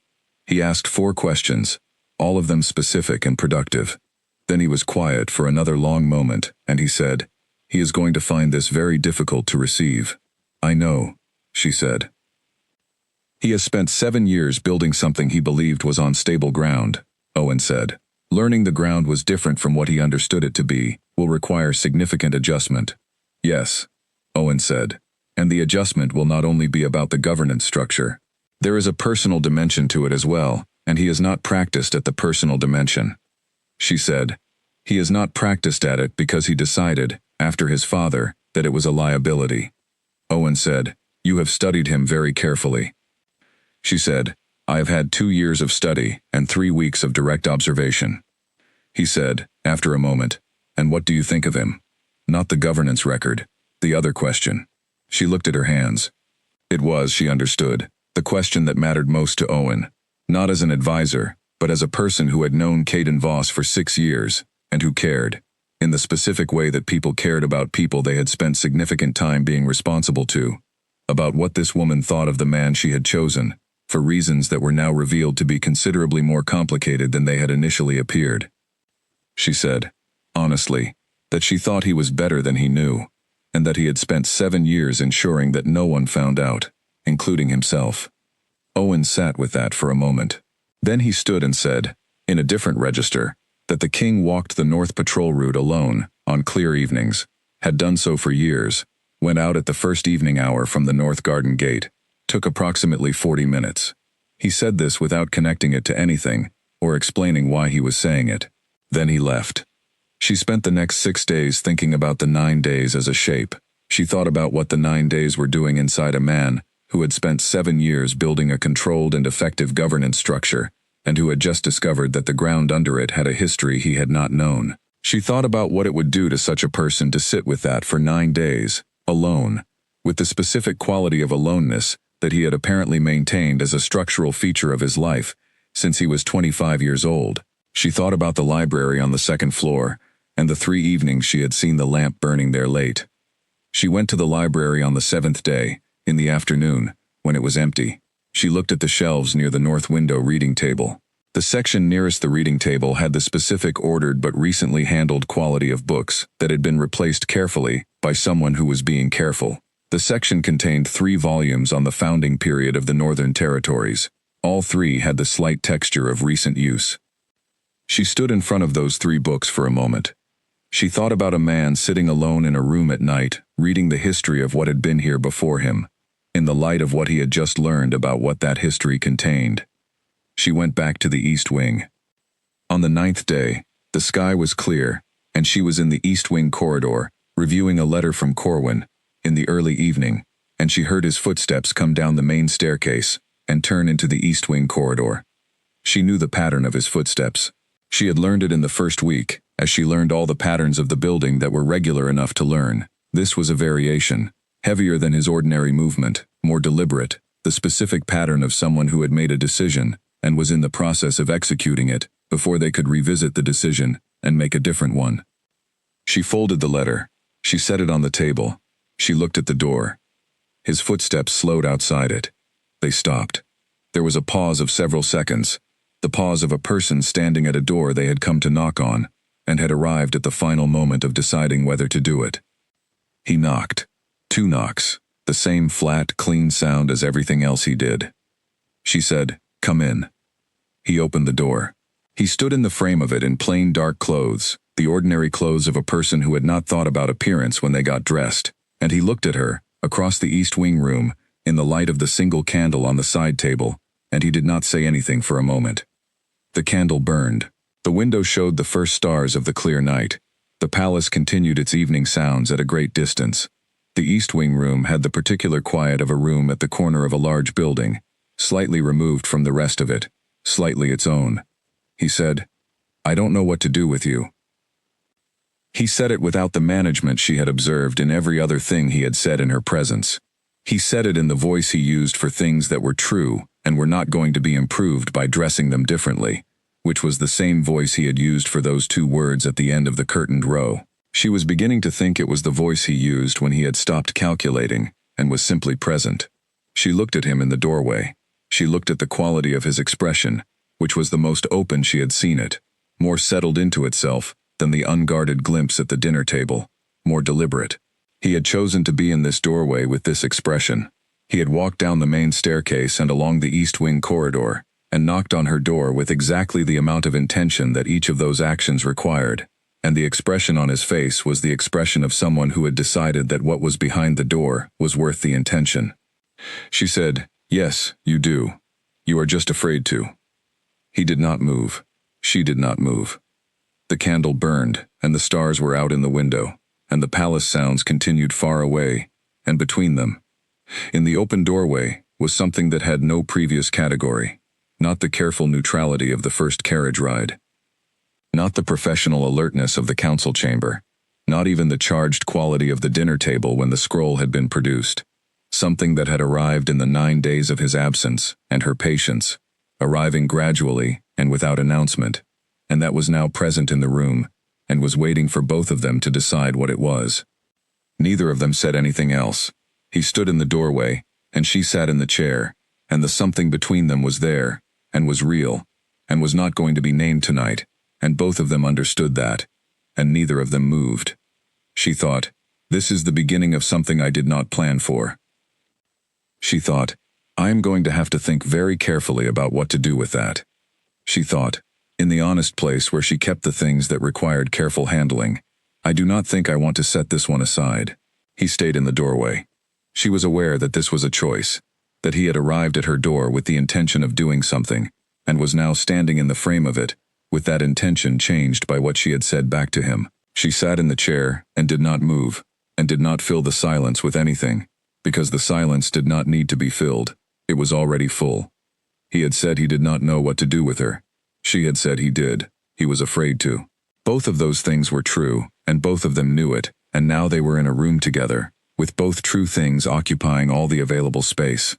[SPEAKER 1] He asked 4 questions, all of them specific and productive. Then he was quiet for another long moment, and he said, "He is going to find this very difficult to receive." "I know," she said. "He has spent 7 years building something he believed was on stable ground," Owen said. "Learning the ground was different from what he understood it to be will require significant adjustment." "Yes," Owen said, "and the adjustment will not only be about the governance structure. There is a personal dimension to it as well, and he has not practiced at the personal dimension." She said, "He has not practiced at it because he decided, after his father, that it was a liability." Owen said, "You have studied him very carefully." She said, "I have had 2 years of study and 3 weeks of direct observation." He said, after a moment, "And what do you think of him?" Not the governance record, the other question. She looked at her hands. It was, she understood, the question that mattered most to Owen, not as an advisor, but as a person who had known Caden Voss for 6 years, and who cared, in the specific way that people cared about people they had spent significant time being responsible to, about what this woman thought of the man she had chosen, for reasons that were now revealed to be considerably more complicated than they had initially appeared. She said, honestly, that she thought he was better than he knew, and that he had spent 7 years ensuring that no one found out, including himself. Owen sat with that for a moment. Then he stood and said, in a different register, that the king walked the North Patrol route alone, on clear evenings, had done so for years, went out at the first evening hour from the North Garden Gate, took approximately 40 minutes. He said this without connecting it to anything, or explaining why he was saying it. Then he left. She spent the next 6 days thinking about the 9 days as a shape. She thought about what the 9 days were doing inside a man, who had spent 7 years building a controlled and effective governance structure, and who had just discovered that the ground under it had a history he had not known. She thought about what it would do to such a person to sit with that for 9 days, alone, with the specific quality of aloneness that he had apparently maintained as a structural feature of his life since he was 25 years old. She thought about the library on the 2nd floor, and the 3 evenings she had seen the lamp burning there late. She went to the library on the 7th day, in the afternoon, when it was empty. She looked at the shelves near the north window reading table. The section nearest the reading table had the specific ordered but recently handled quality of books that had been replaced carefully by someone who was being careful. The section contained 3 volumes on the founding period of the Northern Territories. All 3 had the slight texture of recent use. She stood in front of those 3 books for a moment. She thought about a man sitting alone in a room at night, reading the history of what had been here before him, in the light of what he had just learned about what that history contained. She went back to the East Wing. On the 9th day, the sky was clear, and she was in the East Wing corridor, reviewing a letter from Corwin, in the early evening, and she heard his footsteps come down the main staircase and turn into the East Wing corridor. She knew the pattern of his footsteps. She had learned it in the first week, as she learned all the patterns of the building that were regular enough to learn. This was a variation, heavier than his ordinary movement, more deliberate, the specific pattern of someone who had made a decision and was in the process of executing it before they could revisit the decision and make a different one. She folded the letter. She set it on the table. She looked at the door. His footsteps slowed outside it. They stopped. There was a pause of several seconds, the pause of a person standing at a door they had come to knock on, and had arrived at the final moment of deciding whether to do it. He knocked. 2 knocks, the same flat, clean sound as everything else he did. She said, "Come in." He opened the door. He stood in the frame of it in plain dark clothes, the ordinary clothes of a person who had not thought about appearance when they got dressed, and he looked at her, across the East Wing room, in the light of the single candle on the side table, and he did not say anything for a moment. The candle burned. The window showed the first stars of the clear night. The palace continued its evening sounds at a great distance. The East Wing room had the particular quiet of a room at the corner of a large building, slightly removed from the rest of it, slightly its own. He said, "I don't know what to do with you." He said it without the management she had observed in every other thing he had said in her presence. He said it in the voice he used for things that were true and were not going to be improved by dressing them differently, which was the same voice he had used for those 2 words at the end of the curtained row. She was beginning to think it was the voice he used when he had stopped calculating and was simply present. She looked at him in the doorway. She looked at the quality of his expression, which was the most open she had seen it, more settled into itself than the unguarded glimpse at the dinner table, more deliberate. He had chosen to be in this doorway with this expression. He had walked down the main staircase and along the East Wing corridor, and knocked on her door with exactly the amount of intention that each of those actions required, and the expression on his face was the expression of someone who had decided that what was behind the door was worth the intention. She said, "Yes, you do. You are just afraid to." He did not move. She did not move. The candle burned, and the stars were out in the window, and the palace sounds continued far away, and between them, in the open doorway, was something that had no previous category, not the careful neutrality of the first carriage ride, not the professional alertness of the council chamber, not even the charged quality of the dinner table when the scroll had been produced, something that had arrived in the 9 days of his absence and her patience, arriving gradually and without announcement, and that was now present in the room, and was waiting for both of them to decide what it was. Neither of them said anything else. He stood in the doorway, and she sat in the chair, and the something between them was there, and was real, and was not going to be named tonight, and both of them understood that, and neither of them moved. She thought, "This is the beginning of something I did not plan for." She thought, "I am going to have to think very carefully about what to do with that." She thought, in the honest place where she kept the things that required careful handling, "I do not think I want to set this one aside." He stayed in the doorway. She was aware that this was a choice, that he had arrived at her door with the intention of doing something, and was now standing in the frame of it, with that intention changed by what she had said back to him. She sat in the chair, and did not move, and did not fill the silence with anything. because the silence did not need to be filled. It was already full. He had said he did not know what to do with her. She had said he did. He was afraid to. Both of those things were true, and both of them knew it, and now they were in a room together, with both true things occupying all the available space.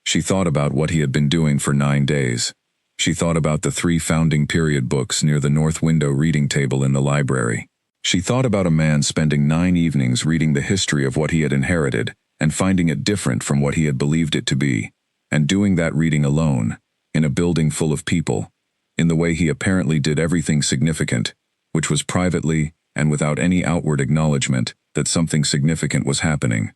[SPEAKER 1] She thought about what he had been doing for 9 days. She thought about the 3 founding period books near the north window reading table in the library. She thought about a man spending 9 evenings reading the history of what he had inherited and finding it different from what he had believed it to be, and doing that reading alone, in a building full of people, in the way he apparently did everything significant, which was privately and without any outward acknowledgement that something significant was happening.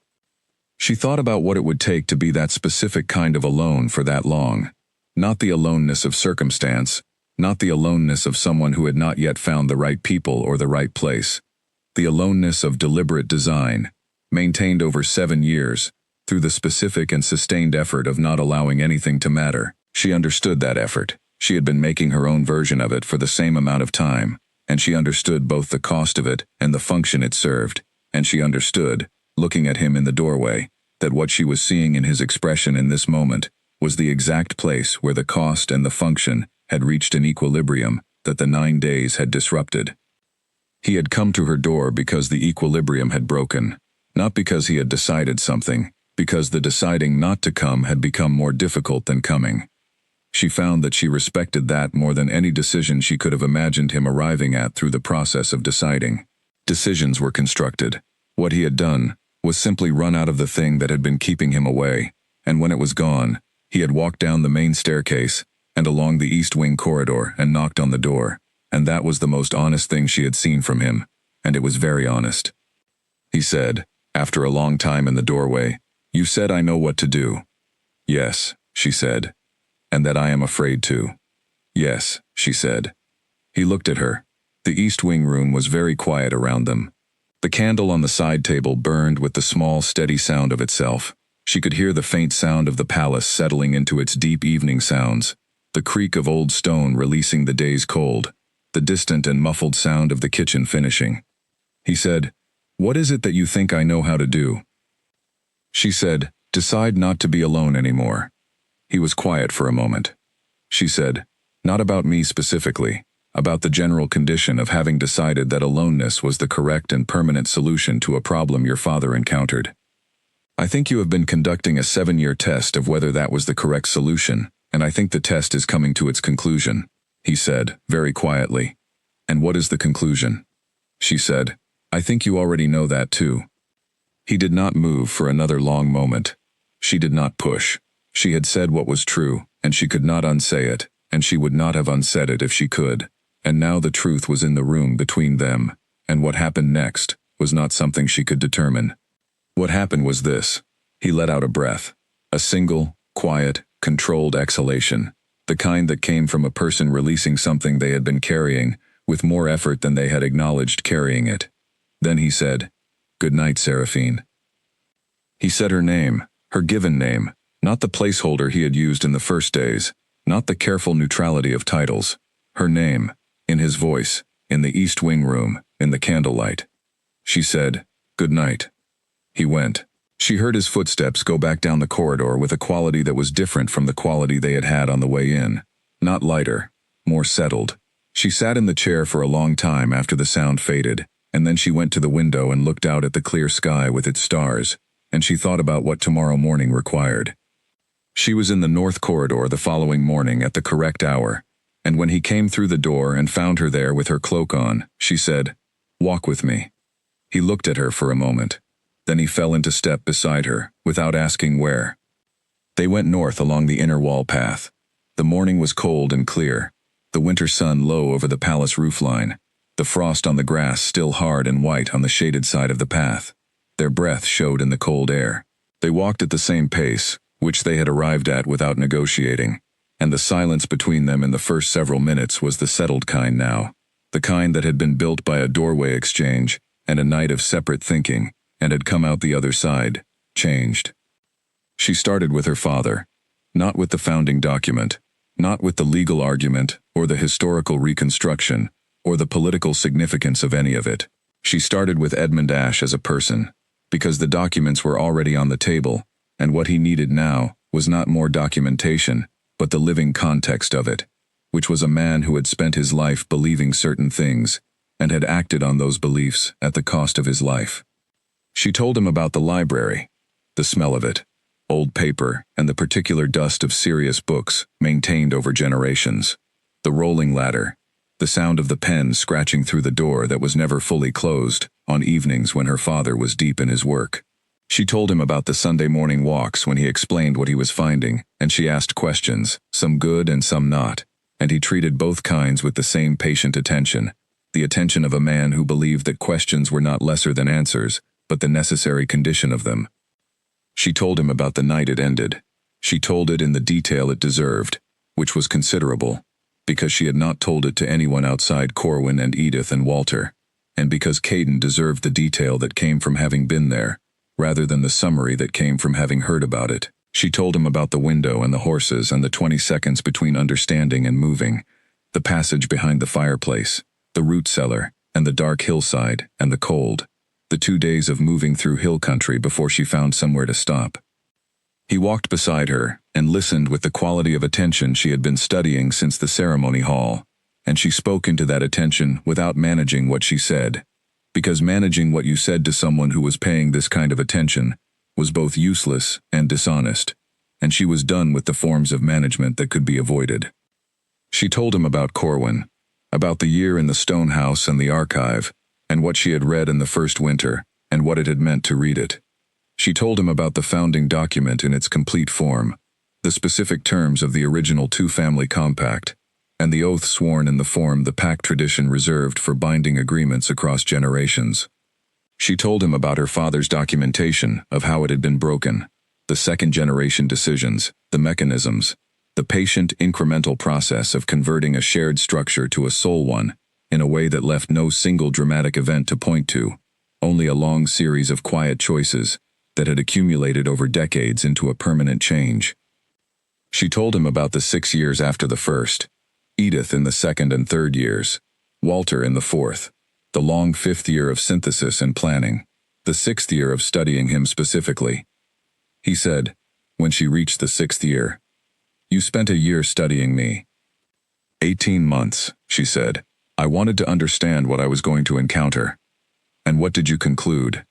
[SPEAKER 1] She thought about what it would take to be that specific kind of alone for that long. Not the aloneness of circumstance, not the aloneness of someone who had not yet found the right people or the right place. The aloneness of deliberate design, maintained over 7 years, through the specific and sustained effort of not allowing anything to matter. She understood that effort. She had been making her own version of it for the same amount of time, and she understood both the cost of it and the function it served, and she understood, looking at him in the doorway, that what she was seeing in his expression in this moment was the exact place where the cost and the function had reached an equilibrium that the 9 days had disrupted. He had come to her door because the equilibrium had broken, not because he had decided something, because the deciding not to come had become more difficult than coming. She found that she respected that more than any decision she could have imagined him arriving at through the process of deciding. Decisions were constructed. What he had done was simply run out of the thing that had been keeping him away, and when it was gone, he had walked down the main staircase and along the east wing corridor and knocked on the door, and that was the most honest thing she had seen from him, and it was very honest. He said, after a long time in the doorway, "You said I know what to do." "Yes," she said. "And that I am afraid to." "Yes," she said. He looked at her. The east wing room was very quiet around them. The candle on the side table burned with the small, steady sound of itself. She could hear the faint sound of the palace settling into its deep evening sounds, the creak of old stone releasing the day's cold, the distant and muffled sound of the kitchen finishing. He said, "What is it that you think I know how to do?" She said, "Decide not to be alone anymore." He was quiet for a moment. She said, "Not about me specifically, about the general condition of having decided that aloneness was the correct and permanent solution to a problem your father encountered. I think you have been conducting a 7-year test of whether that was the correct solution, and I think the test is coming to its conclusion," he said, very quietly. "And what is the conclusion?" She said, "I think you already know that too." He did not move for another long moment. She did not push. She had said what was true, and she could not unsay it, and she would not have unsaid it if she could. And now the truth was in the room between them, and what happened next was not something she could determine. What happened was this. He let out a breath. A single, quiet, controlled exhalation, the kind that came from a person releasing something they had been carrying, with more effort than they had acknowledged carrying it. Then he said, "Good night, Seraphine." He said her name, her given name, not the placeholder he had used in the first days, not the careful neutrality of titles. Her name, in his voice, in the east wing room, in the candlelight. She said, "Good night." He went. She heard his footsteps go back down the corridor with a quality that was different from the quality they had had on the way in. Not lighter, more settled. She sat in the chair for a long time after the sound faded, and then she went to the window and looked out at the clear sky with its stars, and she thought about what tomorrow morning required. She was in the north corridor the following morning at the correct hour, and when he came through the door and found her there with her cloak on, she said, "Walk with me." He looked at her for a moment. Then he fell into step beside her, without asking where. They went north along the inner wall path. The morning was cold and clear, the winter sun low over the palace roofline, the frost on the grass still hard and white on the shaded side of the path. Their breath showed in the cold air. They walked at the same pace, which they had arrived at without negotiating, and the silence between them in the first several minutes was the settled kind now, the kind that had been built by a doorway exchange and a night of separate thinking, and had come out the other side, changed. She started with her father, not with the founding document, not with the legal argument or the historical reconstruction or the political significance of any of it. She started with Edmund Ashe as a person, because the documents were already on the table, and what he needed now was not more documentation, but the living context of it, which was a man who had spent his life believing certain things, and had acted on those beliefs at the cost of his life. She told him about the library, the smell of it, old paper, and the particular dust of serious books maintained over generations, the rolling ladder, the sound of the pen scratching through the door that was never fully closed on evenings when her father was deep in his work. She told him about the Sunday morning walks when he explained what he was finding, and she asked questions, some good and some not, and he treated both kinds with the same patient attention, the attention of a man who believed that questions were not lesser than answers, but the necessary condition of them. She told him about the night it ended. She told it in the detail it deserved, which was considerable, because she had not told it to anyone outside Corwin and Edith and Walter, and because Caden deserved the detail that came from having been there, rather than the summary that came from having heard about it. She told him about the window and the horses and the 20 seconds between understanding and moving, the passage behind the fireplace, the root cellar, and the dark hillside, and the cold, the 2 days of moving through hill country before she found somewhere to stop. He walked beside her and listened with the quality of attention she had been studying since the ceremony hall, and she spoke into that attention without managing what she said, because managing what you said to someone who was paying this kind of attention was both useless and dishonest, and she was done with the forms of management that could be avoided. She told him about Corwin, about the year in the stone house and the archive, and what she had read in the first winter, and what it had meant to read it. She told him about the founding document in its complete form, the specific terms of the original two-family compact, and the oath sworn in the form the pact tradition reserved for binding agreements across generations. She told him about her father's documentation of how it had been broken, the second-generation decisions, the mechanisms, the patient incremental process of converting a shared structure to a sole one, in a way that left no single dramatic event to point to, only a long series of quiet choices that had accumulated over decades into a permanent change. She told him about the 6 years after the first, Edith in the second and third years, Walter in the fourth, the long 5th year of synthesis and planning, the 6th year of studying him specifically. He said, when she reached the 6th year, "You spent a year studying me." 18 months, she said. "I wanted to understand what I was going to encounter." "And what did you conclude?"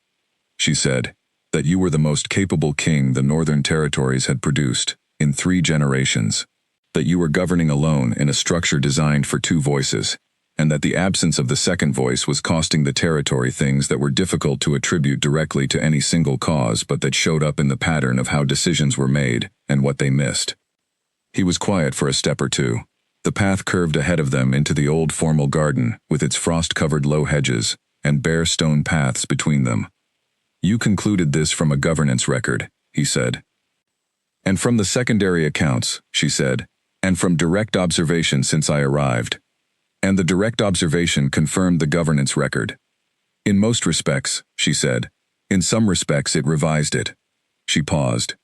[SPEAKER 1] She said, "That you were the most capable king the Northern Territories had produced, in 3 generations. That you were governing alone in a structure designed for 2 voices, and that the absence of the second voice was costing the territory things that were difficult to attribute directly to any single cause but that showed up in the pattern of how decisions were made and what they missed." He was quiet for a step or two. The path curved ahead of them into the old formal garden with its frost-covered low hedges and bare stone paths between them. "You concluded this from a governance record," he said. "And from the secondary accounts," she said, "and from direct observation since I arrived. And the direct observation confirmed the governance record. In most respects," she said. "In some respects it revised it." She paused.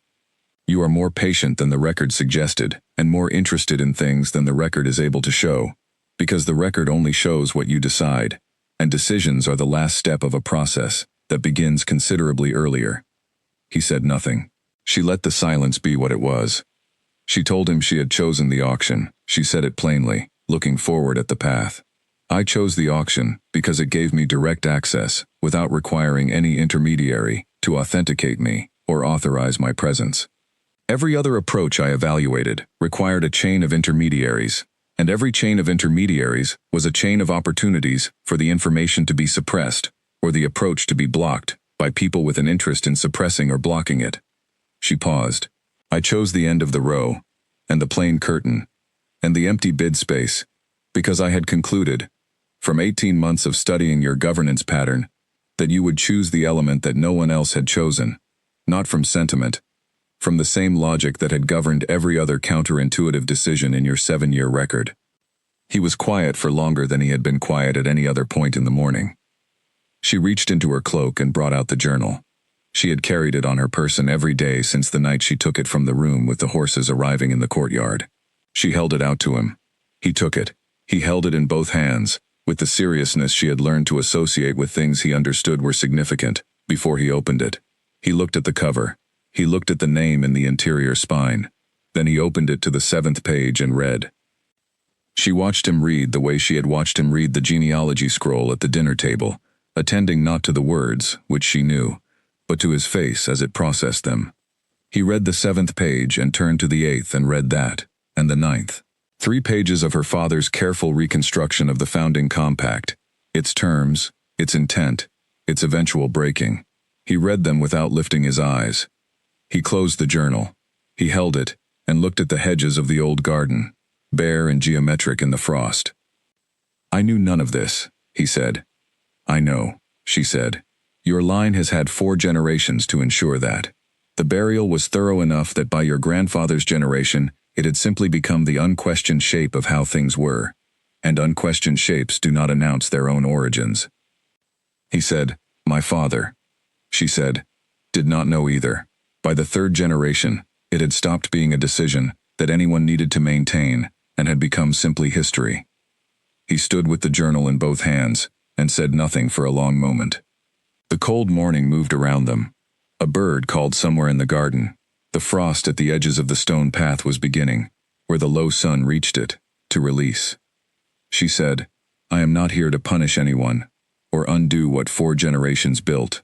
[SPEAKER 1] "You are more patient than the record suggested, and more interested in things than the record is able to show, because the record only shows what you decide, and decisions are the last step of a process that begins considerably earlier." He said nothing. She let the silence be what it was. She told him she had chosen the auction. She said it plainly, looking forward at the path. "I chose the auction because it gave me direct access, without requiring any intermediary, to authenticate me or authorize my presence. Every other approach I evaluated required a chain of intermediaries, and every chain of intermediaries was a chain of opportunities for the information to be suppressed, or the approach to be blocked, by people with an interest in suppressing or blocking it." She paused. "I chose the end of the row, and the plain curtain, and the empty bid space, because I had concluded, from 18 months of studying your governance pattern, that you would choose the element that no one else had chosen, not from sentiment, from the same logic that had governed every other counterintuitive decision in your 7-year record." He was quiet for longer than he had been quiet at any other point in the morning. She reached into her cloak and brought out the journal. She had carried it on her person every day since the night she took it from the room with the horses arriving in the courtyard. She held it out to him. He took it. He held it in both hands, with the seriousness she had learned to associate with things he understood were significant, before he opened it. He looked at the cover. He looked at the name in the interior spine. Then he opened it to the 7th page and read. She watched him read the way she had watched him read the genealogy scroll at the dinner table, attending not to the words, which she knew, but to his face as it processed them. He read the 7th page and turned to the 8th and read that, and the 9th. 3 pages of her father's careful reconstruction of the founding compact, its terms, its intent, its eventual breaking. He read them without lifting his eyes. He closed the journal. He held it and looked at the hedges of the old garden, bare and geometric in the frost. "I knew none of this," he said. "I know," she said. "Your line has had 4 generations to ensure that. The burial was thorough enough that by your grandfather's generation, it had simply become the unquestioned shape of how things were, and unquestioned shapes do not announce their own origins." He said, "My father," she said, "did not know either. By the 3rd generation, it had stopped being a decision that anyone needed to maintain and had become simply history." He stood with the journal in both hands and said nothing for a long moment. The cold morning moved around them. A bird called somewhere in the garden. The frost at the edges of the stone path was beginning, where the low sun reached it, to release. She said, "I am not here to punish anyone, or undo what 4 generations built.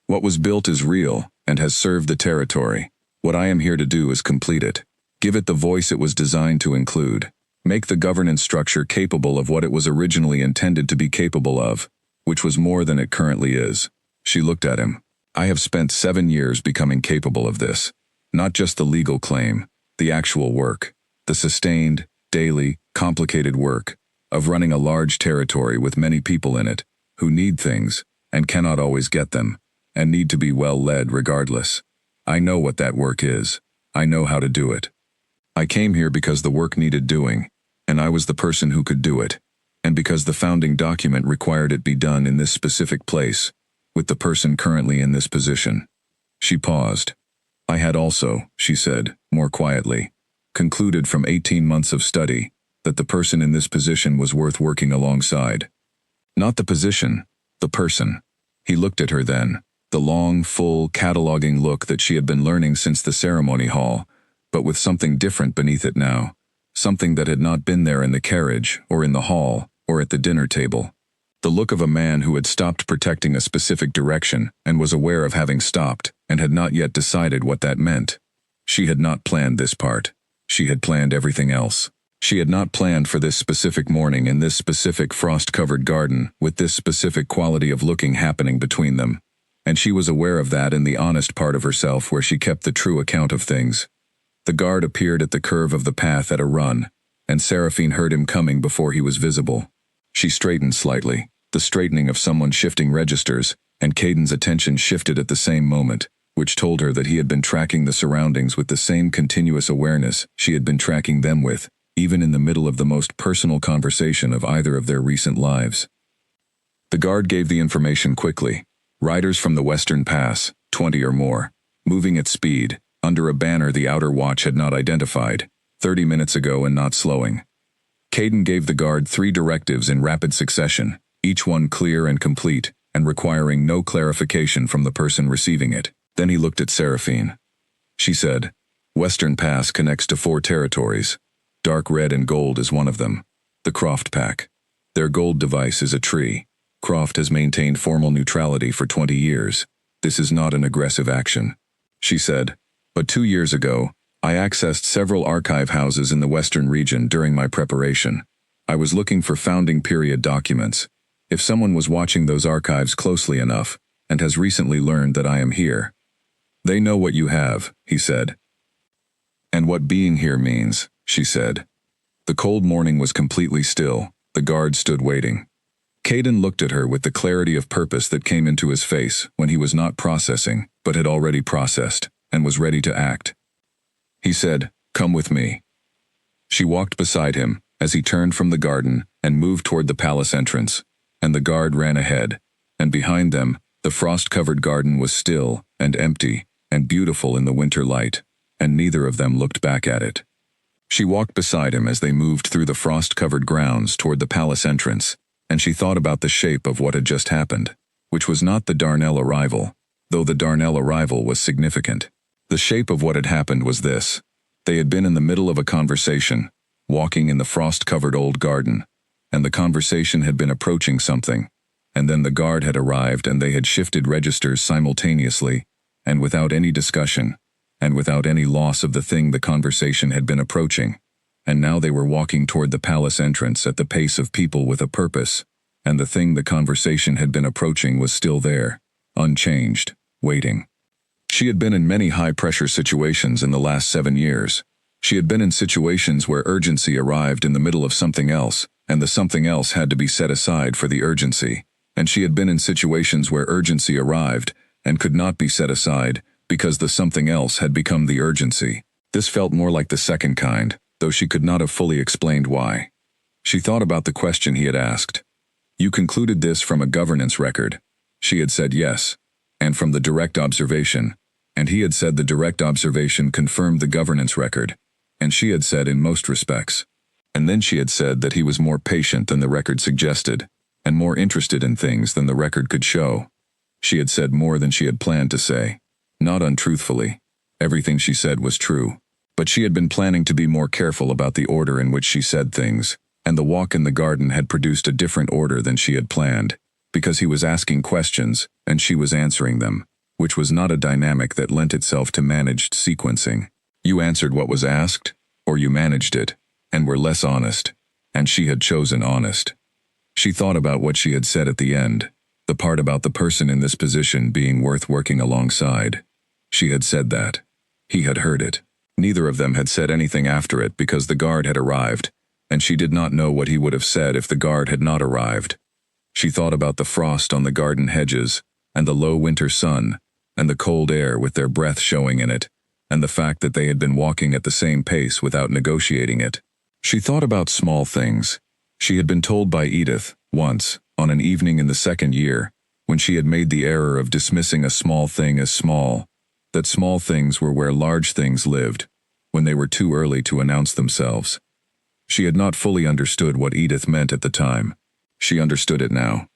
[SPEAKER 1] What was built is real and has served the territory. What I am here to do is complete it. Give it the voice it was designed to include. Make the governance structure capable of what it was originally intended to be capable of, which was more than it currently is." She looked at him. "I have spent 7 years becoming capable of this. Not just the legal claim, the actual work, the sustained, daily, complicated work of running a large territory with many people in it who need things and cannot always get them and need to be well led regardless. I know what that work is. I know how to do it. I came here because the work needed doing, and I was the person who could do it, and because the founding document required it be done in this specific place, with the person currently in this position." She paused. "I had also," she said, more quietly, "concluded from 18 months of study that the person in this position was worth working alongside. Not the position, the person." He looked at her then, the long, full, cataloging look that she had been learning since the ceremony hall, but with something different beneath it now, something that had not been there in the carriage, or in the hall, or at the dinner table. The look of a man who had stopped protecting a specific direction and was aware of having stopped and had not yet decided what that meant. She had not planned this part. She had planned everything else. She had not planned for this specific morning in this specific frost-covered garden with this specific quality of looking happening between them. And she was aware of that in the honest part of herself where she kept the true account of things. The guard appeared at the curve of the path at a run, and Seraphine heard him coming before he was visible. She straightened slightly, the straightening of someone shifting registers, and Caden's attention shifted at the same moment, which told her that he had been tracking the surroundings with the same continuous awareness she had been tracking them with, even in the middle of the most personal conversation of either of their recent lives. The guard gave the information quickly. Riders from the Western Pass, 20 or more, moving at speed, under a banner the Outer Watch had not identified, 30 minutes ago and not slowing. Caden gave the guard 3 directives in rapid succession, each one clear and complete, and requiring no clarification from the person receiving it. Then he looked at Seraphine. She said, "Western Pass connects to 4 territories. Dark red and gold is one of them. The Croft Pack. Their gold device is a tree. Croft has maintained formal neutrality for 20 years. This is not an aggressive action." She said, "But 2 years ago, I accessed several archive houses in the Western region during my preparation. I was looking for founding period documents. If someone was watching those archives closely enough, and has recently learned that I am here. They know what you have," he said. "And what being here means," she said. The cold morning was completely still. The guard stood waiting. Caden looked at her with the clarity of purpose that came into his face when he was not processing, but had already processed, and was ready to act. He said, "Come with me." She walked beside him as he turned from the garden and moved toward the palace entrance, and the guard ran ahead, and behind them, the frost-covered garden was still and empty and beautiful in the winter light, and neither of them looked back at it. She walked beside him as they moved through the frost-covered grounds toward the palace entrance, and she thought about the shape of what had just happened. which was not the Darnell arrival, though the Darnell arrival was significant. The shape of what had happened was this. They had been in the middle of a conversation, walking in the frost-covered old garden, and the conversation had been approaching something, and then the guard had arrived and they had shifted registers simultaneously, and without any discussion, and without any loss of the thing the conversation had been approaching, and now they were walking toward the palace entrance at the pace of people with a purpose, and the thing the conversation had been approaching was still there, unchanged, waiting. She had been in many high-pressure situations in the last 7 years. She had been in situations where urgency arrived in the middle of something else, and the something else had to be set aside for the urgency. And she had been in situations where urgency arrived and could not be set aside because the something else had become the urgency. This felt more like the second kind, though she could not have fully explained why. She thought about the question he had asked. You concluded this from a governance record. She had said yes, and from the direct observation, and he had said the direct observation confirmed the governance record, and she had said in most respects. And then she had said that he was more patient than the record suggested, and more interested in things than the record could show. She had said more than she had planned to say. Not untruthfully. Everything she said was true. But she had been planning to be more careful about the order in which she said things, and the walk in the garden had produced a different order than she had planned, because he was asking questions, and she was answering them, which was not a dynamic that lent itself to managed sequencing. You answered what was asked, or you managed it, and were less honest, and she had chosen honest. She thought about what she had said at the end, the part about the person in this position being worth working alongside. She had said that. He had heard it. Neither of them had said anything after it because the guard had arrived, and she did not know what he would have said if the guard had not arrived. She thought about the frost on the garden hedges, and the low winter sun, and the cold air with their breath showing in it, and the fact that they had been walking at the same pace without negotiating it. She thought about small things. She had been told by Edith, once, on an evening in the second year, when she had made the error of dismissing a small thing as small, that small things were where large things lived, when they were too early to announce themselves. She had not fully understood what Edith meant at the time. She understood it now.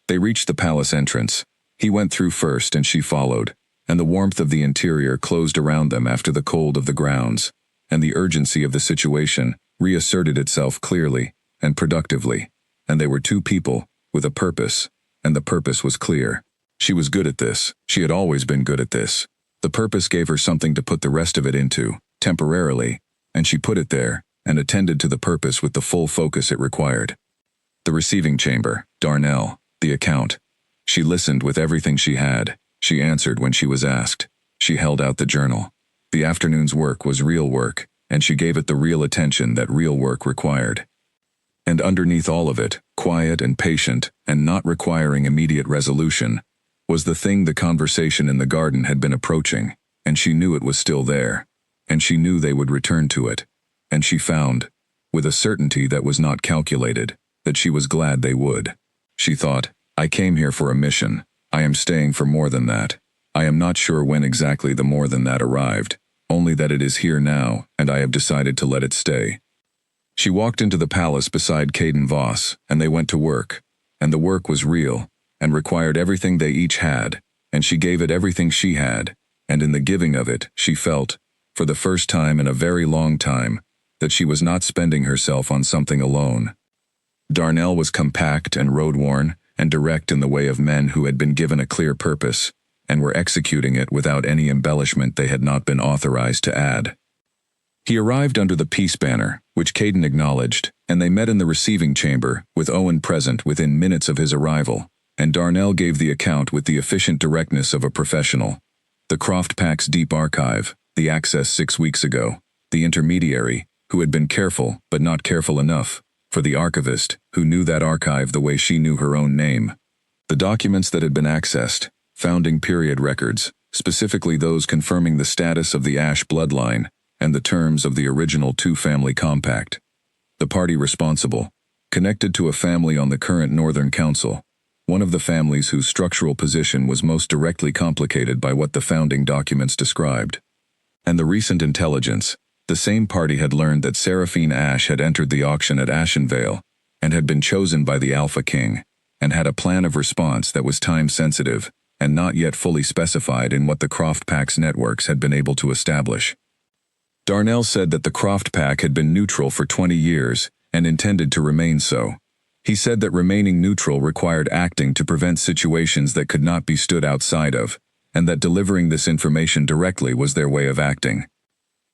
[SPEAKER 1] They reached the palace entrance. He went through first and she followed, and the warmth of the interior closed around them after the cold of the grounds, and the urgency of the situation reasserted itself clearly and productively, and they were two people, with a purpose, and the purpose was clear. She was good at this. She had always been good at this. The purpose gave her something to put the rest of it into, temporarily, and she put it there, and attended to the purpose with the full focus it required. The receiving chamber, Darnell, the account. She listened with everything she had. She answered when she was asked. She held out the journal. The afternoon's work was real work, and she gave it the real attention that real work required. And underneath all of it, quiet and patient, and not requiring immediate resolution, was the thing the conversation in the garden had been approaching, and she knew it was still there, and she knew they would return to it, and she found, with a certainty that was not calculated, that she was glad they would. She thought, I came here for a mission. I am staying for more than that. I am not sure when exactly the more than that arrived, only that it is here now, and I have decided to let it stay. She walked into the palace beside Caden Voss, and they went to work, and the work was real, and required everything they each had, and she gave it everything she had, and in the giving of it, she felt, for the first time in a very long time, that she was not spending herself on something alone. Darnell was compact and road-worn, and direct in the way of men who had been given a clear purpose, and were executing it without any embellishment they had not been authorized to add. He arrived under the peace banner, which Caden acknowledged, and they met in the receiving chamber, with Owen present within minutes of his arrival, and Darnell gave the account with the efficient directness of a professional. The Croft Pack's deep archive, the access 6 weeks ago, the intermediary, who had been careful but not careful enough, for the archivist, who knew that archive the way she knew her own name. The documents that had been accessed, founding period records, specifically those confirming the status of the Ashe bloodline, and the terms of the original two-family compact. The party responsible, connected to a family on the current Northern Council, one of the families whose structural position was most directly complicated by what the founding documents described. And the recent intelligence, the same party had learned that Seraphine Ashe had entered the auction at Unveil, and had been chosen by the Alpha King, and had a plan of response that was time-sensitive and not yet fully specified in what the Croft Pack's networks had been able to establish. Darnell said that the Croft Pack had been neutral for 20 years and intended to remain so. He said that remaining neutral required acting to prevent situations that could not be stood outside of, and that delivering this information directly was their way of acting.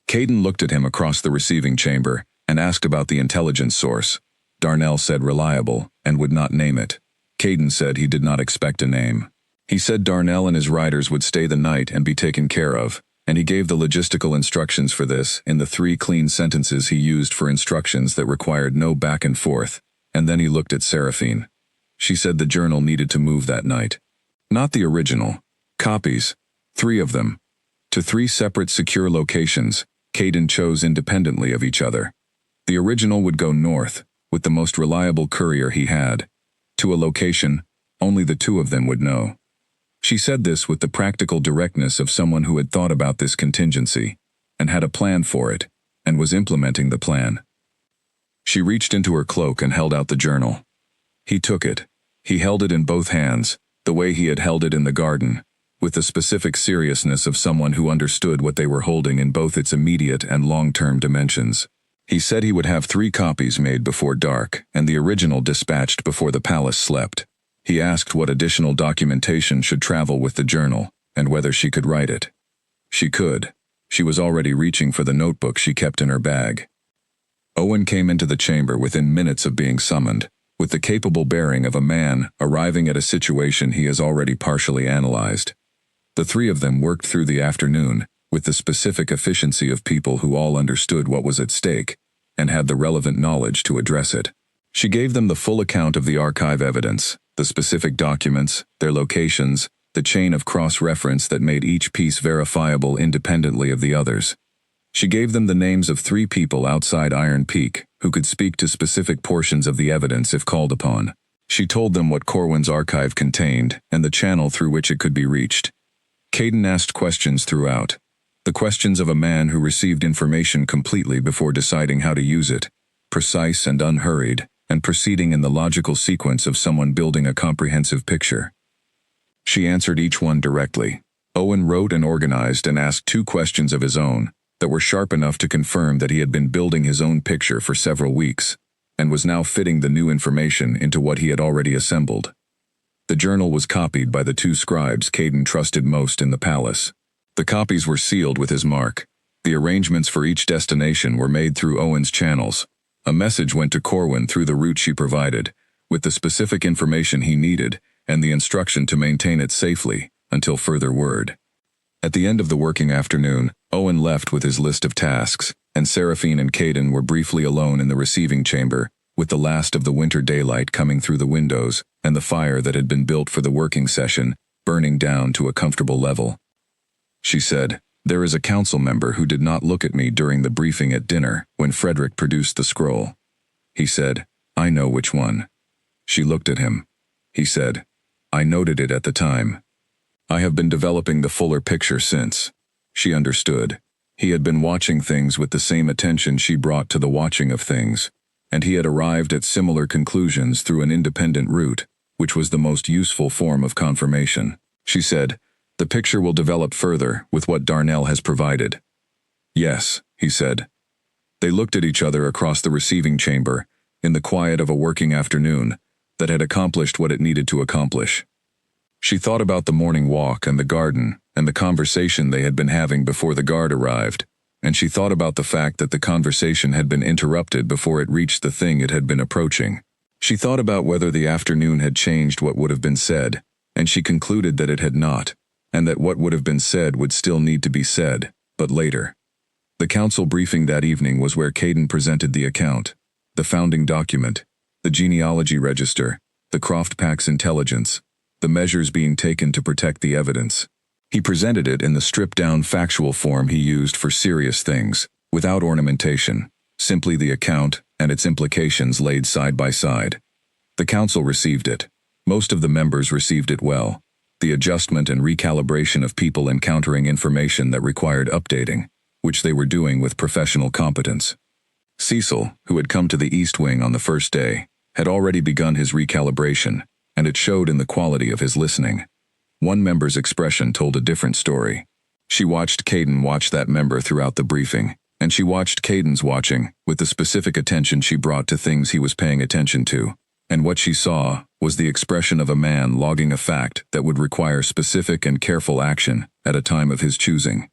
[SPEAKER 1] Caden looked at him across the receiving chamber and asked about the intelligence source. Darnell said reliable and would not name it. Caden said he did not expect a name. He said Darnell and his riders would stay the night and be taken care of, and he gave the logistical instructions for this in the 3 clean sentences he used for instructions that required no back and forth, and then he looked at Seraphine. She said the journal needed to move that night. Not the original. Copies. 3 of them. To 3 separate secure locations, Caden chose independently of each other. The original would go north, with the most reliable courier he had. To a location, only the 2 of them would know. She said this with the practical directness of someone who had thought about this contingency, and had a plan for it, and was implementing the plan. She reached into her cloak and held out the journal. He took it. He held it in both hands, the way he had held it in the garden, with the specific seriousness of someone who understood what they were holding in both its immediate and long-term dimensions. He said he would have 3 copies made before dark, and the original dispatched before the palace slept. He asked what additional documentation should travel with the journal, and whether she could write it. She could. She was already reaching for the notebook she kept in her bag. Owen came into the chamber within minutes of being summoned, with the capable bearing of a man arriving at a situation he has already partially analyzed. The 3 of them worked through the afternoon, with the specific efficiency of people who all understood what was at stake, and had the relevant knowledge to address it. She gave them the full account of the archive evidence, the specific documents, their locations, the chain of cross-reference that made each piece verifiable independently of the others. She gave them the names of 3 people outside Iron Peak who could speak to specific portions of the evidence if called upon. She told them what Corwin's archive contained and the channel through which it could be reached. Caden asked questions throughout. The questions of a man who received information completely before deciding how to use it, precise and unhurried, and proceeding in the logical sequence of someone building a comprehensive picture. She answered each one directly. Owen wrote and organized and asked 2 questions of his own that were sharp enough to confirm that he had been building his own picture for several weeks, and was now fitting the new information into what he had already assembled. The journal was copied by the 2 scribes Caden trusted most in the palace. The copies were sealed with his mark. The arrangements for each destination were made through Owen's channels. A message went to Corwin through the route she provided, with the specific information he needed and the instruction to maintain it safely until further word. At the end of the working afternoon, Owen left with his list of tasks, and Seraphine and Caden were briefly alone in the receiving chamber, with the last of the winter daylight coming through the windows and the fire that had been built for the working session burning down to a comfortable level. She said, "There is a council member who did not look at me during the briefing at dinner when Frederick produced the scroll." He said, "I know which one." She looked at him. He said, "I noted it at the time. I have been developing the fuller picture since." She understood. He had been watching things with the same attention she brought to the watching of things, and he had arrived at similar conclusions through an independent route, which was the most useful form of confirmation. She said, "The picture will develop further with what Darnell has provided." "Yes," he said. They looked at each other across the receiving chamber, in the quiet of a working afternoon, that had accomplished what it needed to accomplish. She thought about the morning walk and the garden and the conversation they had been having before the guard arrived, and she thought about the fact that the conversation had been interrupted before it reached the thing it had been approaching. She thought about whether the afternoon had changed what would have been said, and she concluded that it had not, and that what would have been said would still need to be said, but later. The council briefing that evening was where Caden presented the account, the founding document, the genealogy register, the Croft Pack's intelligence, the measures being taken to protect the evidence. He presented it in the stripped-down factual form he used for serious things, without ornamentation, simply the account and its implications laid side by side. The council received it. Most of the members received it well. The adjustment and recalibration of people encountering information that required updating, which they were doing with professional competence. Cecil, who had come to the East Wing on the first day, had already begun his recalibration, and it showed in the quality of his listening. One member's expression told a different story. She watched Caden watch that member throughout the briefing, and she watched Caden's watching, with the specific attention she brought to things he was paying attention to. And what she saw was the expression of a man logging a fact that would require specific and careful action at a time of his choosing.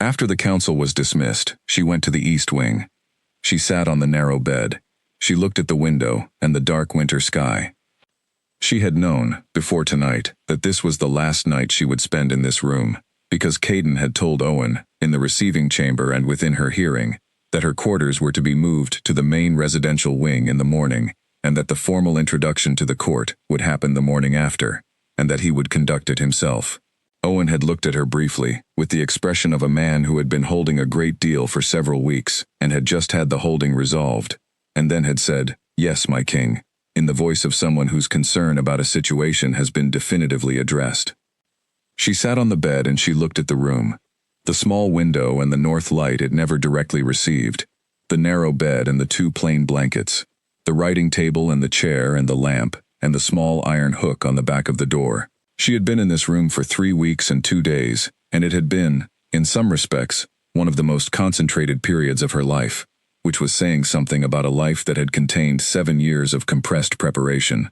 [SPEAKER 1] After the council was dismissed, she went to the east wing. She sat on the narrow bed. She looked at the window and the dark winter sky. She had known, before tonight, that this was the last night she would spend in this room, because Caden had told Owen, in the receiving chamber and within her hearing, that her quarters were to be moved to the main residential wing in the morning, and that the formal introduction to the court would happen the morning after, and that he would conduct it himself. Owen had looked at her briefly, with the expression of a man who had been holding a great deal for several weeks, and had just had the holding resolved, and then had said, "Yes, my king," in the voice of someone whose concern about a situation has been definitively addressed. She sat on the bed and she looked at the room. The small window and the north light it never directly received, the narrow bed and the two plain blankets, the writing table and the chair and the lamp, and the small iron hook on the back of the door. She had been in this room for 3 weeks and 2 days, and it had been, in some respects, one of the most concentrated periods of her life, which was saying something about a life that had contained 7 years of compressed preparation.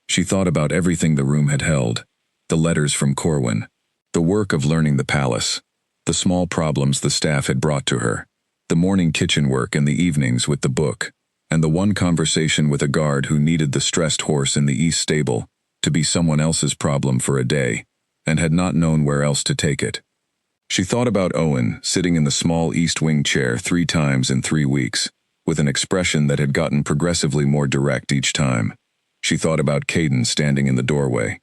[SPEAKER 1] She thought about everything the room had held, the letters from Corwin, the work of learning the palace, the small problems the staff had brought to her, the morning kitchen work and the evenings with the book, and the one conversation with a guard who needed the stressed horse in the east stable to be someone else's problem for a day, and had not known where else to take it. She thought about Owen sitting in the small east wing chair 3 times in 3 weeks, with an expression that had gotten progressively more direct each time. She thought about Caden standing in the doorway.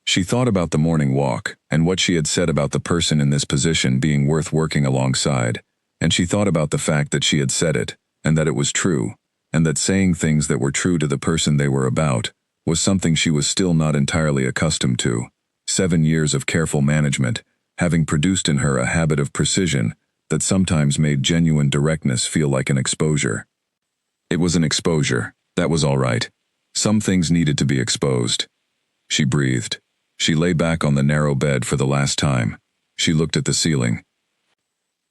[SPEAKER 1] She thought about the morning walk, and what she had said about the person in this position being worth working alongside, and she thought about the fact that she had said it, and that it was true, and that saying things that were true to the person they were about was something she was still not entirely accustomed to. 7 years of careful management, having produced in her a habit of precision that sometimes made genuine directness feel like an exposure. It was an exposure, that was all right. Some things needed to be exposed. She breathed. She lay back on the narrow bed for the last time. She looked at the ceiling.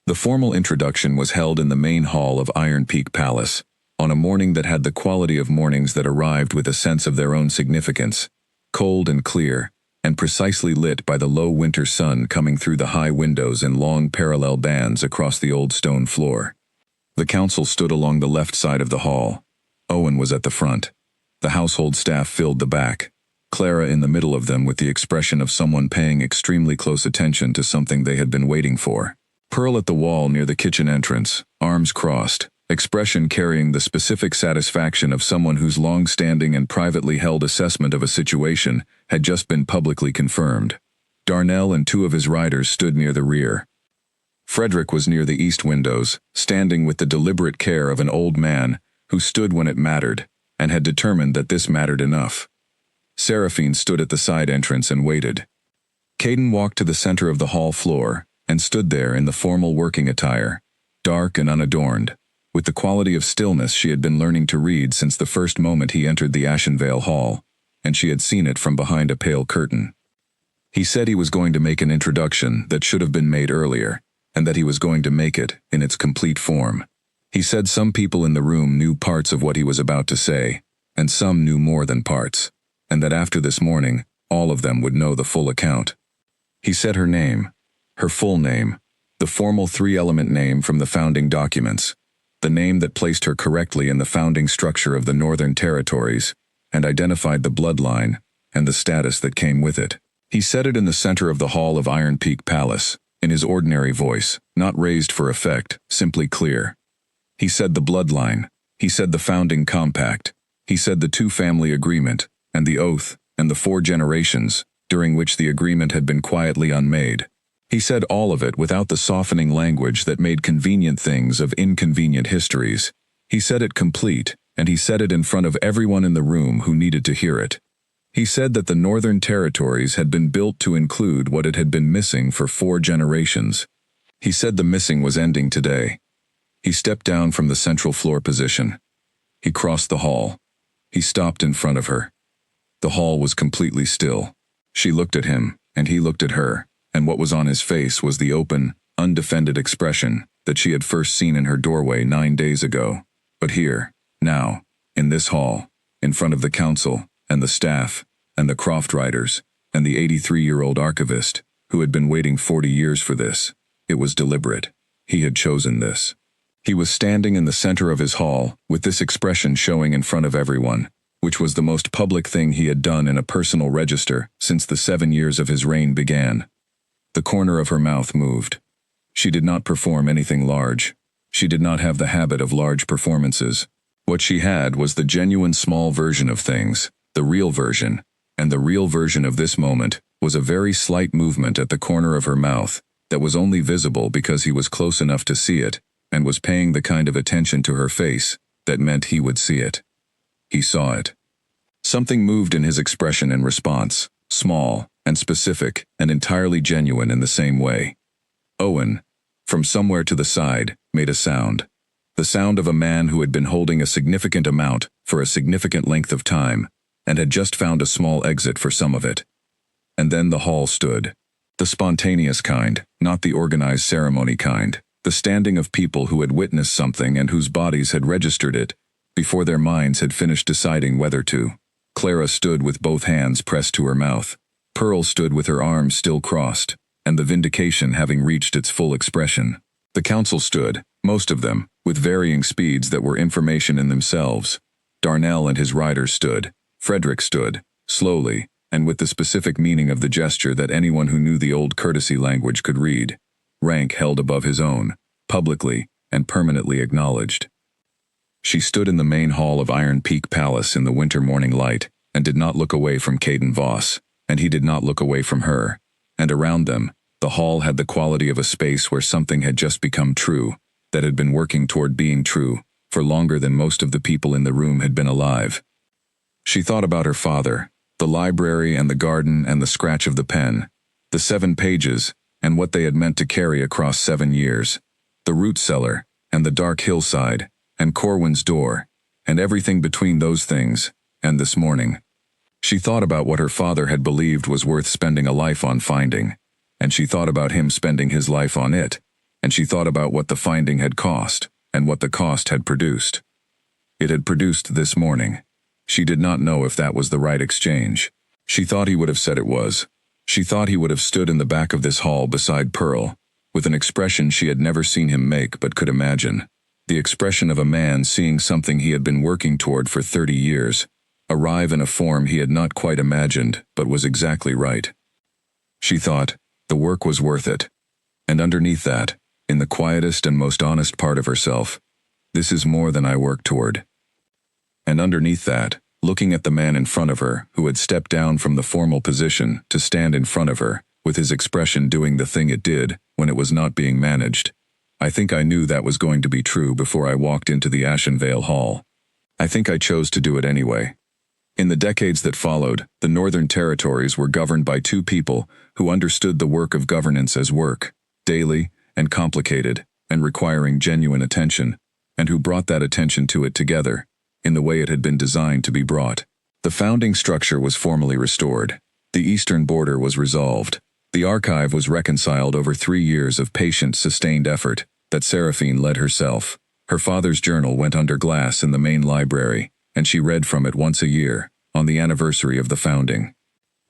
[SPEAKER 1] The formal introduction was held in the main hall of Iron Peak Palace, on a morning that had the quality of mornings that arrived with a sense of their own significance, cold and clear, and precisely lit by the low winter sun coming through the high windows in long parallel bands across the old stone floor. The council stood along the left side of the hall. Owen was at the front. The household staff filled the back, Clara in the middle of them with the expression of someone paying extremely close attention to something they had been waiting for. Pearl at the wall near the kitchen entrance, arms crossed, expression carrying the specific satisfaction of someone whose long-standing and privately held assessment of a situation had just been publicly confirmed. Darnell and 2 of his riders stood near the rear. Frederick was near the east windows, standing with the deliberate care of an old man who stood when it mattered, and had determined that this mattered enough. Seraphine stood at the side entrance and waited. Caden walked to the center of the hall floor, and stood there in the formal working attire, dark and unadorned, with the quality of stillness she had been learning to read since the first moment he entered the Unveil hall, and she had seen it from behind a pale curtain. He said he was going to make an introduction that should have been made earlier, and that he was going to make it in its complete form. He said some people in the room knew parts of what he was about to say, and some knew more than parts, and that after this morning, all of them would know the full account. He said her name, her full name, the formal 3-element name from the founding documents, the name that placed her correctly in the founding structure of the Northern Territories, and identified the bloodline and the status that came with it. He said it in the center of the hall of Iron Peak Palace, in his ordinary voice, not raised for effect, simply clear. He said the bloodline, he said the founding compact, he said the 2-family agreement, and the oath, and the 4 generations, during which the agreement had been quietly unmade. He said all of it without the softening language that made convenient things of inconvenient histories. He said it complete, and he said it in front of everyone in the room who needed to hear it. He said that the Northern Territories had been built to include what it had been missing for 4 generations. He said the missing was ending today. He stepped down from the central floor position. He crossed the hall. He stopped in front of her. The hall was completely still. She looked at him, and he looked at her, and what was on his face was the open, undefended expression that she had first seen in her doorway 9 days ago. But here, now, in this hall, in front of the council, and the staff, and the Croft writers, and the 83-year-old archivist, who had been waiting 40 years for this, it was deliberate. He had chosen this. He was standing in the center of his hall, with this expression showing in front of everyone, which was the most public thing he had done in a personal register since the 7 years of his reign began. The corner of her mouth moved. She did not perform anything large. She did not have the habit of large performances. What she had was the genuine small version of things, the real version, and the real version of this moment was a very slight movement at the corner of her mouth that was only visible because he was close enough to see it and was paying the kind of attention to her face that meant he would see it. He saw it. Something moved in his expression in response, small and specific and entirely genuine in the same way. Owen, from somewhere to the side, made a sound. The sound of a man who had been holding a significant amount for a significant length of time and had just found a small exit for some of it. And then the hall stood. The spontaneous kind, not the organized ceremony kind. The standing of people who had witnessed something and whose bodies had registered it before their minds had finished deciding whether to. Clara stood with both hands pressed to her mouth. Pearl stood with her arms still crossed, and the vindication having reached its full expression. The council stood, most of them, with varying speeds that were information in themselves. Darnell and his riders stood. Frederick stood, slowly, and with the specific meaning of the gesture that anyone who knew the old courtesy language could read. Rank held above his own, publicly and permanently acknowledged. She stood in the main hall of Iron Peak Palace in the winter morning light, and did not look away from Caden Voss, and he did not look away from her. And around them, the hall had the quality of a space where something had just become true, that had been working toward being true, for longer than most of the people in the room had been alive. She thought about her father, the library and the garden and the scratch of the pen, the 7 pages, and what they had meant to carry across 7 years, the root cellar, and the dark hillside, and Corwin's door, and everything between those things, and this morning. She thought about what her father had believed was worth spending a life on finding, and she thought about him spending his life on it, and she thought about what the finding had cost, and what the cost had produced. It had produced this morning. She did not know if that was the right exchange. She thought he would have said it was. She thought he would have stood in the back of this hall beside Pearl, with an expression she had never seen him make but could imagine. The expression of a man seeing something he had been working toward for 30 years, arrive in a form he had not quite imagined but was exactly right. She thought, the work was worth it. And underneath that, in the quietest and most honest part of herself, this is more than I work toward. And underneath that, looking at the man in front of her who had stepped down from the formal position to stand in front of her, with his expression doing the thing it did when it was not being managed, I think I knew that was going to be true before I walked into the Unveil hall. I think I chose to do it anyway. In the decades that followed, the Northern Territories were governed by 2 people who understood the work of governance as work, daily and complicated and requiring genuine attention, and who brought that attention to it together, in the way it had been designed to be brought. The founding structure was formally restored. The eastern border was resolved. The archive was reconciled over 3 years of patient, sustained effort that Seraphine led herself. Her father's journal went under glass in the main library, and she read from it once a year, on the anniversary of the founding.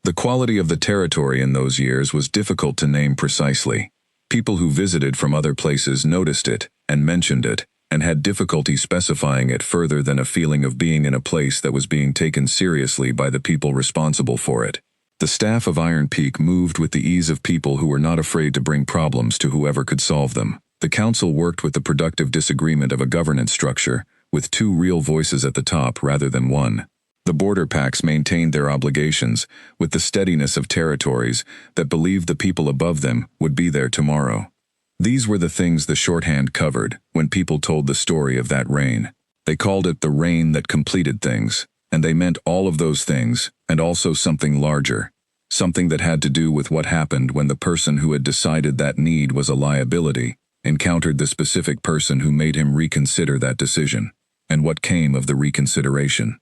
[SPEAKER 1] The quality of the territory in those years was difficult to name precisely. People who visited from other places noticed it and mentioned it, and had difficulty specifying it further than a feeling of being in a place that was being taken seriously by the people responsible for it. The staff of Iron Peak moved with the ease of people who were not afraid to bring problems to whoever could solve them. The council worked with the productive disagreement of a governance structure, with 2 real voices at the top rather than 1. The border pacts maintained their obligations with the steadiness of territories that believed the people above them would be there tomorrow. These were the things the shorthand covered when people told the story of that reign. They called it the reign that completed things, and they meant all of those things, and also something larger, something that had to do with what happened when the person who had decided that need was a liability encountered the specific person who made him reconsider that decision, and what came of the reconsideration.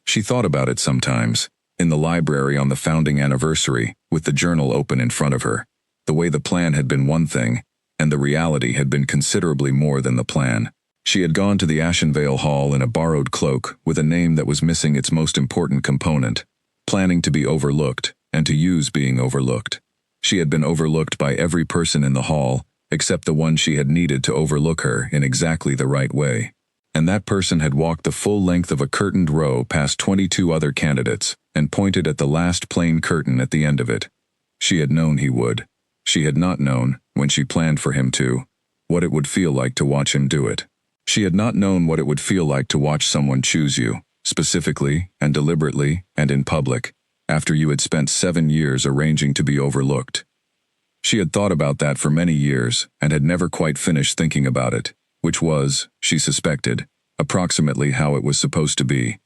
[SPEAKER 1] She thought about it sometimes, In the library on the founding anniversary, with the journal open in front of her. The way the plan had been one thing, and the reality had been considerably more than the plan. She had gone to the Unveil Hall in a borrowed cloak with a name that was missing its most important component, planning to be overlooked, and to use being overlooked. She had been overlooked by every person in the hall, except the one she had needed to overlook her in exactly the right way. And that person had walked the full length of a curtained row past 22 other candidates, and pointed at the last plain curtain at the end of it. She had known he would. She had not known, when she planned for him to, what it would feel like to watch him do it. She had not known what it would feel like to watch someone choose you, specifically and deliberately and in public, after you had spent 7 years arranging to be overlooked. She had thought about that for many years and had never quite finished thinking about it, which was, she suspected, approximately how it was supposed to be.